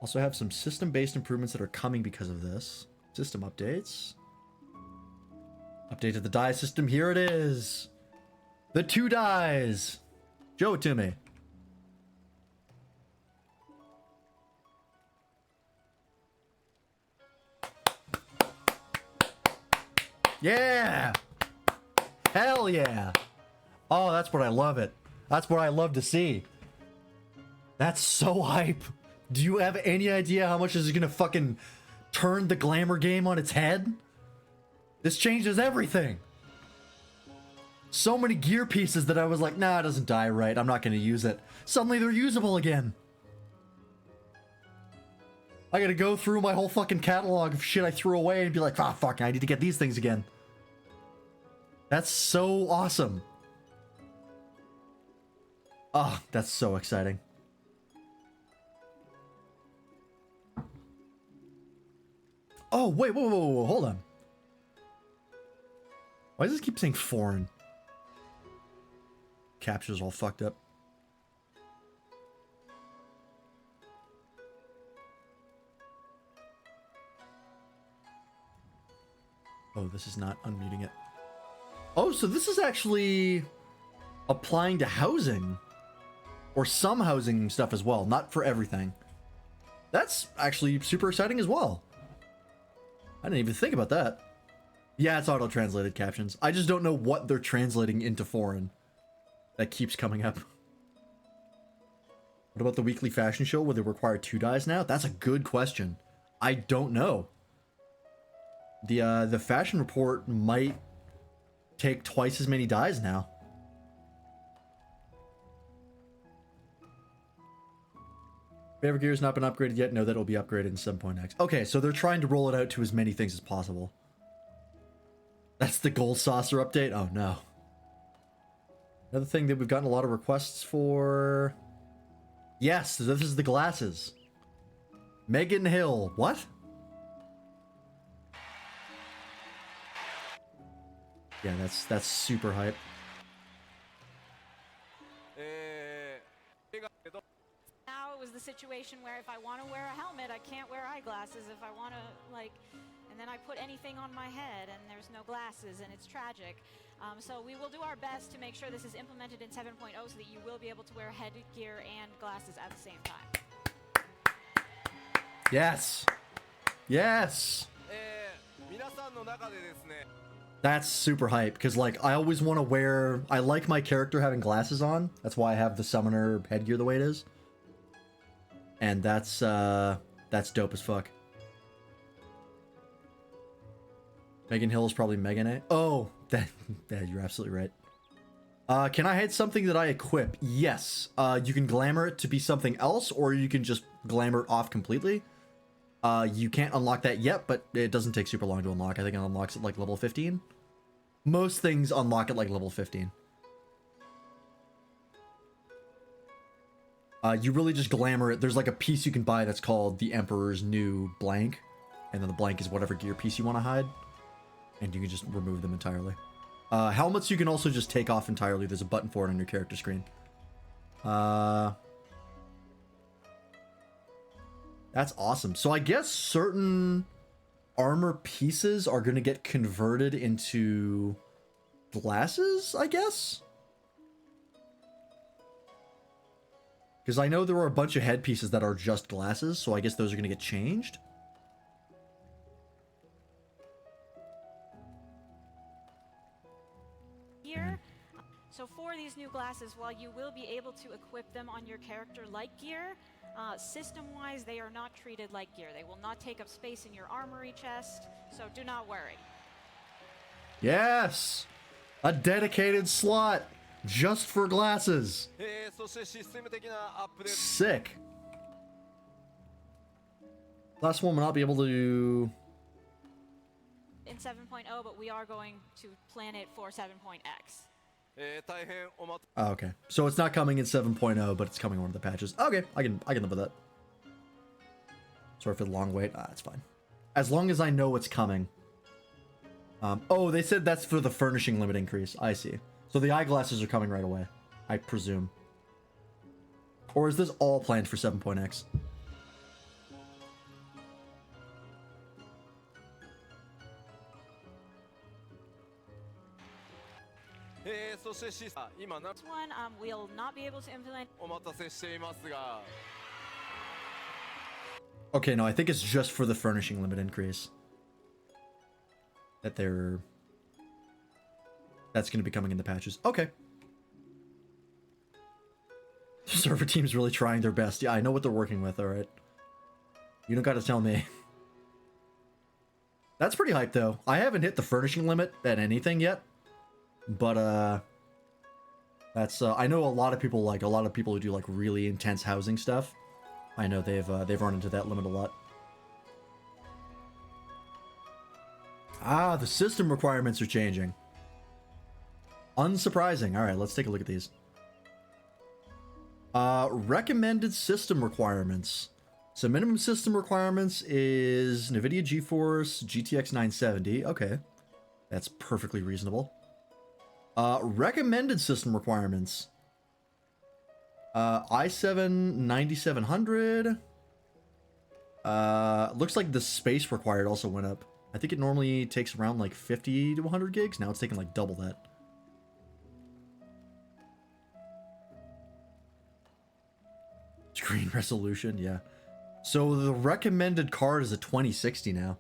Also have some system-based improvements that are coming because of this. System updates. Updated the die system. Here it is. The 2 dies. Show it to me. Yeah! Hell yeah! Oh, that's what I love it. That's what I love to see. That's so hype. Do you have any idea how much this is gonna fucking turn the glamour game on its head? This changes everything. So many gear pieces that I was like, nah, it doesn't die right. I'm not gonna use it. Suddenly they're usable again. I gotta go through my whole fucking catalog of shit I threw away and be like, ah, fuck, I need to get these things again. That's so awesome. Ah, that's so exciting. Oh, wait, whoa, hold on. Why does this keep saying foreign? Capture's all fucked up. Oh, this is not unmuting it. Oh, so this is actually applying to housing. Or some housing stuff as well, not for everything. That's actually super exciting as well. I didn't even think about that. Yeah, it's auto-translated captions. I just don't know what they're translating into foreign. That keeps coming up. What about the weekly fashion show where they require 2 dies now? That's a good question. I don't know. The fashion report might take twice as many dies now. Favorite gear has not been upgraded yet. No, that'll be upgraded in 7.x. Okay, so they're trying to roll it out to as many things as possible. That's the gold saucer update? Oh, no. Another thing that we've gotten a lot of requests for... Yes, this is the glasses. Megan Hill. What? Yeah, that's super hype. Now it was the situation where if I want to wear a helmet, I can't wear eyeglasses. If I want to, like, and then I put anything on my head and there's no glasses and it's tragic. So we will do our best to make sure this is implemented in 7.0 so that you will be able to wear headgear and glasses at the same time. Yes. Yes. That's super hype, because, like, I always want to wear... I like my character having glasses on. That's why I have the summoner headgear the way it is. And that's dope as fuck. Megan Hill is probably Megan A. Oh, that you're absolutely right. Can I hide something that I equip? Yes. You can glamour it to be something else, or you can just glamour it off completely. You can't unlock that yet, but it doesn't take super long to unlock. I think it unlocks at like level 15. Most things unlock at like level 15. You really just glamour it. There's like a piece you can buy that's called the Emperor's New Blank. And then the blank is whatever gear piece you want to hide. And you can just remove them entirely. Helmets you can also just take off entirely. There's a button for it on your character screen. That's awesome. So I guess certain armor pieces are going to get converted into glasses, I guess? Because I know there are a bunch of headpieces that are just glasses, so I guess those are going to get changed. Gear. So for these new glasses, while you will be able to equip them on your character like gear, system-wise, they are not treated like gear. They will not take up space in your armory chest, so do not worry. Yes! A dedicated slot just for glasses. そしてシステム的なアップデート Sick. Last one will not be able to... In 7.0, but we are going to plan it for 7.x. 大変お待 Oh, okay. So it's not coming in 7.0, but it's coming in one of the patches. Okay, I can live with that. Sorry for the long wait. It's fine. As long as I know what's coming. Oh, they said that's for the furnishing limit increase. I see. So the eyeglasses are coming right away, I presume. Or is this all planned for 7.x? This one, we'll not be able to implement. お待たせしていますが Okay, no, I think it's just for the furnishing limit increase. That's going to be coming in the patches. Okay. Server team's really trying their best. Yeah, I know what they're working with, alright. You don't gotta tell me. That's pretty hype, though. I haven't hit the furnishing limit at anything yet. But, that's, I know a lot of people who do, like, really intense housing stuff. I know they've run into that limit a lot. Ah, the system requirements are changing. Unsurprising. All right, let's take a look at these. Recommended system requirements. So minimum system requirements is NVIDIA GeForce GTX 970. Okay, that's perfectly reasonable. Recommended system requirements. i7 9700. Looks like the space required also went up. I think it normally takes around like 50 to 100 gigs. Now it's taking like double that. Screen resolution, yeah. So the recommended card is a 2060 now.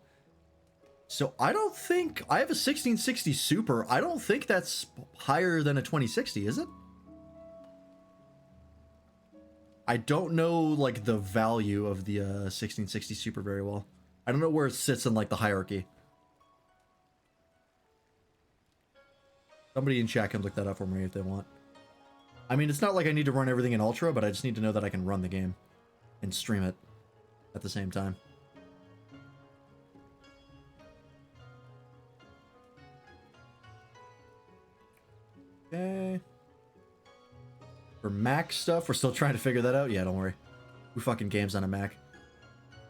So I don't think... I have a 1660 Super. I don't think that's higher than a 2060, is it? I don't know, like, the value of the 1660 Super very well. I don't know where it sits in, like, the hierarchy. Somebody in chat can look that up for me if they want. I mean, it's not like I need to run everything in Ultra, but I just need to know that I can run the game and stream it at the same time. Okay. For Mac stuff, we're still trying to figure that out. Yeah, don't worry. Who fucking games on a Mac?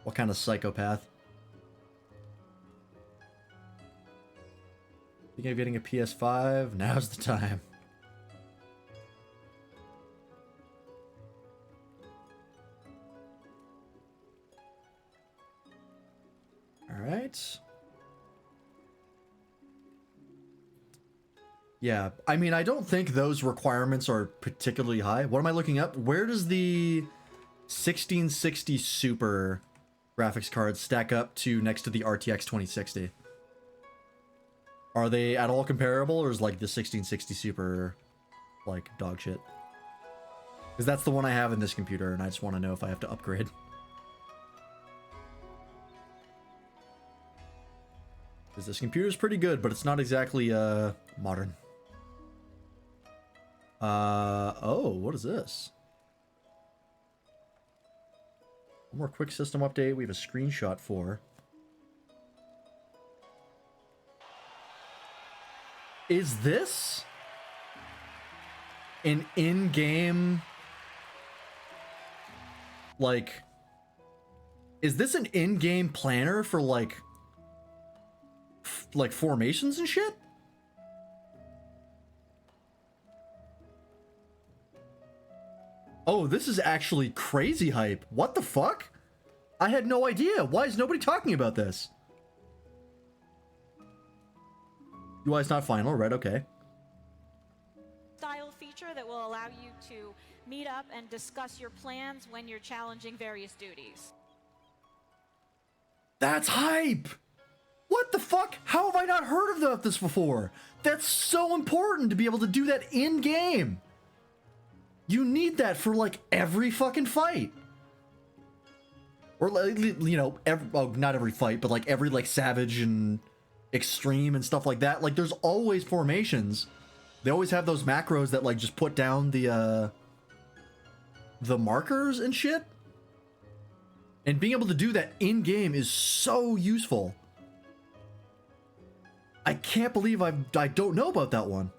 What kind of psychopath? Thinking of getting a PS5? Now's the time. Alright. Yeah, I mean, I don't think those requirements are particularly high. What am I looking up? Where does the 1660 Super graphics card stack up to next to the RTX 2060? Are they at all comparable, or is like the 1660 Super like dog shit? Because that's the one I have in this computer, and I just want to know if I have to upgrade. Because this computer's pretty good, but it's not exactly modern. Oh, what is this? One more quick system update we have a screenshot for. Is this an in-game, like, is this an in-game planner for like formations and shit? Oh, this is actually crazy hype. What the fuck? I had no idea. Why is nobody talking about this? UI is not final, right? Okay. Style feature that will allow you to meet up and discuss your plans when you're challenging various duties. That's hype! What the fuck? How have I not heard of this before? That's so important to be able to do that in-game. You need that for, like, every fucking fight. Or, you know, not every fight, but, like, every, like, Savage and Extreme and stuff like that. Like, there's always formations. They always have those macros that, like, just put down the markers and shit. And being able to do that in-game is so useful. I can't believe I don't know about that one.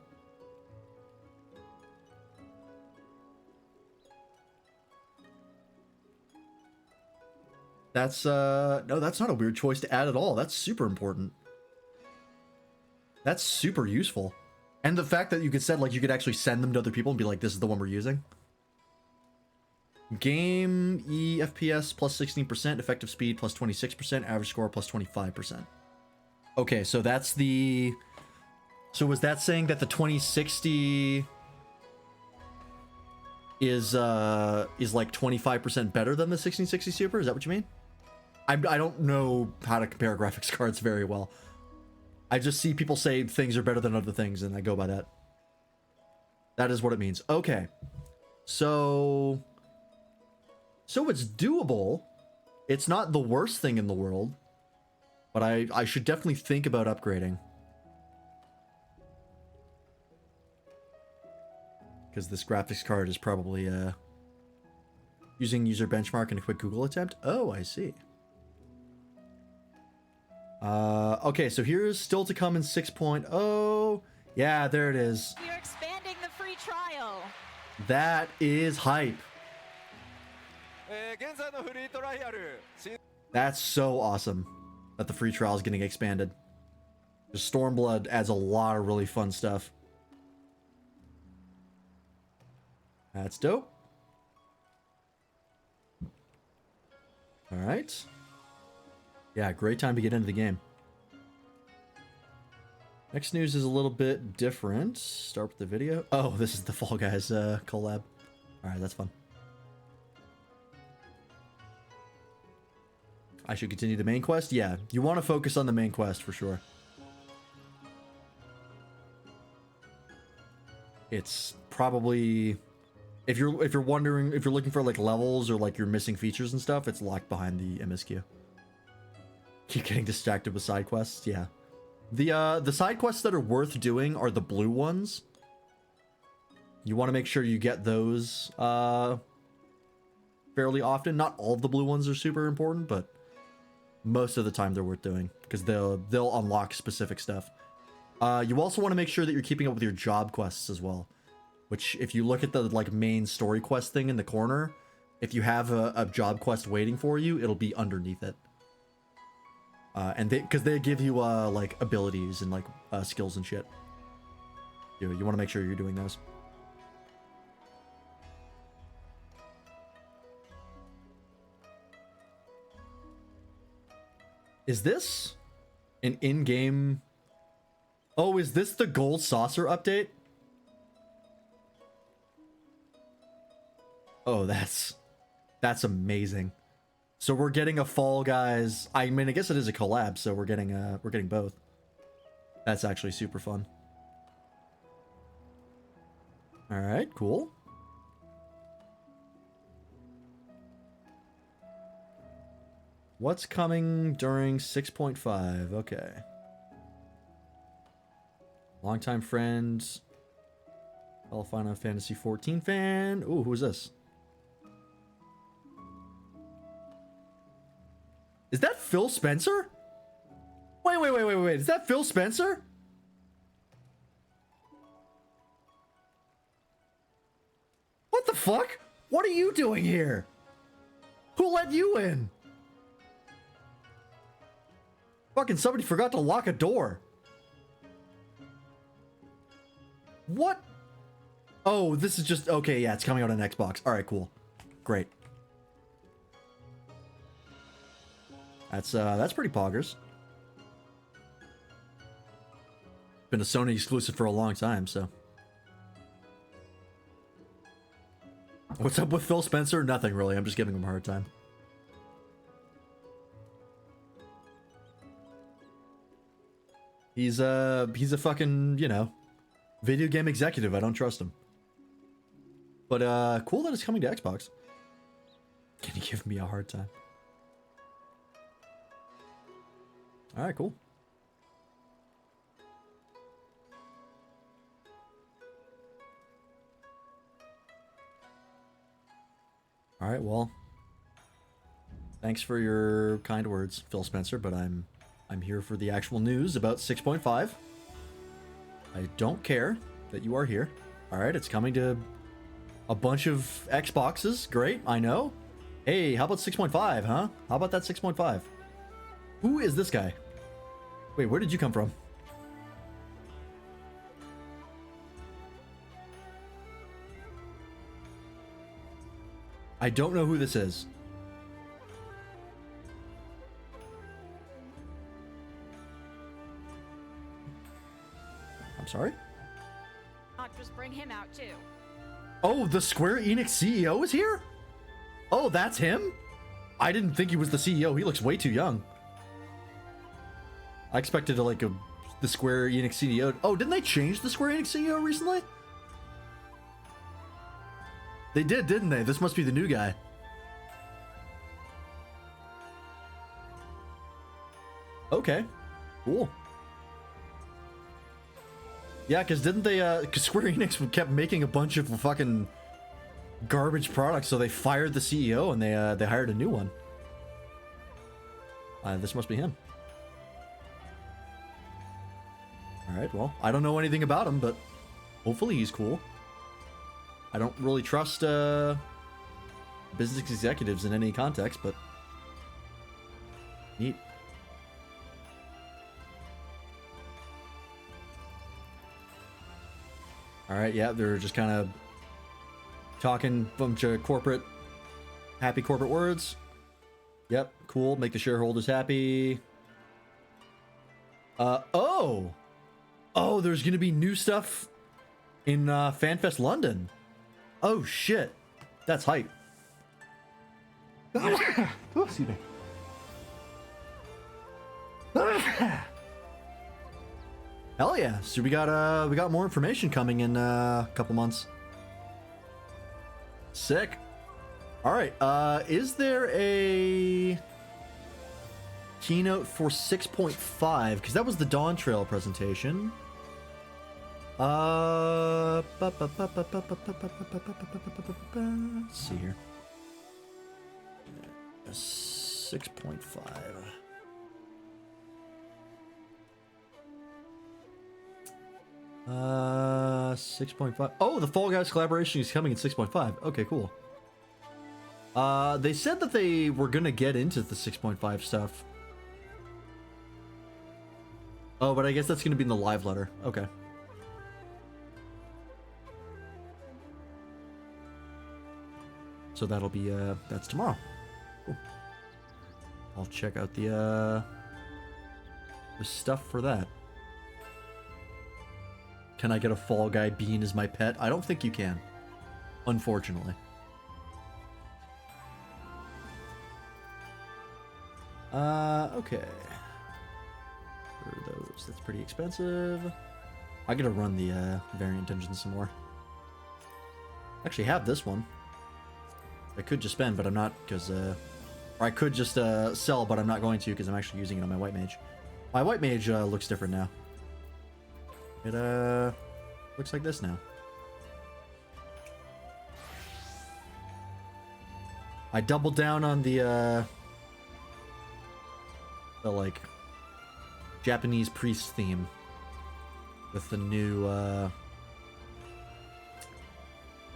That's, no, that's not a weird choice to add at all. That's super important. That's super useful. And the fact that you could set, like, you could actually send them to other people and be like, this is the one we're using. Game E FPS plus 16%, effective speed plus 26%, average score plus 25%. Okay, so that's the... So was that saying that the 2060 is like 25% better than the 1660 Super? Is that what you mean? I don't know how to compare graphics cards very well. I just see people say things are better than other things, and I go by that. That is what it means. Okay. So it's doable. It's not the worst thing in the world. But I should definitely think about upgrading. Because this graphics card is probably using user benchmark and a quick Google attempt. Oh, I see. Okay, so here's still to come in 6.0. Yeah, there it is. We are expanding the free trial. That is hype. 現在のフリートライアル That's so awesome that the free trial is getting expanded. Stormblood adds a lot of really fun stuff. That's dope. All right. Yeah, great time to get into the game. Next news is a little bit different. Start with the video. Oh, this is the Fall Guys collab. All right, that's fun. I should continue the main quest? Yeah, you want to focus on the main quest for sure. It's probably... If you're wondering, if you're looking for like levels or like you're missing features and stuff, it's locked behind the MSQ. Keep getting distracted with side quests, yeah. The side quests that are worth doing are the blue ones. You want to make sure you get those fairly often. Not all of the blue ones are super important, but most of the time they're worth doing because they'll unlock specific stuff. You also want to make sure that you're keeping up with your job quests as well. Which, if you look at the like main story quest thing in the corner, if you have a job quest waiting for you, it'll be underneath it. And because they give you like abilities and like skills and shit. You want to make sure you're doing those. Is this an in-game? Oh, is this the gold saucer update? Oh, that's amazing. So we're getting a Fall Guys. I mean, I guess it is a collab, so we're getting both. That's actually super fun. All right, cool. What's coming during 6.5? Okay. Longtime friends. Fellow Final Fantasy 14 fan. Ooh, who's this? Is that Phil Spencer? Wait. Is that Phil Spencer? What the fuck? What are you doing here? Who let you in? Fucking somebody forgot to lock a door. What? Oh, this is just... Okay, yeah, it's coming out on Xbox. Alright, cool. Great. That's pretty poggers. Been a Sony exclusive for a long time, so. What's up with Phil Spencer? Nothing really. I'm just giving him a hard time. He's a fucking, you know, video game executive. I don't trust him. But cool that it's coming to Xbox. Can you give me a hard time? All right, cool. All right, well, thanks for your kind words, Phil Spencer, but I'm here for the actual news about 6.5. I don't care that you are here. All right, it's coming to a bunch of Xboxes. Great, I know. Hey, how about 6.5, huh? How about that 6.5? Who is this guy? Wait, where did you come from? I don't know who this is. I'm sorry? Not just bring him out too. Oh, the Square Enix CEO is here? Oh, that's him? I didn't think he was the CEO. He looks way too young. I expected to like the Square Enix CEO. Oh, didn't they change the Square Enix CEO recently? They did, didn't they? This must be the new guy. Okay, cool. Yeah, because didn't they, because Square Enix kept making a bunch of fucking garbage products, so they fired the CEO and they hired a new one. This must be him. Alright, well, I don't know anything about him, but hopefully he's cool. I don't really trust business executives in any context, but neat. Alright, yeah, they're just kind of talking a bunch of happy corporate words. Yep, cool, make the shareholders happy. Oh! Oh, there's gonna be new stuff in FanFest London. Oh shit, that's hype. Oh, excuse me. Hell yeah! So we got more information coming in a couple months. Sick. All right. Is there a keynote for 6.5? Because that was the Dawntrail presentation. Let's see here. 6.5. Uh, 6.5. Oh, the Fall Guys collaboration is coming in 6.5. Okay, cool. They said that they were gonna get into the 6.5 stuff. Oh, but I guess that's gonna be in the live letter. Okay. So that'll be, that's tomorrow. Cool. I'll check out the stuff for that. Can I get a Fall Guy bean as my pet? I don't think you can. Unfortunately. Okay. For those, that's pretty expensive. I gotta run the, variant engine some more. I actually have this one. I could just spend, but I'm not, because, or I could just, sell, but I'm not going to, because I'm actually using it on my White Mage. My White Mage, looks different now. It, looks like this now. I doubled down on the like, Japanese priest theme with the new,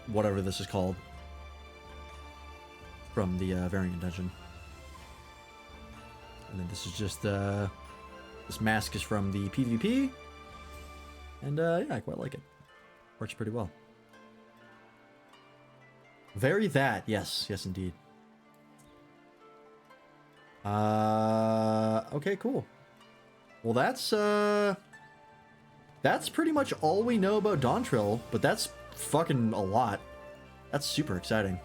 whatever this is called from the, variant engine. And then this is just, this mask is from the PvP. And, yeah, I quite like it. Works pretty well. Very that. Yes. Yes, indeed. Okay, cool. Well, that's pretty much all we know about Dawntrail, but that's fucking a lot. That's super exciting.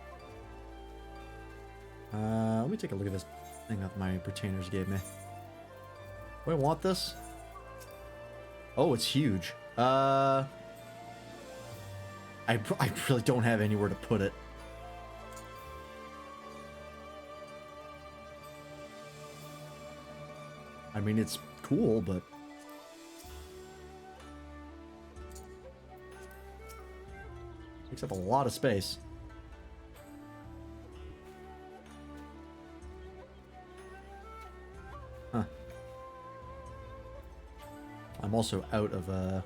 Let me take a look at this thing that my retainers gave me. Do I want this? Oh, it's huge. I really don't have anywhere to put it. I mean, it's cool, but... takes up a lot of space. Huh. I'm also out of,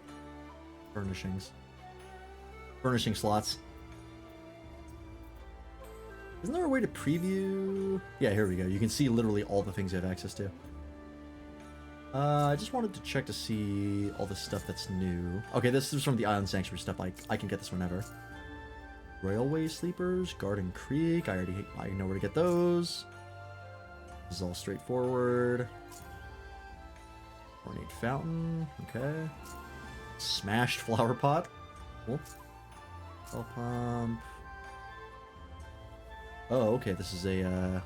furnishing slots. Isn't there a way to preview? Yeah, here we go. You can see literally all the things you have access to. I just wanted to check to see all the stuff that's new. Okay, this is from the Island Sanctuary stuff. I can get this whenever. Railway Sleepers, Garden Creek. I know where to get those. This is all straightforward. Ornate Fountain. Okay. Smashed Flower Pot. Cool. Cell Pump. Oh, okay. This is a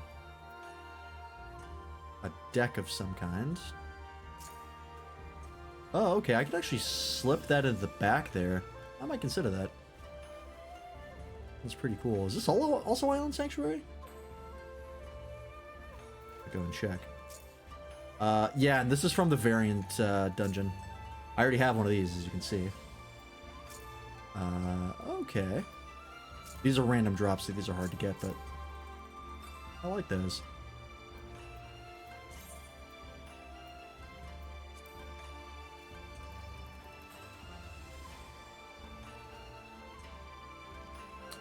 deck of some kind. Oh, okay. I could actually slip that into the back there. I might consider that. That's pretty cool. Is this also Island Sanctuary? I'll go and check. Yeah, and this is from the variant dungeon. I already have one of these, as you can see. Okay. These are random drops, so these are hard to get, but I like those.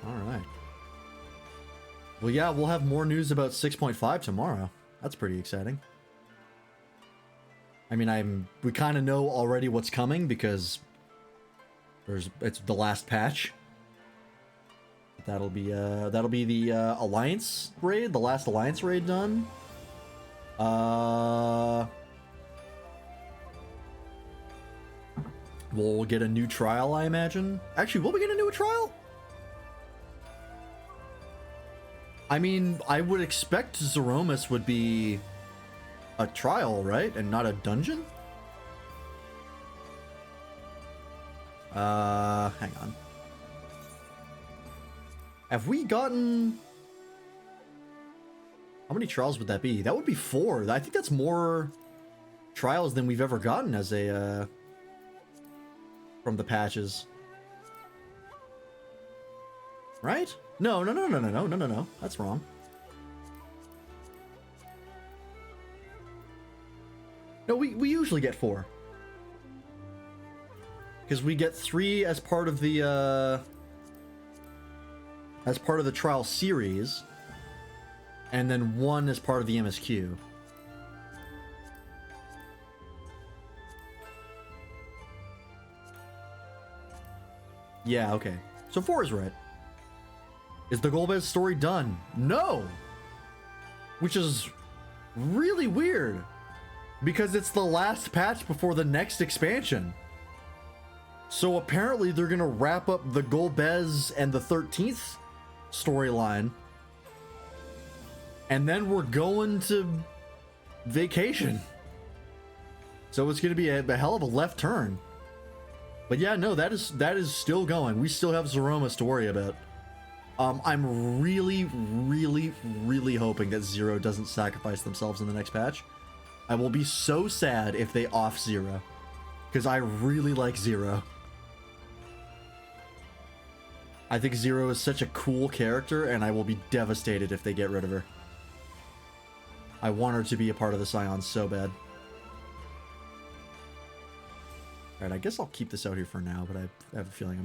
Alright. Well, yeah, we'll have more news about 6.5 tomorrow. That's pretty exciting. I mean, we kind of know already what's coming because it's the last patch. That'll be the Alliance raid, the last Alliance raid done. We'll get a new trial, I imagine. Actually, will we get a new trial? I mean, I would expect Zeromus would be a trial, right? And not a dungeon? Hang on. Have we gotten... How many trials would that be? That would be 4. I think that's more trials than we've ever gotten as a, from the patches. Right? No. That's wrong. No, we usually get 4. Because we get 3 as part of the trial series, and then 1 as part of the MSQ. Yeah, okay. So 4 is right. Is the Golbez story done? No! Which is really weird, because it's the last patch before the next expansion. So apparently they're gonna wrap up the Golbez and the 13th storyline, and then we're going to vacation. So it's gonna be a hell of a left turn. But yeah, no, that is still going. We still have Zeromus to worry about. I'm really hoping that Zero doesn't sacrifice themselves in the next patch. I will be so sad if they off Zero, because I really like Zero. I think Zero is such a cool character, and I will be devastated if they get rid of her. I want her to be a part of the Scions so bad. Alright, I guess I'll keep this out here for now, but I have a feeling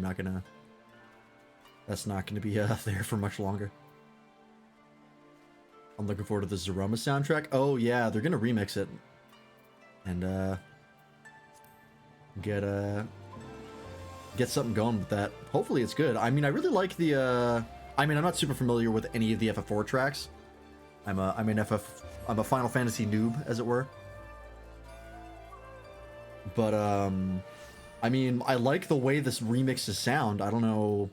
that's not gonna be there for much longer. I'm looking forward to the Zeroma soundtrack. Oh yeah, they're gonna remix it. And get something going with that. Hopefully it's good. I mean, I really like the I mean, I'm not super familiar with any of the FF4 tracks. I'm a Final Fantasy noob, as it were. But I mean, I like the way this remixes sound. I don't know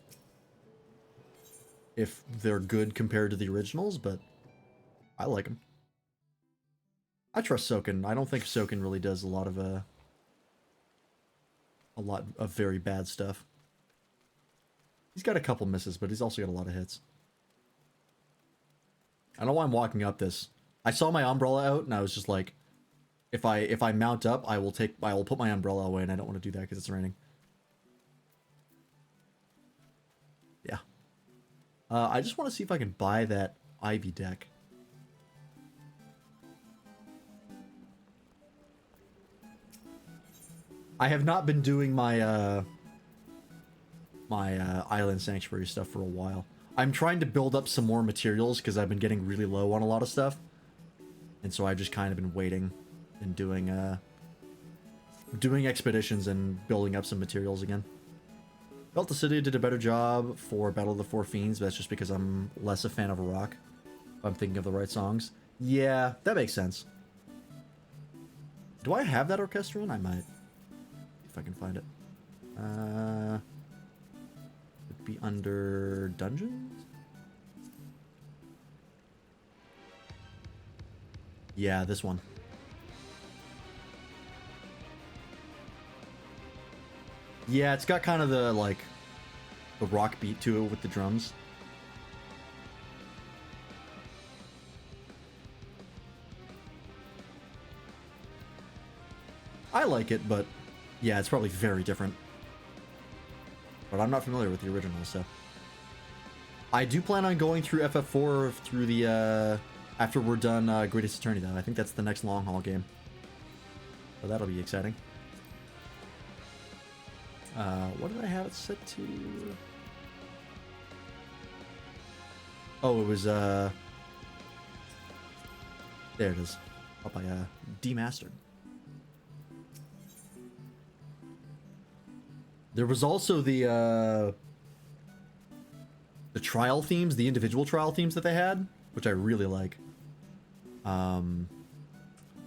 if they're good compared to the originals, but I like them. I trust Soken. I don't think Soken really does a lot of very bad stuff. He's got a couple misses, but he's also got a lot of hits. I don't know why I'm walking up this. I saw my umbrella out, and I was just like, if I mount up, I will put my umbrella away, and I don't want to do that because it's raining. Yeah. I just want to see if I can buy that Ivy deck. I have not been doing my Island Sanctuary stuff for a while. I'm trying to build up some more materials because I've been getting really low on a lot of stuff. And so I've just kind of been waiting and doing expeditions and building up some materials again. Felt the City did a better job for Battle of the Four Fiends, but that's just because I'm less a fan of rock. If I'm thinking of the right songs. Yeah, that makes sense. Do I have that orchestrion? I might. If I can find it. It'd be under dungeons? Yeah, this one. Yeah, it's got kind of the, like, the rock beat to it with the drums. I like it, but yeah, it's probably very different. But I'm not familiar with the original, so. I do plan on going through FF4 through the, after we're done Greatest Attorney, though. I think that's the next long haul game. So that'll be exciting. What did I have it set to? Oh, it was, there it is. Up by, demastered. There was also the trial themes, the individual trial themes that they had, which I really like.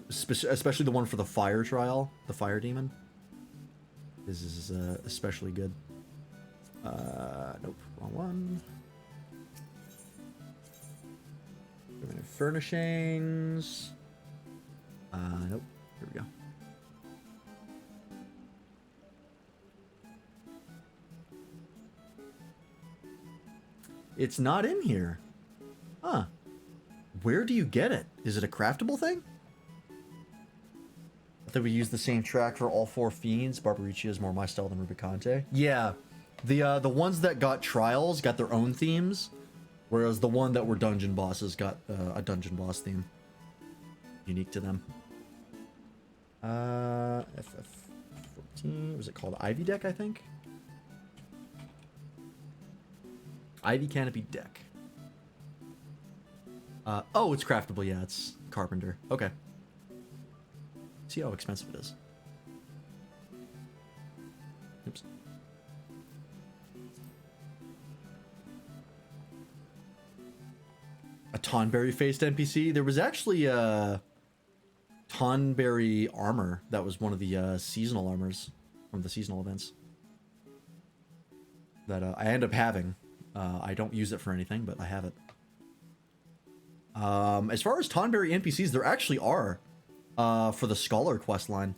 Especially the one for the fire trial, the fire demon. This is especially good. Nope, wrong one. Furnishings. Nope, here we go. It's not in here. Huh. Where do you get it? Is it a craftable thing? I thought we used the same track for all four fiends. Barbaricia is more my style than Rubicante. Yeah. The ones that got trials got their own themes, whereas the one that were dungeon bosses got a dungeon boss theme. Unique to them. FF14, was it called Ivy Deck, I think? Ivy Canopy Deck. Oh, it's craftable. Yeah, it's Carpenter. Okay. See how expensive it is. Oops. A Tonberry-faced NPC. There was actually Tonberry armor that was one of the seasonal armors from the seasonal events that I end up having. I don't use it for anything, but I have it. As far as Tonberry NPCs, there actually are for the Scholar questline.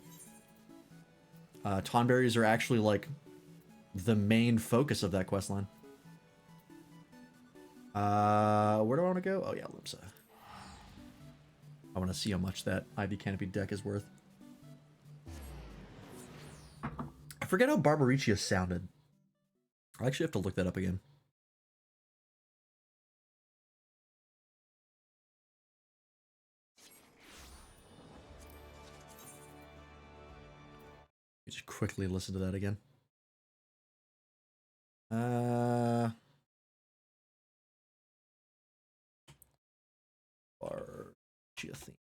Tonberries are actually like the main focus of that questline. Where do I want to go? Oh yeah, Limsa. I want to see how much that Ivy Canopy deck is worth. I forget how Barbaricia sounded. I actually have to look that up again. Just quickly listen to that again. Barbaricia theme.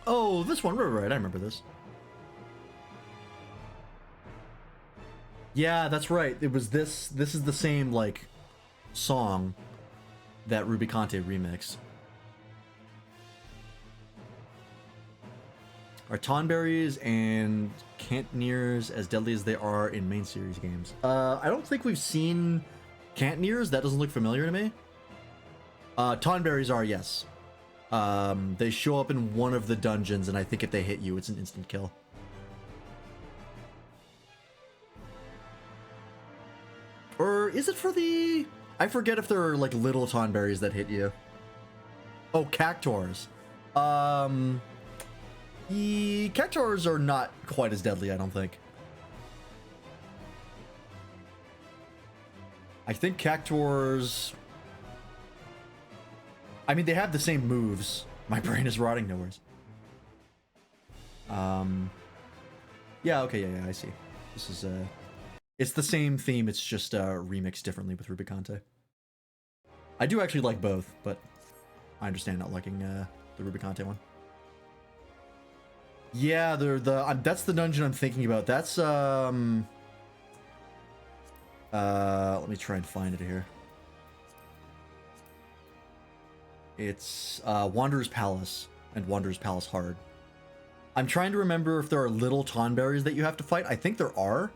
Oh, this one, right, I remember this. Yeah, that's right. It was this. This is the same like song that Ruby Conte remixed. Are Tonberries and Cantoniers as deadly as they are in main series games? I don't think we've seen Cantoniers. That doesn't look familiar to me. Tonberries are, yes. They show up in one of the dungeons, and I think if they hit you, it's an instant kill. Or is it for the... I forget if there are, like, little Tonberries that hit you. Oh, Cactuars. The Cactuars are not quite as deadly, I don't think. I think Cactuars... I mean, they have the same moves. My brain is rotting nowheres. Yeah, okay, yeah, I see. This is, it's the same theme, it's just, remixed differently with Ruby Conte. I do actually like both, but I understand not liking, the Ruby Conte one. Yeah, that's the dungeon I'm thinking about. That's, let me try and find it here. It's Wanderer's Palace and Wanderer's Palace Hard. I'm trying to remember if there are little Tonberries that you have to fight. I think there are.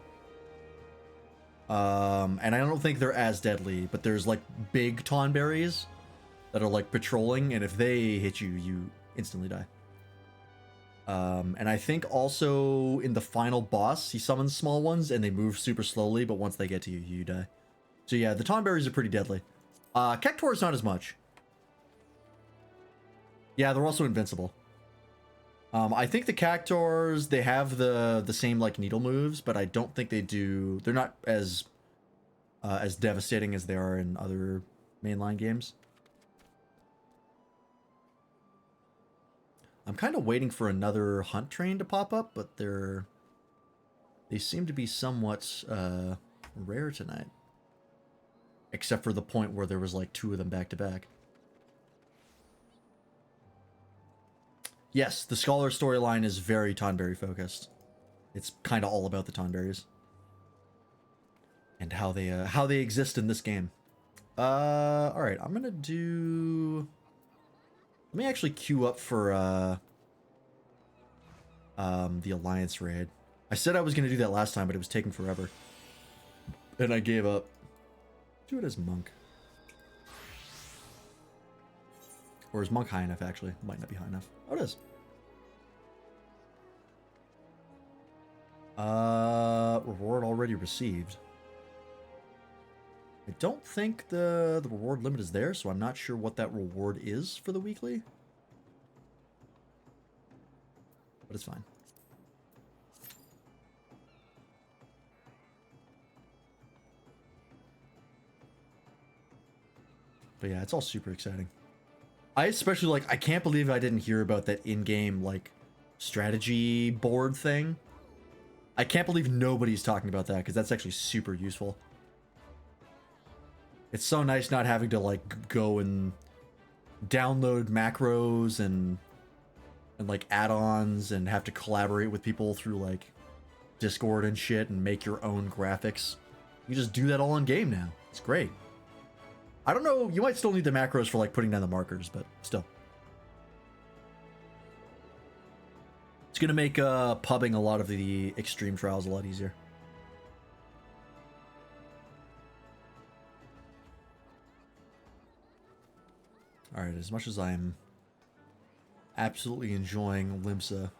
And I don't think they're as deadly, but there's like big Tonberries that are like patrolling, and if they hit you, you instantly die. And I think also in the final boss, he summons small ones and they move super slowly, but once they get to you, you die. So yeah, the Tonberries are pretty deadly. Cactuars not as much. Yeah, they're also invincible. I think the Cactuars, they have the same like needle moves, but I don't think they do. They're not as devastating as they are in other mainline games. I'm kind of waiting for another hunt train to pop up, but they seem to be somewhat rare tonight. Except for the point where there was like 2 of them back to back. Yes, the Scholar storyline is very Tonberry focused. It's kind of all about the Tonberries. And how they exist in this game. Alright, I'm gonna do... Let me actually queue up for the Alliance raid. I said I was gonna do that last time, but it was taking forever. And I gave up. Do it as Monk. Or is Monk high enough, actually? Might not be high enough. Oh, it is. Reward already received. I don't think the reward limit is there, so I'm not sure what that reward is for the weekly. But it's fine. But yeah, it's all super exciting. I especially like, I can't believe I didn't hear about that in-game, like, strategy board thing. I can't believe nobody's talking about that, because that's actually super useful. It's so nice not having to, like, go and download macros and like, add-ons and have to collaborate with people through, like, Discord and shit and make your own graphics. You just do that all in game now. It's great. I don't know, you might still need the macros for, like, putting down the markers, but still. It's gonna make pubbing a lot of the extreme trials a lot easier. Alright, as much as I'm absolutely enjoying Limsa,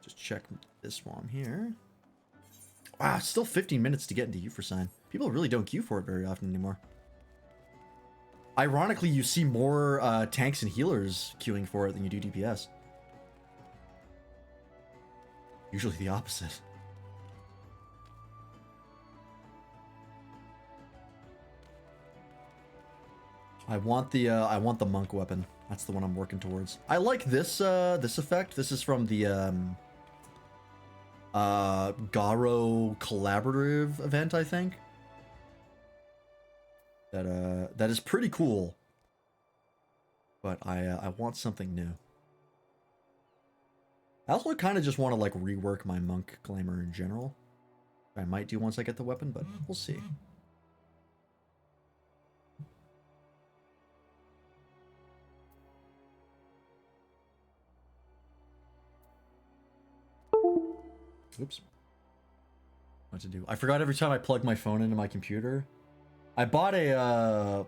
just check this one here. Wow, still 15 minutes to get into Euphrosyne. People really don't queue for it very often anymore. Ironically, you see more tanks and healers queuing for it than you do DPS. Usually the opposite. I want the monk weapon. That's the one I'm working towards. I like this this effect. This is from the Garo collaborative event, I think. That is pretty cool. But I want something new. I also kind of just want to like rework my monk glamour in general. I might do once I get the weapon, but we'll see. Oops. What to do? I forgot every time I plug my phone into my computer. I bought a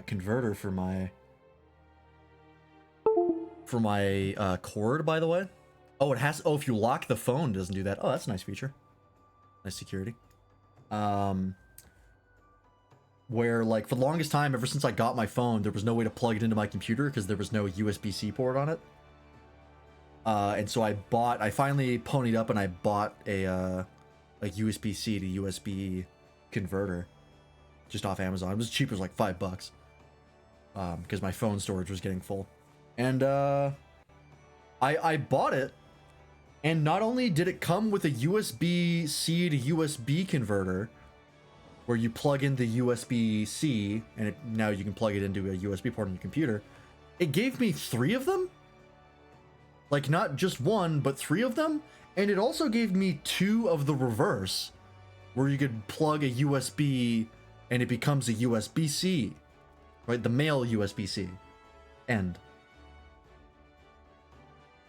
converter for my cord, by the way. Oh, it has. Oh, if you lock the phone, it doesn't do that. Oh, that's a nice feature. Nice security. Where like for the longest time, ever since I got my phone, there was no way to plug it into my computer because there was no USB-C port on it. And so I finally ponied up and I bought a USB-C to USB converter just off Amazon. It was cheap, it was like $5. Because my phone storage was getting full. And I bought it, and not only did it come with a USB-C to USB converter, where you plug in the USB-C, and now you can plug it into a USB port on your computer, it gave me 3 of them. Like, not just one, but 3 of them. And it also gave me 2 of the reverse, where you could plug a USB and it becomes a USB-C. Right? The male USB-C end.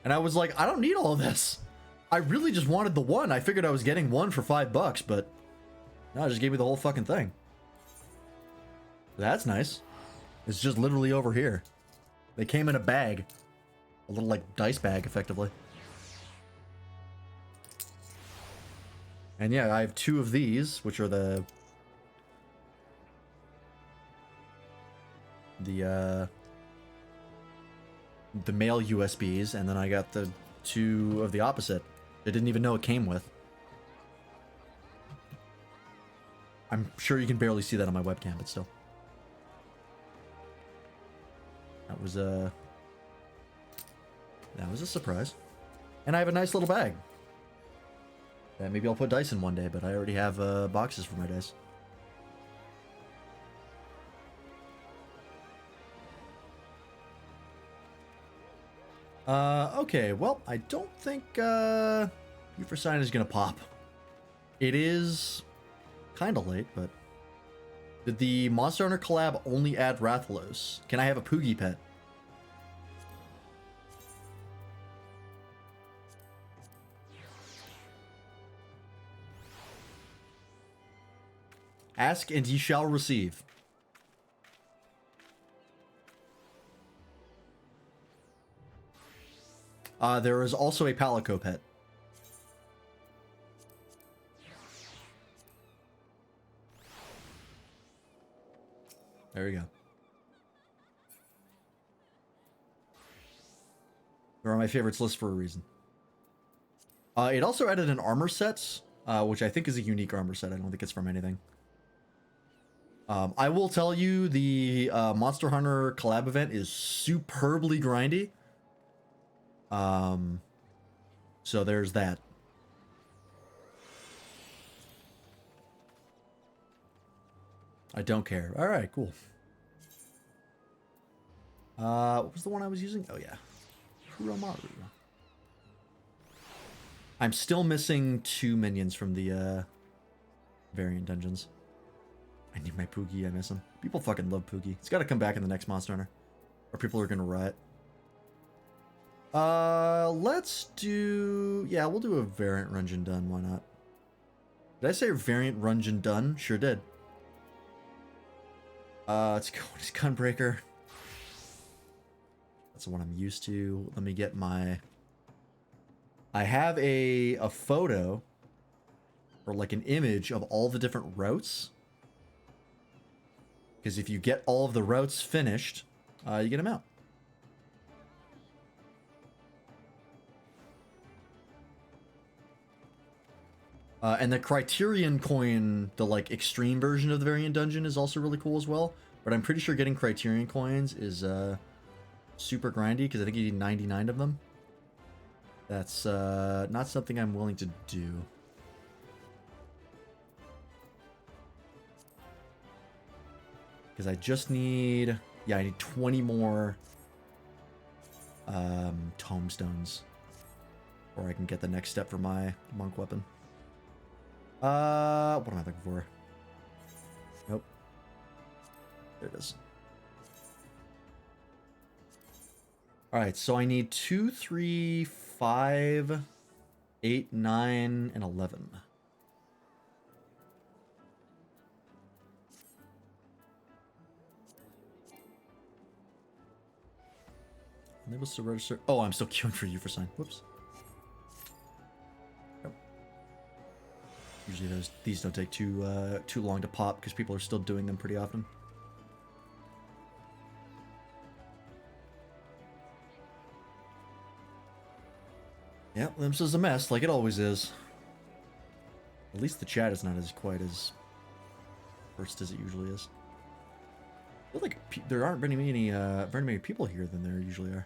And I was like, I don't need all of this. I really just wanted the one. I figured I was getting one for $5, but no, it just gave me the whole fucking thing. That's nice. It's just literally over here. They came in a bag. A little, like, dice bag, effectively. And yeah, I have 2 of these, which are the male USBs, and then I got the 2 of the opposite. I didn't even know it came with. I'm sure you can barely see that on my webcam, but still. That was a surprise. And I have a nice little bag. That maybe I'll put dice in one day, but I already have boxes for my dice. Okay, well, I don't think U for Sign is gonna pop. It is kind of late, but did the Monster Hunter collab only add Rathalos? Can I have a Poogie pet? Ask and ye shall receive. There is also a Palico pet. There we go. They're on my favorites list for a reason. It also added an armor set, which I think is a unique armor set. I don't think it's from anything. I will tell you, the Monster Hunter collab event is superbly grindy. So there's that. I don't care. All right, cool. What was the one I was using? Oh yeah, Kuromaru. I'm still missing 2 minions from the variant dungeons. I need my Poogie. I miss him. People fucking love Poogie. It's got to come back in the next Monster Hunter, or people are gonna riot. Let's do... Yeah, we'll do a variant Rungeon Dun. Why not? Did I say variant Rungeon Dun? Sure did. Let's go with Gunbreaker. That's the one I'm used to. Let me get my... I have a photo, or like an image of all the different routes. Because if you get all of the routes finished, you get them out. And the Criterion coin, the like extreme version of the variant dungeon, is also really cool as well. But I'm pretty sure getting Criterion coins is super grindy, because I think you need 99 of them. That's not something I'm willing to do. Because I just need... Yeah, I need 20 more tomestones. Or I can get the next step for my monk weapon. What am I looking for? Nope. There it is. Alright, so I need 2, 3, 5, 8, 9, and 11. Enable to register. Oh, I'm still queuing for you for sign. Whoops. Yep. Usually these don't take too long to pop because people are still doing them pretty often. Yep, Limsa's a mess, like it always is. At least the chat is not as quite as burst as it usually is. I feel like there aren't very many people here than there usually are.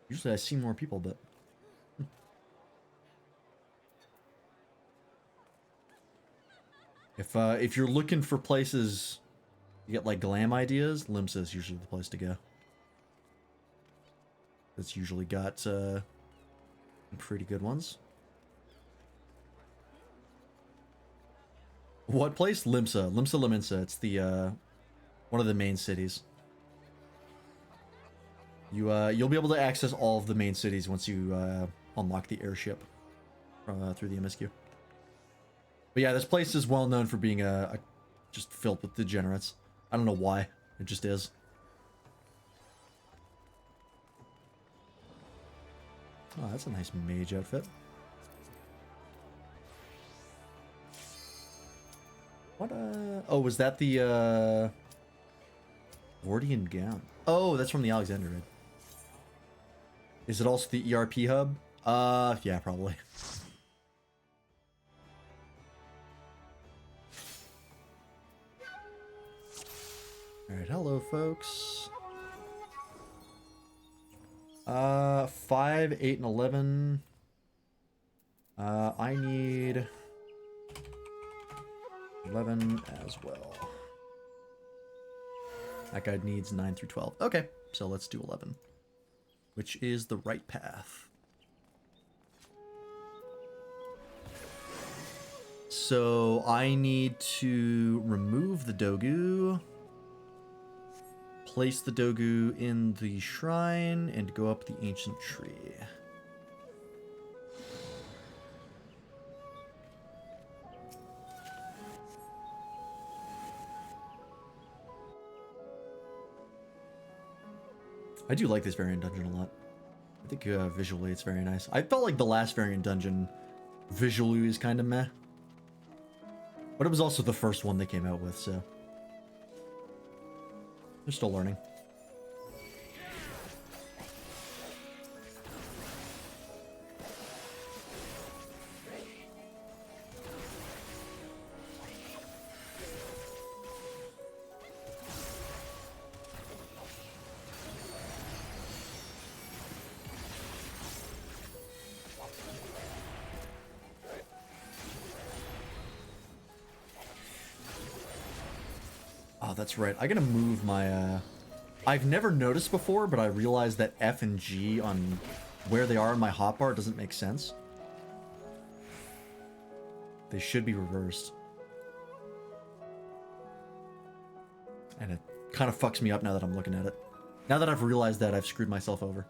Usually I see more people, but if you're looking for places to get like glam ideas, Limsa is usually the place to go. It's usually got pretty good ones. What place? Limsa. Limsa. It's the one of the main cities. You'll be able to access all of the main cities once you unlock the airship through the MSQ. But yeah, this place is well known for being just filled with degenerates. I don't know why. It just is. Oh, that's a nice mage outfit. What, oh, was that the, Gordian gown? Oh, that's from the Alexander raid. Is it also the ERP hub? Yeah, probably. Alright, hello, folks. 5, 8, and 11. I need 11 as well. That guy needs 9 through 12. Okay, so let's do 11, which is the right path. So I need to remove the Dogu, place the Dogu in the shrine, and go up the ancient tree. I do like this variant dungeon a lot. I think visually it's very nice. I felt like the last variant dungeon visually is kind of meh. But it was also the first one they came out with, so they're still learning. Oh, that's right. I gotta move my, I've never noticed before, but I realized that F and G on where they are in my hotbar doesn't make sense. They should be reversed. And it kind of fucks me up now that I'm looking at it. Now that I've realized that, I've screwed myself over.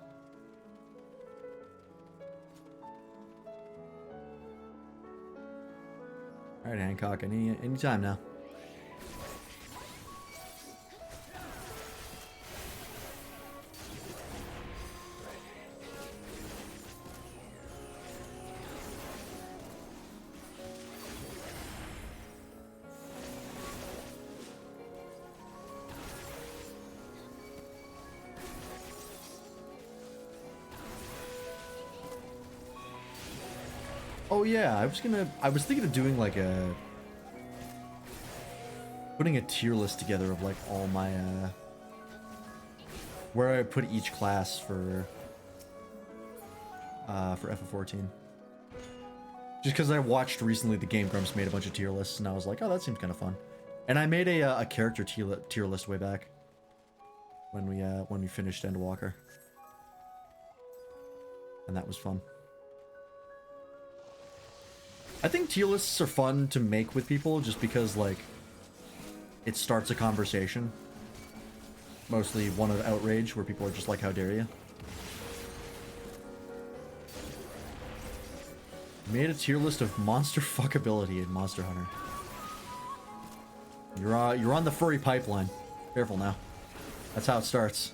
Alright, Hancock, any time now. Oh yeah, I was thinking of doing like putting a tier list together of like all my, where I put each class for FF14. Just because I watched recently the Game Grumps made a bunch of tier lists, and I was like, oh, that seems kind of fun. And I made a character tier list way back when we finished Endwalker, and that was fun. I think tier lists are fun to make with people just because, like, it starts a conversation. Mostly one of outrage, where people are just like, how dare you? Made a tier list of monster fuckability in Monster Hunter. You're on the furry pipeline. Careful now. That's how it starts.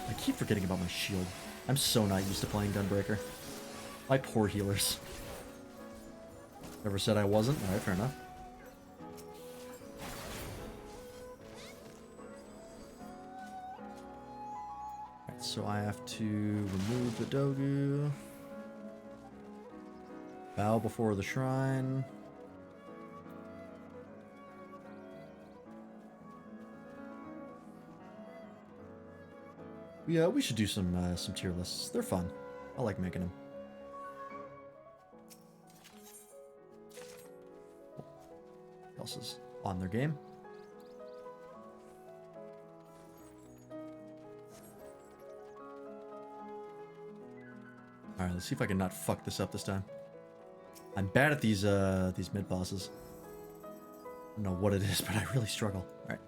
I keep forgetting about my shield. I'm so not used to playing Gunbreaker. My poor healers. Never said I wasn't. Alright, fair enough. Alright, so I have to remove the Dogu. Bow before the shrine. Yeah, we should do some tier lists. They're fun. I like making them. What else is on their game? Alright, let's see if I can not fuck this up this time. I'm bad at these mid bosses. I don't know what it is, but I really struggle. Alright.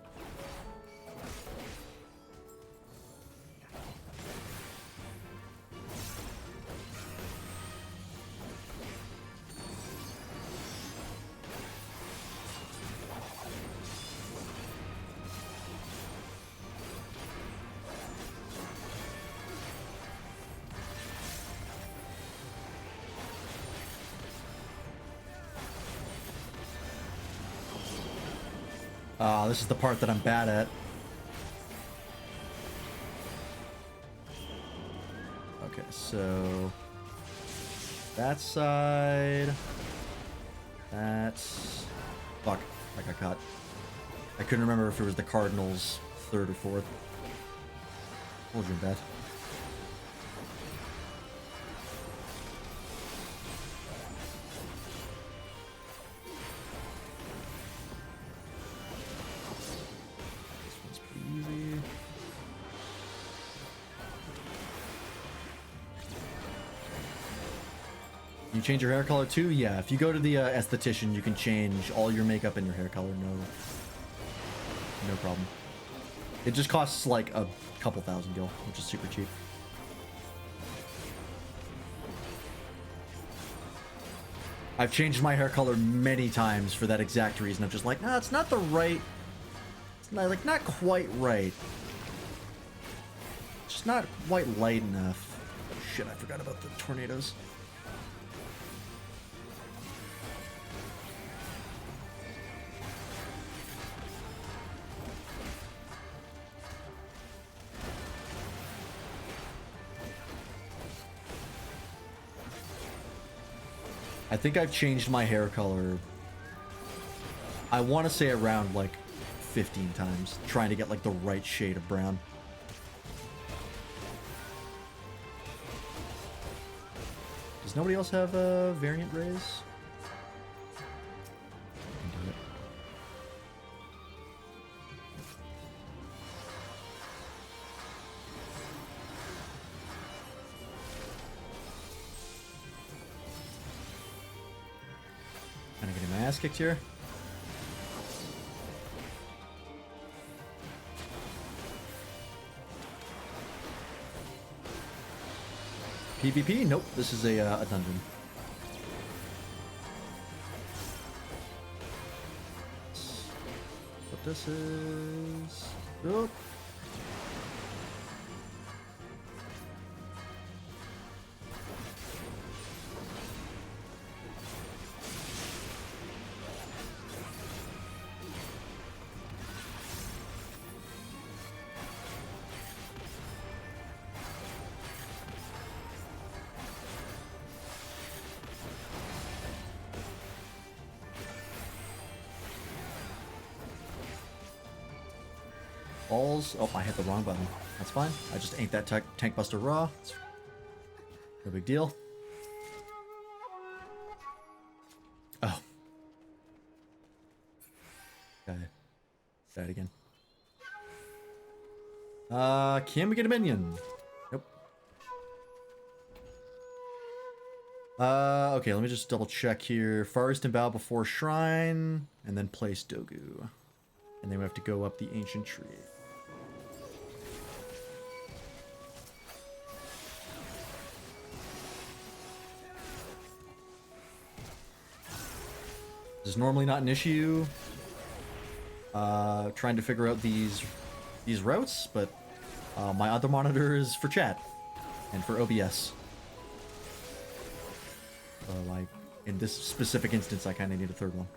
This is the part that I'm bad at. Okay, so that side. That's... Fuck, I got caught. I couldn't remember if it was the Cardinals' third or fourth. Hold your bet. Change your hair color too? Yeah, if you go to the esthetician, you can change all your makeup and your hair color. No problem. It just costs like a couple thousand gil, which is super cheap. I've changed my hair color many times for that exact reason. I'm just like, nah, it's not the right... It's not, like, not quite right. It's just not quite light enough. Oh, shit, I forgot about the tornadoes. I think I've changed my hair color, I want to say around like 15 times, trying to get like the right shade of brown. Does nobody else have variant rays? I can do it. Kind of getting my ass kicked here. PvP? Nope, this is a dungeon. What this is... Oh. Balls. Oh, I hit the wrong button. That's fine. I just ain't that tank buster raw. It's no big deal. Oh. Okay. Died again. Can we get a minion? Nope. Okay, let me just double check here. Forest and bow before shrine, and then place Dogu. And then we have to go up the ancient tree. This is normally not an issue. Trying to figure out these routes, but my other monitor is for chat and for OBS. Like in this specific instance, I kind of need a third one.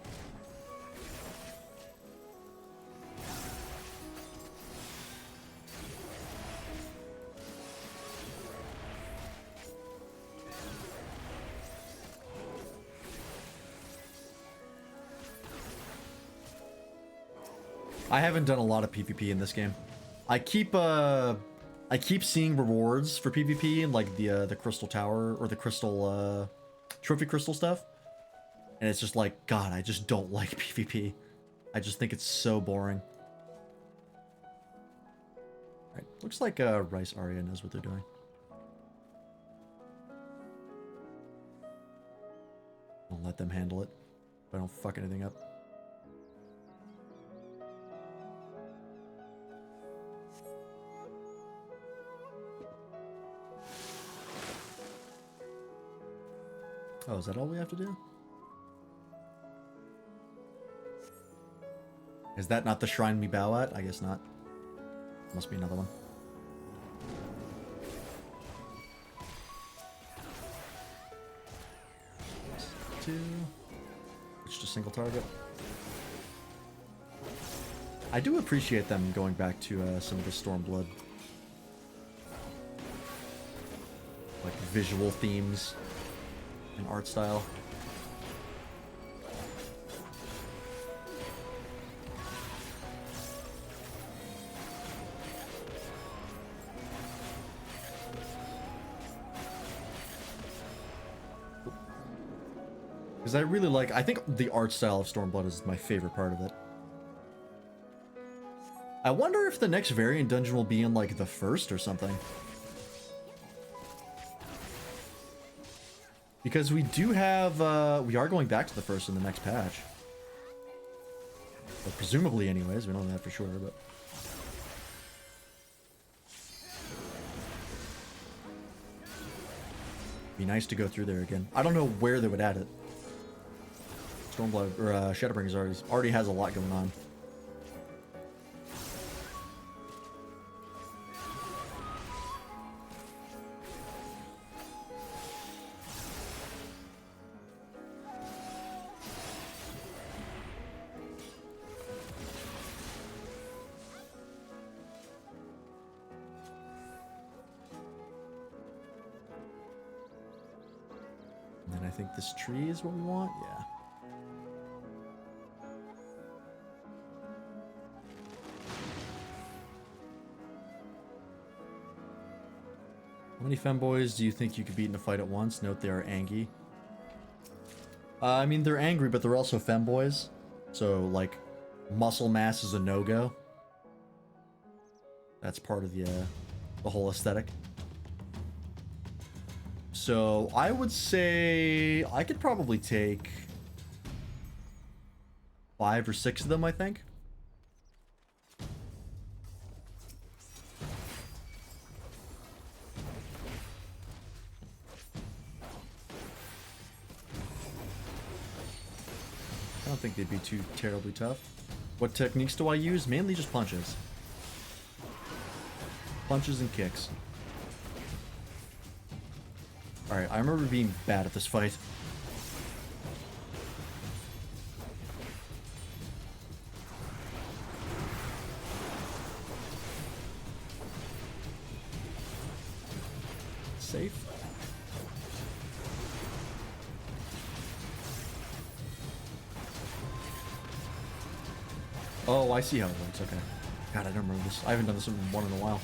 I haven't done a lot of PvP in this game. I keep seeing rewards for PvP in like the crystal tower or the crystal trophy crystal stuff, and it's just like, God, I just don't like PvP. I just think it's so boring. All right, looks like Rice Arya knows what they're doing. I'll let them handle it if I don't fuck anything up. Oh, is that all we have to do? Is that not the shrine we bow at? I guess not. Must be another one. Two. It's just single target. I do appreciate them going back to some of the Stormblood, like visual themes and art style. Because I really like, I think the art style of Stormblood is my favorite part of it. I wonder if the next variant dungeon will be in like the first or something. Because we do have, we are going back to the first in the next patch. Well, presumably anyways, we don't know that for sure, but... Be nice to go through there again. I don't know where they would add it. Stormblood, or Shadowbringers already has a lot going on. I think this tree is what we want, yeah. How many femboys do you think you could beat in a fight at once? Note they are angry. I mean, they're angry, but they're also femboys. So, like, muscle mass is a no-go. That's part of the whole aesthetic. So, I would say I could probably take 5 or 6 of them, I think. I don't think they'd be too terribly tough. What techniques do I use? Mainly just punches. Punches and kicks. Alright, I remember being bad at this fight. Safe. Oh, I see how it works, okay. God, I don't remember this. I haven't done this one in a while.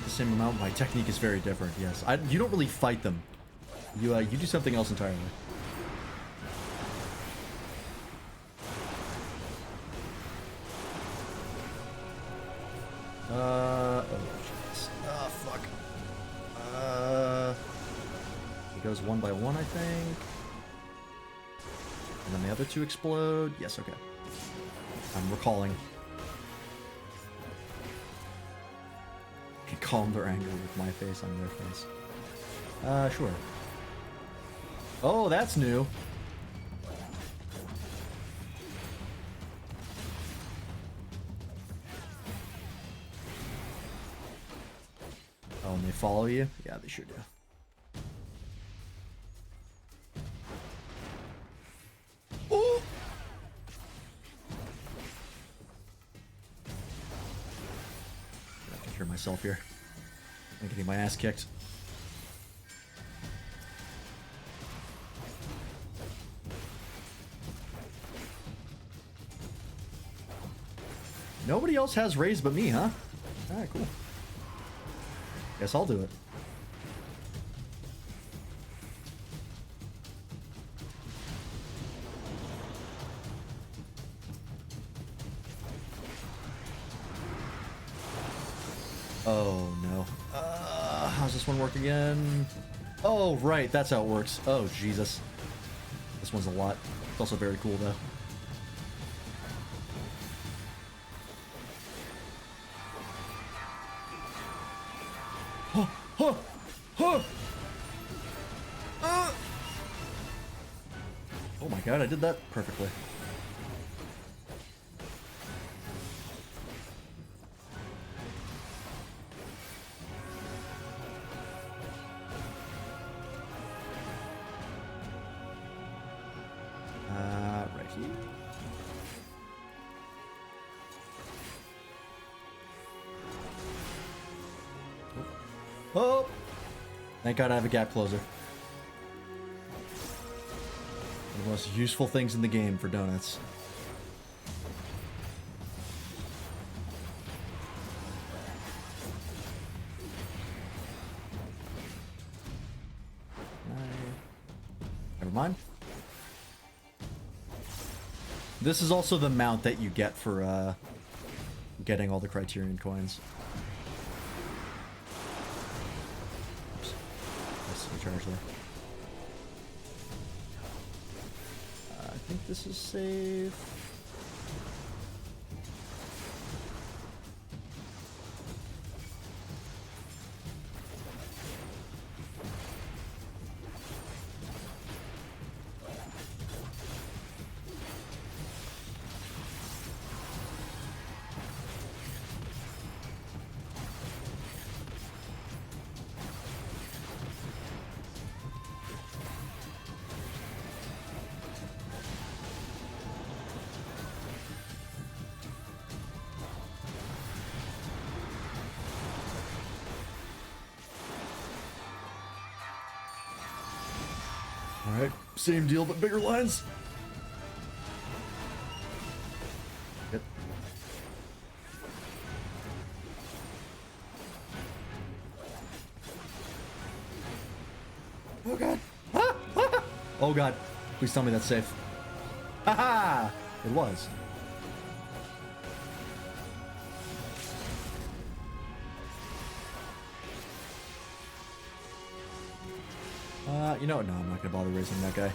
Same amount. My technique is very different. Yes, you don't really fight them. You do something else entirely. arrows one by one, I think. And then the other two explode. Yes, okay. I'm recalling. I can calm their anger with my face on their face. Sure. Oh, that's new. Oh, and they follow you? Yeah, they sure do. Oh! I can hear myself here. I'm getting my ass kicked. Nobody else has raised but me, huh? Alright, cool. Guess I'll do it. Oh, no. How's this one work again? Oh, right, that's how it works. Oh, Jesus. This one's a lot. It's also very cool, though. Oh my god, I did that perfectly. Right here. Oh! Thank God I have a gap closer. One of the most useful things in the game for donuts. Never mind. This is also the mount that you get for getting all the Criterion coins. Oops. Nice recharge there. I think this is safe. Alright, same deal but bigger lines. Yep. Oh god. Ah! Ah! Oh god. Please tell me that's safe. Haha! It was. You know what? No, I'm not gonna bother raising that guy.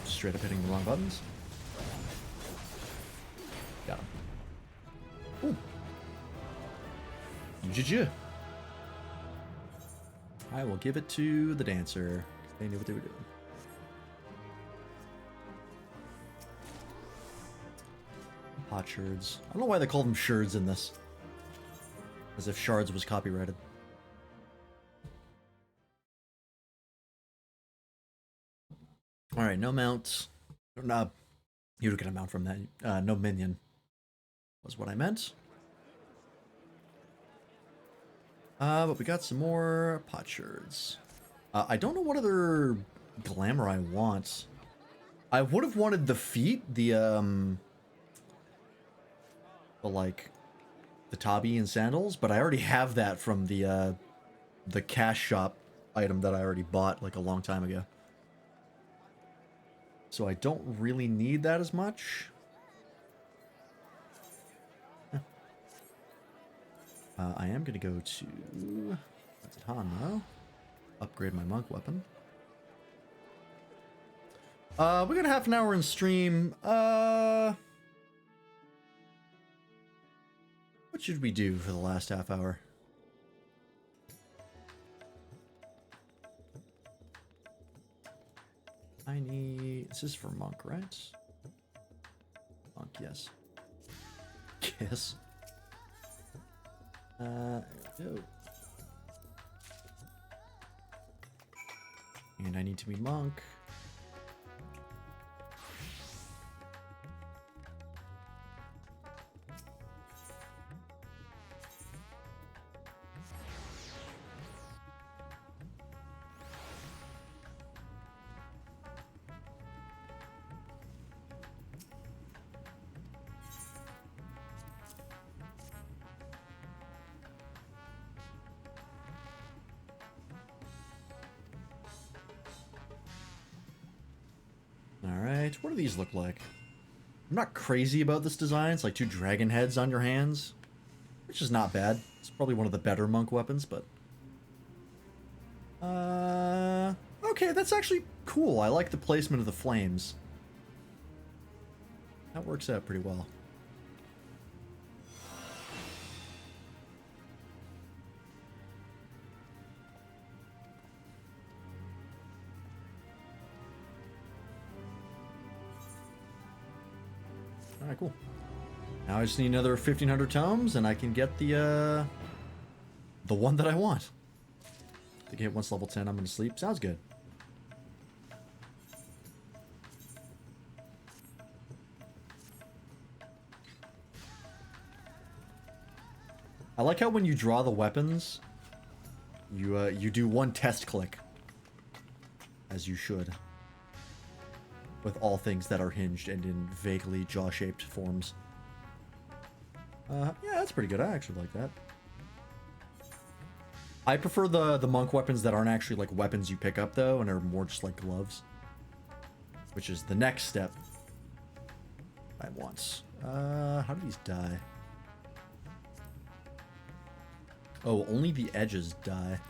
Straight up hitting the wrong buttons. Got him. Ooh. GG. I will give it to the dancer. They knew what they were doing. Hot shards. I don't know why they call them shards in this. As if shards was copyrighted. Alright, no mount. No, you don't get a mount from that. No minion. Was what I meant. But we got some more pot shards. I don't know what other glamour I want. I would have wanted the feet, like the tabi and sandals, but I already have that from the cash shop item that I already bought like a long time ago. So I don't really need that as much. I am going to go to... That's at Han now. Upgrade my monk weapon. We got half an hour in stream. What should we do for the last half hour? I need... This is for monk, right? Monk, yes. Yes. There we go. And I need to be monk. Alright, what do these look like? I'm not crazy about this design. It's like 2 dragon heads on your hands, which is not bad. It's probably one of the better monk weapons, but... Okay, that's actually cool. I like the placement of the flames. That works out pretty well. Alright, cool. Now I just need another 1,500 tomes, and I can get the one that I want. I think I hit once level 10, I'm gonna sleep. Sounds good. I like how when you draw the weapons, you do one test click, as you should, with all things that are hinged and in vaguely jaw-shaped forms. Yeah, that's pretty good. I actually like that. I prefer the monk weapons that aren't actually like weapons you pick up though, and are more just like gloves, which is the next step I want. How do these die? Oh, only the edges die.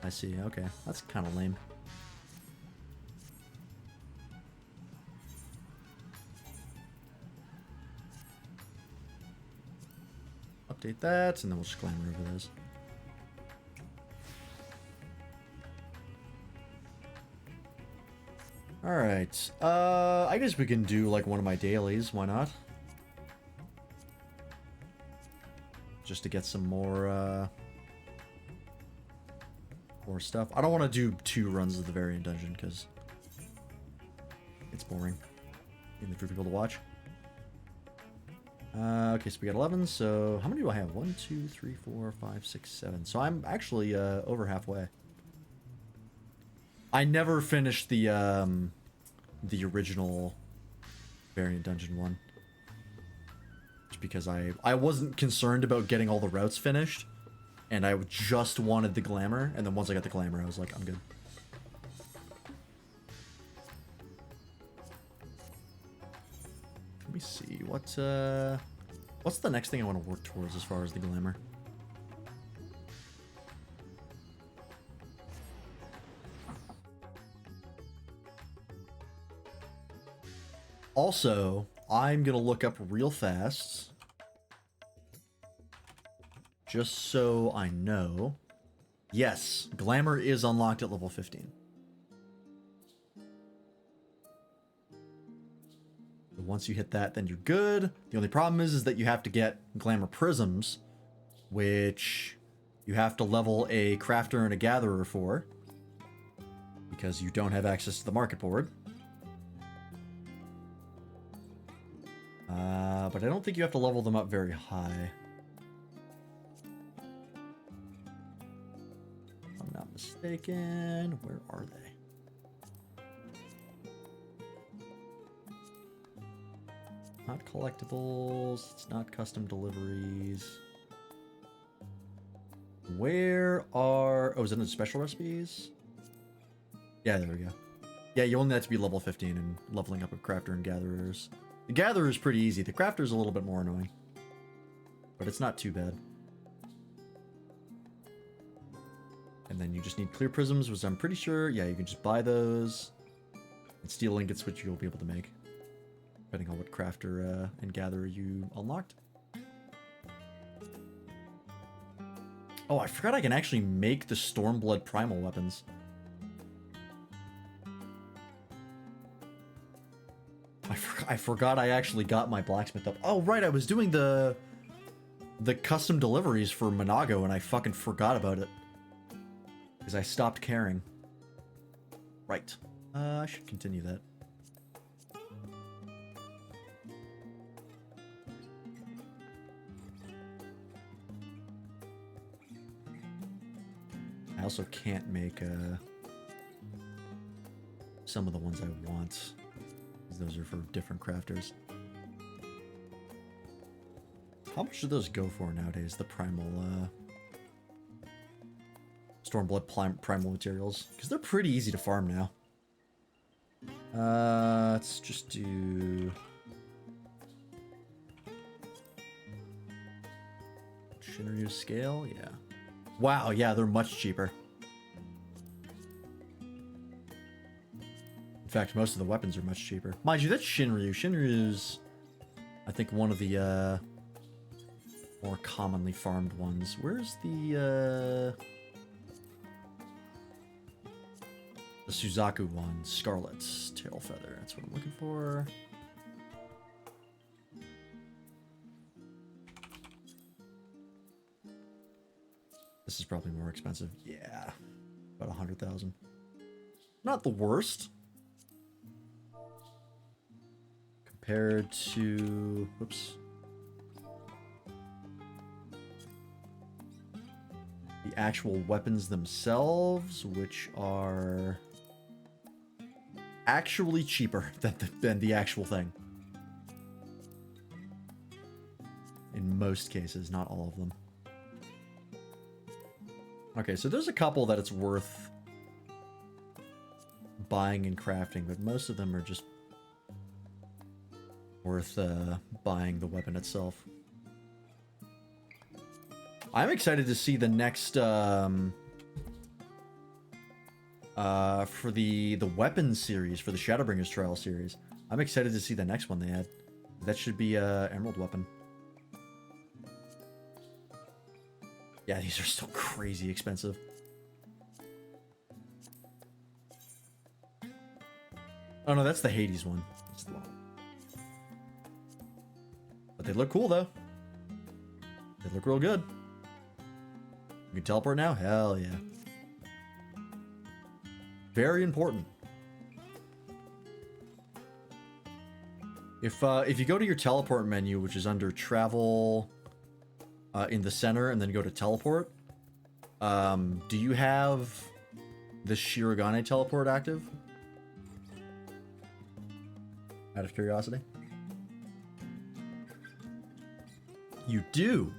I see. Okay, that's kind of lame. Update that, and then we'll just clamber over those. Alright, I guess we can do like one of my dailies, why not? Just to get some more stuff. I don't want to do 2 runs of the variant dungeon, because it's boring, even for people to watch. Okay, so we got 11, so how many do I have? 1, 2, 3, 4, 5, 6, 7. So I'm actually over halfway. I never finished the original variant dungeon one. Just because I wasn't concerned about getting all the routes finished, and I just wanted the glamour, and then once I got the glamour, I was like, I'm good. Let me see, what's the next thing I want to work towards as far as the glamour? Also, I'm gonna look up real fast, just so I know. Yes, glamour is unlocked at level 15. Once you hit that, then you're good. The only problem is that you have to get glamour prisms, which you have to level a crafter and a gatherer for, because you don't have access to the market board. But I don't think you have to level them up very high. If I'm not mistaken. Where are they? Not collectibles. It's not custom deliveries. Where are... Oh, is it in the special recipes? Yeah, there we go. Yeah, you only have to be level 15 and leveling up a crafter and gatherers. The gatherer is pretty easy. The crafter is a little bit more annoying. But it's not too bad. And then you just need clear prisms, which I'm pretty sure, yeah, you can just buy those. And steel ingots, which you'll be able to make. Depending on what crafter and gatherer you unlocked. Oh, I forgot I can actually make the Stormblood primal weapons. I forgot I actually got my blacksmith up. Oh, right, I was doing the custom deliveries for Monago, and I fucking forgot about it. Because I stopped caring. Right. I should continue that. I also can't make some of the ones I want. Those are for different crafters. How much do those go for nowadays? The primal, Stormblood primal materials? Because they're pretty easy to farm now. Let's just do... Shinryu scale? Yeah. Wow, yeah, they're much cheaper. In fact, most of the weapons are much cheaper. Mind you, that's Shinryu. Shinryu's, I think, one of the more commonly farmed ones. Where's the Suzaku one? Scarlet's Tail Feather. That's what I'm looking for. This is probably more expensive. Yeah, about 100,000. Not the worst. Compared to, whoops, the actual weapons themselves, which are actually cheaper than the actual thing. In most cases, not all of them. Okay, so there's a couple that it's worth buying and crafting, but most of them are just worth buying the weapon itself. I'm excited to see the next for the weapons series, for the Shadowbringers Trial series. I'm excited to see the next one they add. That should be Emerald weapon. Yeah, these are still crazy expensive. Oh no, that's the Hades one. That's the one. But they look cool though. They look real good. You can teleport now? Hell yeah. Very important. If you go to your teleport menu, which is under travel in the center, and then go to teleport, do you have the Shirogane teleport active? Out of curiosity. You do.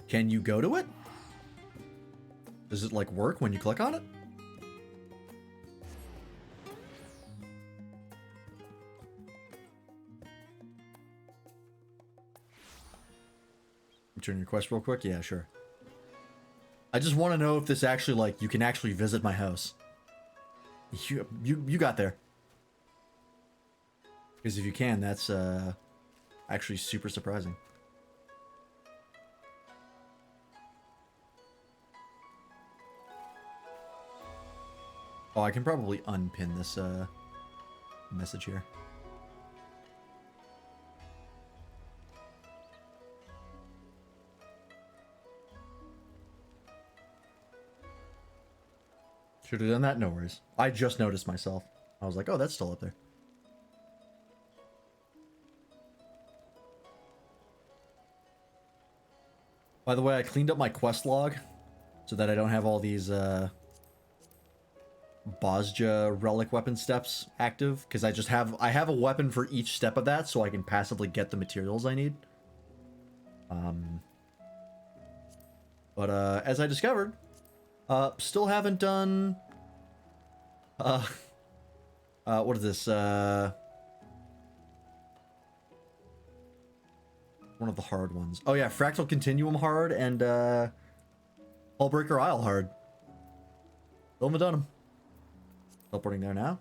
Can you go to it? Does it like work when you click on it? Return your quest real quick? Yeah, sure. I just want to know if this actually, like, you can actually visit my house. You got there. Because if you can, that's actually super surprising. Oh, I can probably unpin this message here. Should have done that? No worries. I just noticed myself. I was like, oh, that's still up there. By the way, I cleaned up my quest log so that I don't have all these Bozja relic weapon steps active, because I have a weapon for each step of that, so I can passively get the materials I need. But as I discovered, still haven't done What is this? One of the hard ones. Oh yeah, Fractal Continuum hard and Hullbreaker Isle hard. Still haven't done them. Teleporting there now.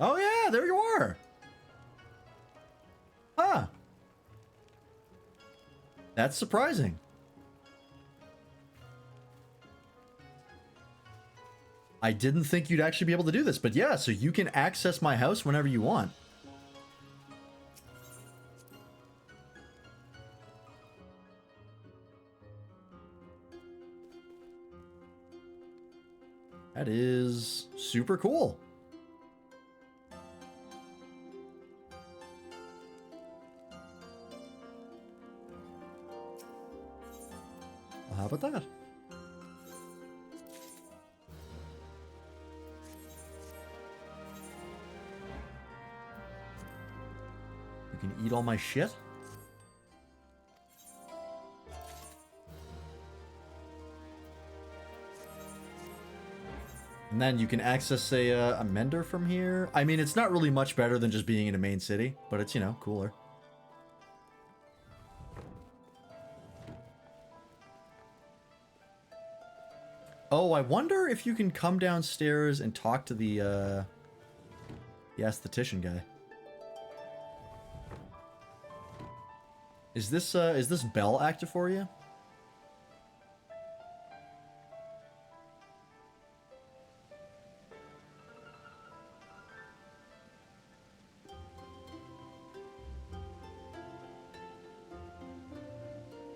Oh yeah, there you are. Huh. That's surprising. I didn't think you'd actually be able to do this, but yeah, so you can access my house whenever you want. That is super cool. Well, how about that? You can eat all my shit? And then you can access a mender from here. I mean, it's not really much better than just being in a main city, but it's, you know, cooler. Oh, I wonder if you can come downstairs and talk to the esthetician guy. Is this bell active for you?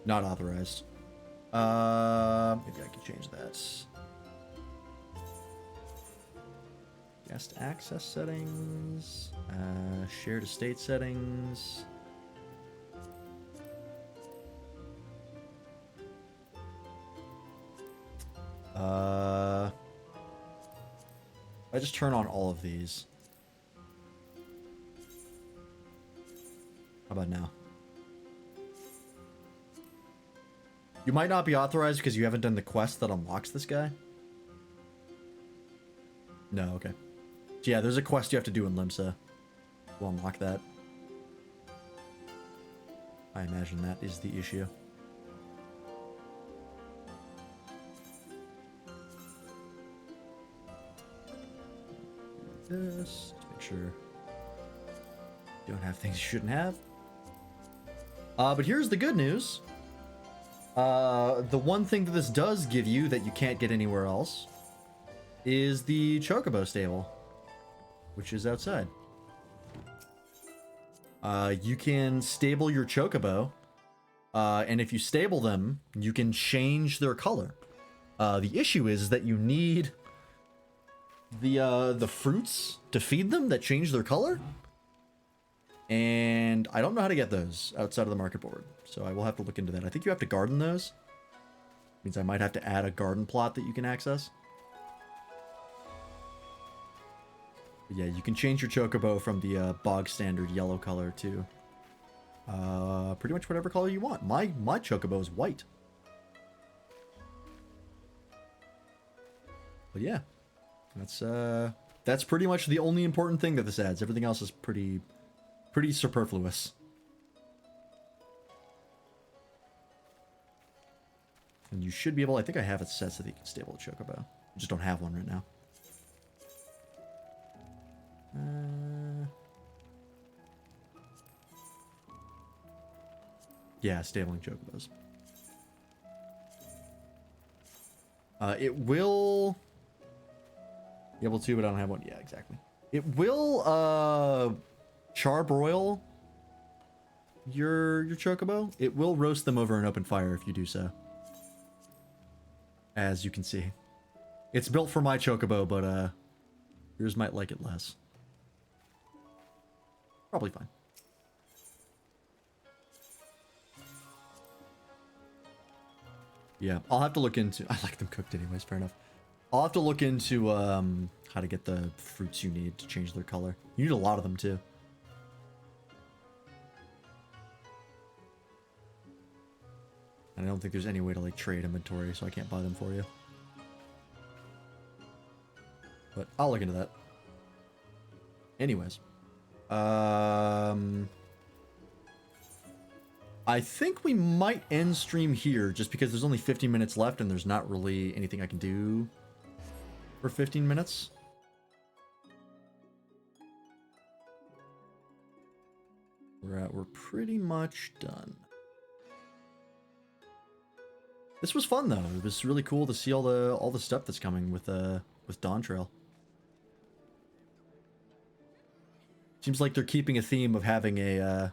Not authorized. Maybe I can change that. Guest access settings. Shared estate settings. I just turn on all of these. How about now? You might not be authorized because you haven't done the quest that unlocks this guy. No, okay. So yeah, there's a quest you have to do in Limsa to unlock that. I imagine that is the issue. This, to make sure you don't have things you shouldn't have. But here's the good news. The one thing that this does give you that you can't get anywhere else is the Chocobo stable, which is outside. You can stable your Chocobo, and if you stable them, you can change their color. The issue is that you need the fruits to feed them that change their color. And I don't know how to get those outside of the market board, so I will have to look into that. I think you have to garden those. Means I might have to add a garden plot that you can access. But yeah, you can change your Chocobo from the bog standard yellow color to pretty much whatever color you want. My Chocobo is white. But yeah, that's pretty much the only important thing that this adds. Everything else is pretty superfluous. And you should be able, I think I have it set so that you can stable a Chocobo. I just don't have one right now. Yeah, stabling Chocobos. It will be able to, but I don't have one. Yeah, exactly. It will charbroil your Chocobo. It will roast them over an open fire if you do so. As you can see. It's built for my Chocobo, but yours might like it less. Probably fine. Yeah, I'll have to look into... I like them cooked anyways, fair enough. I'll have to look into how to get the fruits you need to change their color. You need a lot of them too. And I don't think there's any way to like trade inventory, so I can't buy them for you. But I'll look into that. Anyways. I think we might end stream here just because there's only 15 minutes left and there's not really anything I can do for 15 minutes. We're pretty much done. This was fun though. It was really cool to see all the stuff that's coming with Dawntrail. Seems like they're keeping a theme of having a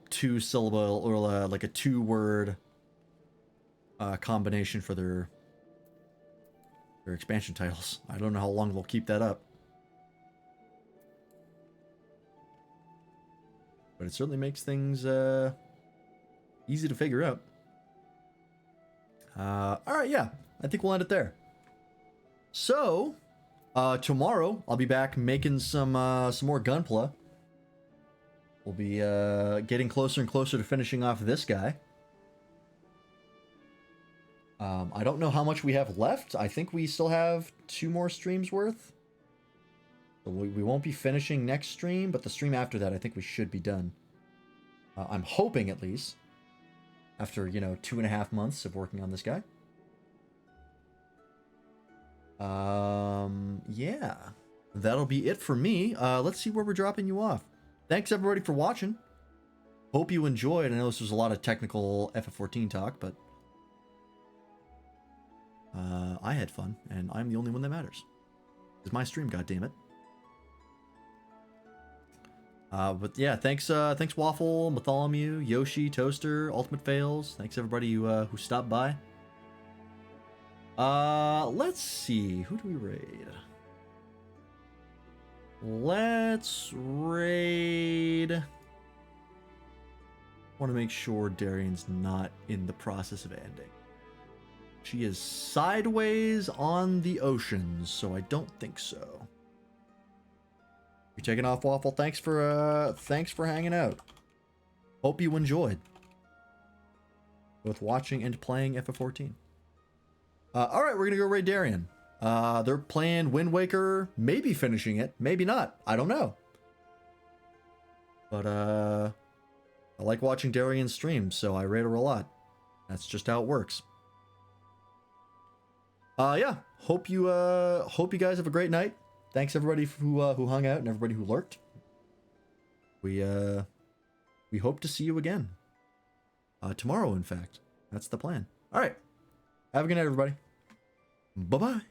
2-syllable or like a 2-word combination for their expansion titles. I don't know how long they'll keep that up. But it certainly makes things easy to figure out. Alright, yeah. I think we'll end it there. So, tomorrow, I'll be back making some more Gunpla. We'll be getting closer and closer to finishing off this guy. I don't know how much we have left. I think we still have 2 more streams worth. So we won't be finishing next stream, but the stream after that, I think we should be done. I'm hoping, at least. After, 2.5 months of working on this guy. Yeah. That'll be it for me. Let's see where we're dropping you off. Thanks, everybody, for watching. Hope you enjoyed. I know this was a lot of technical FF14 talk, but... I had fun, and I'm the only one that matters. It's my stream, goddammit. But yeah, thanks Waffle, Bartholomew, Yoshi, Toaster, Ultimate Fails. Thanks everybody who stopped by. Let's see, who do we raid? Let's raid. I want to make sure Darian's not in the process of ending. She is sideways on the oceans, so I don't think so. You're taking off, Waffle. Thanks for hanging out. Hope you enjoyed both watching and playing FF14. All right, we're gonna go raid Darien. They're playing Wind Waker, maybe finishing it, maybe not. I don't know. But I like watching Darien stream, so I raid her a lot. That's just how it works. Yeah. Hope you guys have a great night. Thanks everybody who hung out and everybody who lurked. We hope to see you again. Tomorrow, in fact. That's the plan. All right. Have a good night, everybody. Bye-bye.